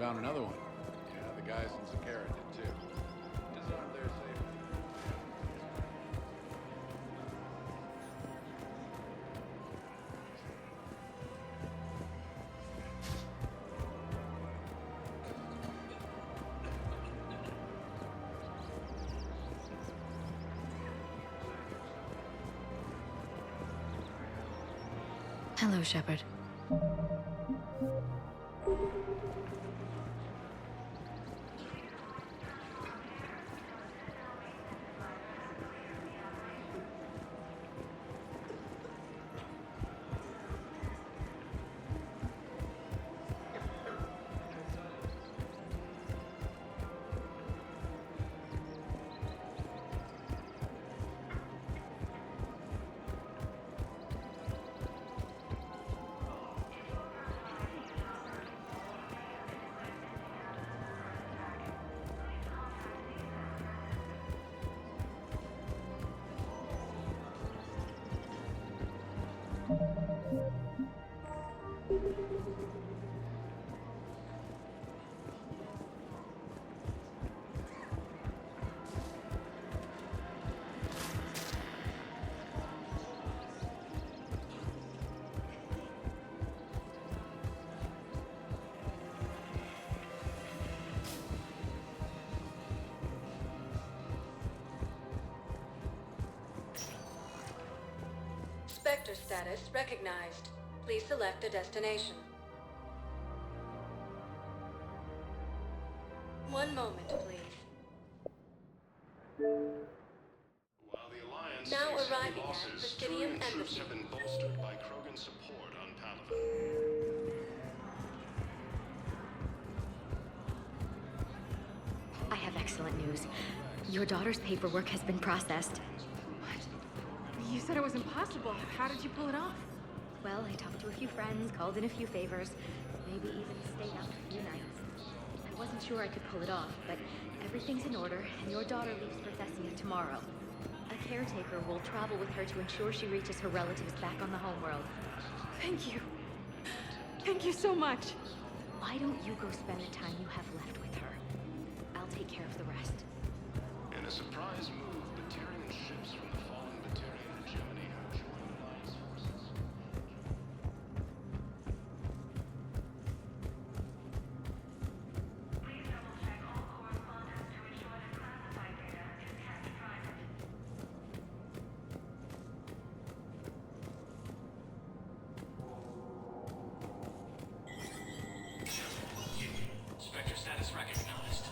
Found another one. Yeah, the guys in Zakara did too. Disarmed their safety. Hello, Shepard. Spectre status recognized. Please select a destination. One moment, please. While the Alliance Now takes heavy arriving at losses, Presidium Turian troops Embassy. have been bolstered by Krogan support on Palaven. I have excellent news. Your daughter's paperwork has been processed. You said it was impossible. How did you pull it off? Well, I talked to a few friends, called in a few favors, maybe even stayed up a few nights. I wasn't sure I could pull it off, but everything's in order, and your daughter leaves for Thessia tomorrow. A caretaker will travel with her to ensure she reaches her relatives back on the homeworld. Thank you. Thank you so much. Why don't you go spend the time you have left with her? I'll take care of the rest. In a surprise move, Batarian ships from the fallen Batarian hegemony have joined Alliance forces. Spectre status recognized.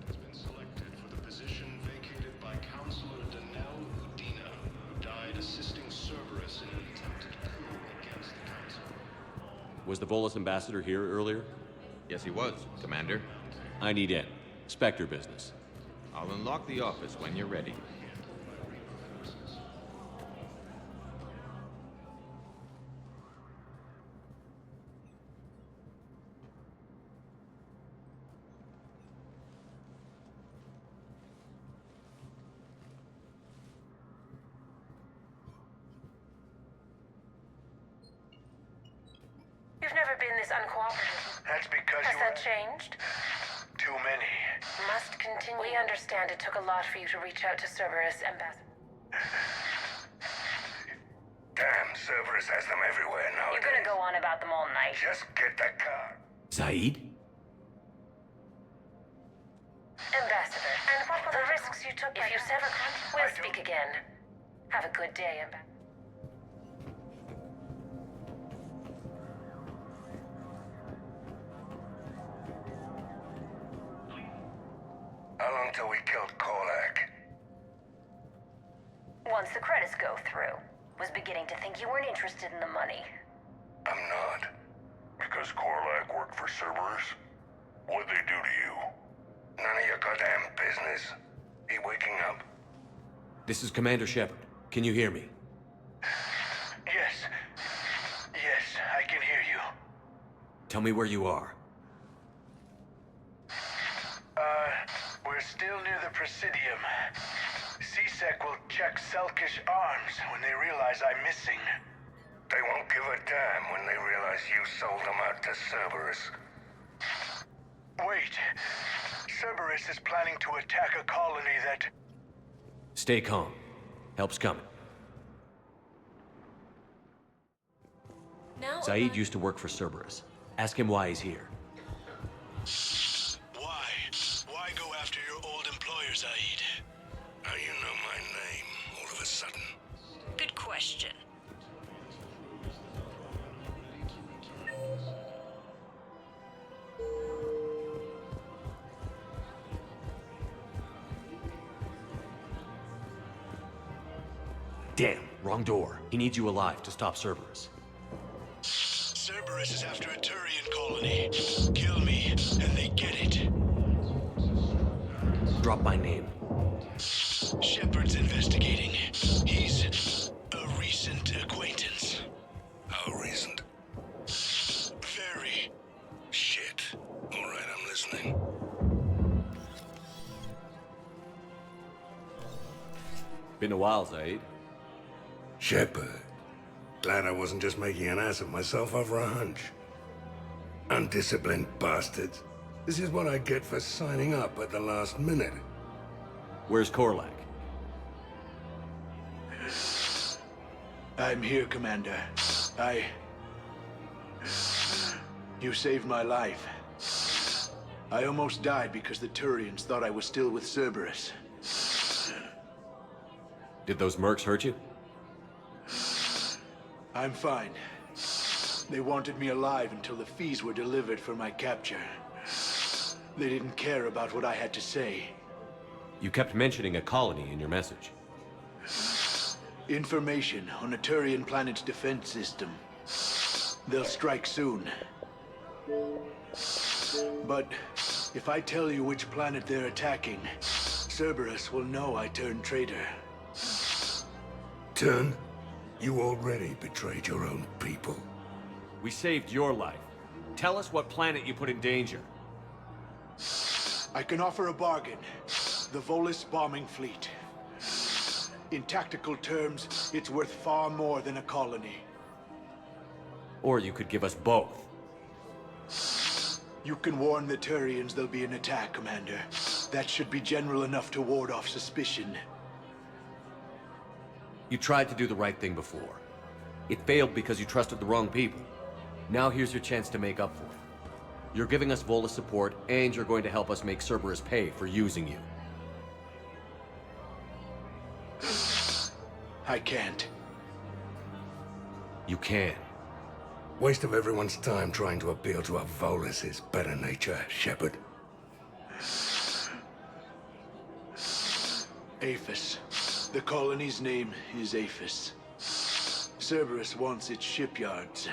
Has been selected for the position vacated by Counselor Danelle Udina, who died assisting Cerberus in an attempted coup against the Council. Was the Volus ambassador here earlier? Yes, he was, Commander. I need in. Spectre business. I'll unlock the office when you're ready. You've never been this uncooperative. That's because Has that changed? too many. Must continue. We understand it took a lot for you to reach out to Cerberus Ambassador. Damn, Cerberus has them everywhere now. You're gonna go on about them all night. Just get the car. Saeed? Ambassador, and what were the risks you took? If you sever contact, we'll speak again. Have a good day, Ambassador. How long till we killed Kolak? Once the credits go through, was beginning to think you weren't interested in the money. I'm not. Because Korlak worked for Cerberus? What'd they do to you? None of your goddamn business. He waking up? This is Commander Shepard. Can you hear me? Yes. Yes, I can hear you. Tell me where you are. We're still near the Presidium. CSEC will check Selkish arms when they realize I'm missing. They won't give a damn when they realize you sold them out to Cerberus. Wait. Cerberus is planning to attack a colony that... Stay calm. Help's coming. Now Saeed used to work for Cerberus. Ask him why he's here. Why? Why go after your question. Damn, wrong door. He needs you alive to stop Cerberus. Cerberus is after a Turian colony. Kill me, and they get it. Drop my name. Shepard's investigating. He's a recent acquaintance. How recent? Very. Shit. All right, I'm listening. Been a while, Zaid. Shepard. Glad I wasn't just making an ass of myself over a hunch. Undisciplined bastards. This is what I get for signing up at the last minute. Where's Korlak? I'm here, Commander. You saved my life. I almost died because the Turians thought I was still with Cerberus. Did those mercs hurt you? I'm fine. They wanted me alive until the fees were delivered for my capture. They didn't care about what I had to say. You kept mentioning a colony in your message. Information on a Turian planet's defense system. They'll strike soon. But if I tell you which planet they're attacking, Cerberus will know I turned traitor. Turn? You already betrayed your own people. We saved your life. Tell us what planet you put in danger. I can offer a bargain. The Volus bombing fleet. In tactical terms, it's worth far more than a colony. Or you could give us both. You can warn the Turians there'll be an attack, Commander. That should be general enough to ward off suspicion. You tried to do the right thing before. It failed because you trusted the wrong people. Now here's your chance to make up for it. You're giving us Volus support, and you're going to help us make Cerberus pay for using you. I can't. You can. Waste of everyone's time trying to appeal to a Volus's better nature, Shepard. Aphis. The colony's name is Aphis. Cerberus wants its shipyards.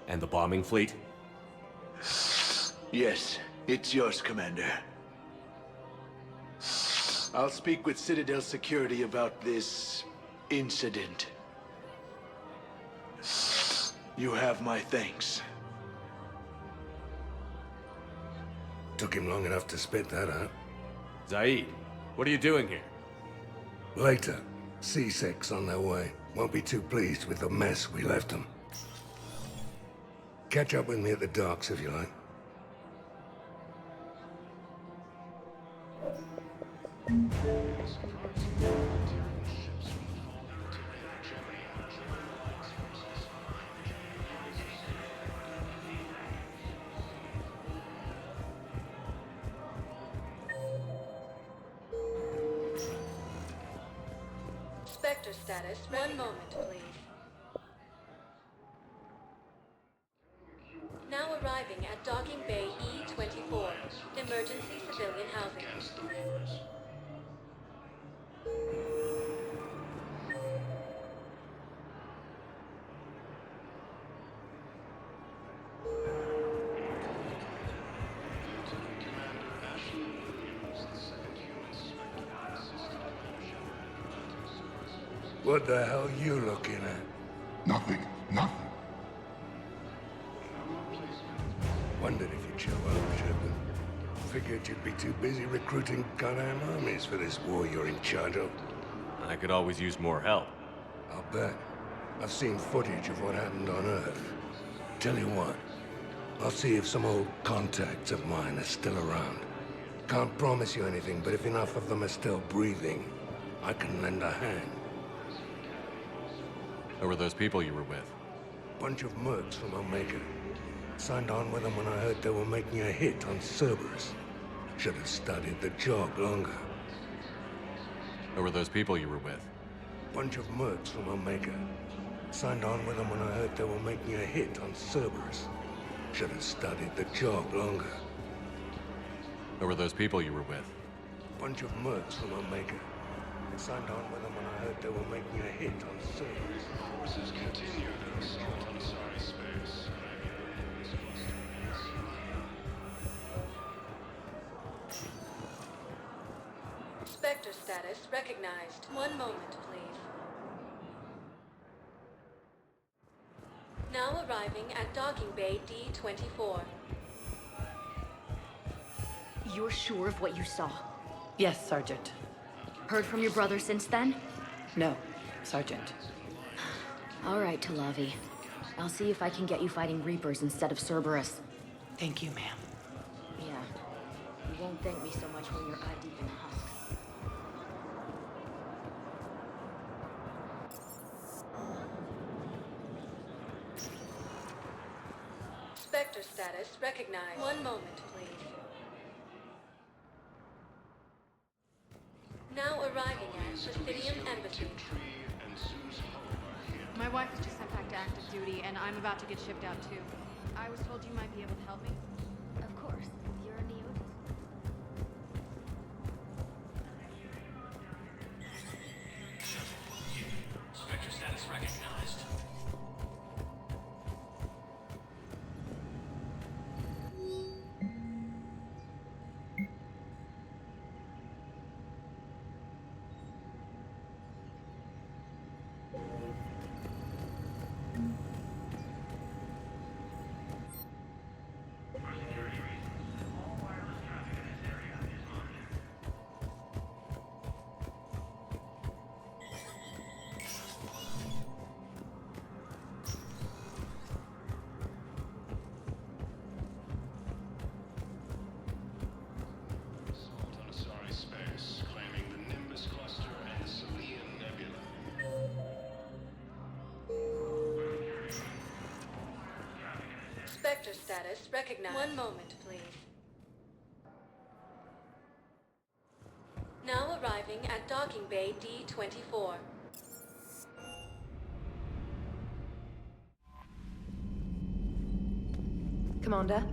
And the bombing fleet? Yes, it's yours, Commander. I'll speak with Citadel Security about this incident. You have my thanks. Took him long enough to spit that out. Zaid, what are you doing here? Later. XSX on their way. Won't be too pleased with the mess we left them. Catch up with me at the docks if you like. Spectre status. One moment, please. Now arriving at Docking Bay E-24. Emergency civilian housing. What the hell you looking at? Nothing. Nothing. Wondered if you'd show up, Shepard. Figured you'd be too busy recruiting goddamn armies for this war you're in charge of. I could always use more help. I'll bet. I've seen footage of what happened on Earth. Tell you what, I'll see if some old contacts of mine are still around. Can't promise you anything, but if enough of them are still breathing, I can lend a hand. Who were those people you were with? Bunch of mercs from Omega. Signed on with them when I heard they were making a hit on Cerberus. Should have studied the job longer. Who were those people you were with? Bunch of mercs from Omega. Signed on with them when I heard they were making a hit on Cerberus. Should have studied the job longer. Who were those people you were with? Bunch of mercs from Omega. Signed on with them when I heard they were making a hit on Cerberus. Forces continue their assault on Asari space. Spectre status recognized. One moment, please. Now arriving at docking bay D-24. You're sure of what you saw? Yes, Sergeant. Heard from your brother since then? No, Sergeant. All right, Talavi. I'll see if I can get you fighting Reapers instead of Cerberus. Thank you, ma'am. Yeah. You won't thank me so much when you're eye deep in the husk. Spectre status recognized. One moment, please. Now arriving at Presidium Embassy. My wife was just sent back to active duty, and I'm about to get shipped out too. I was told you might be able to help me. Of course. You're a Neo. Spectre status recognized. Assault on Asari space, claiming the Nimbus cluster and the Salian Nebula. Spectre status recognized. One moment, please. Now arriving at docking bay D-24. Commander,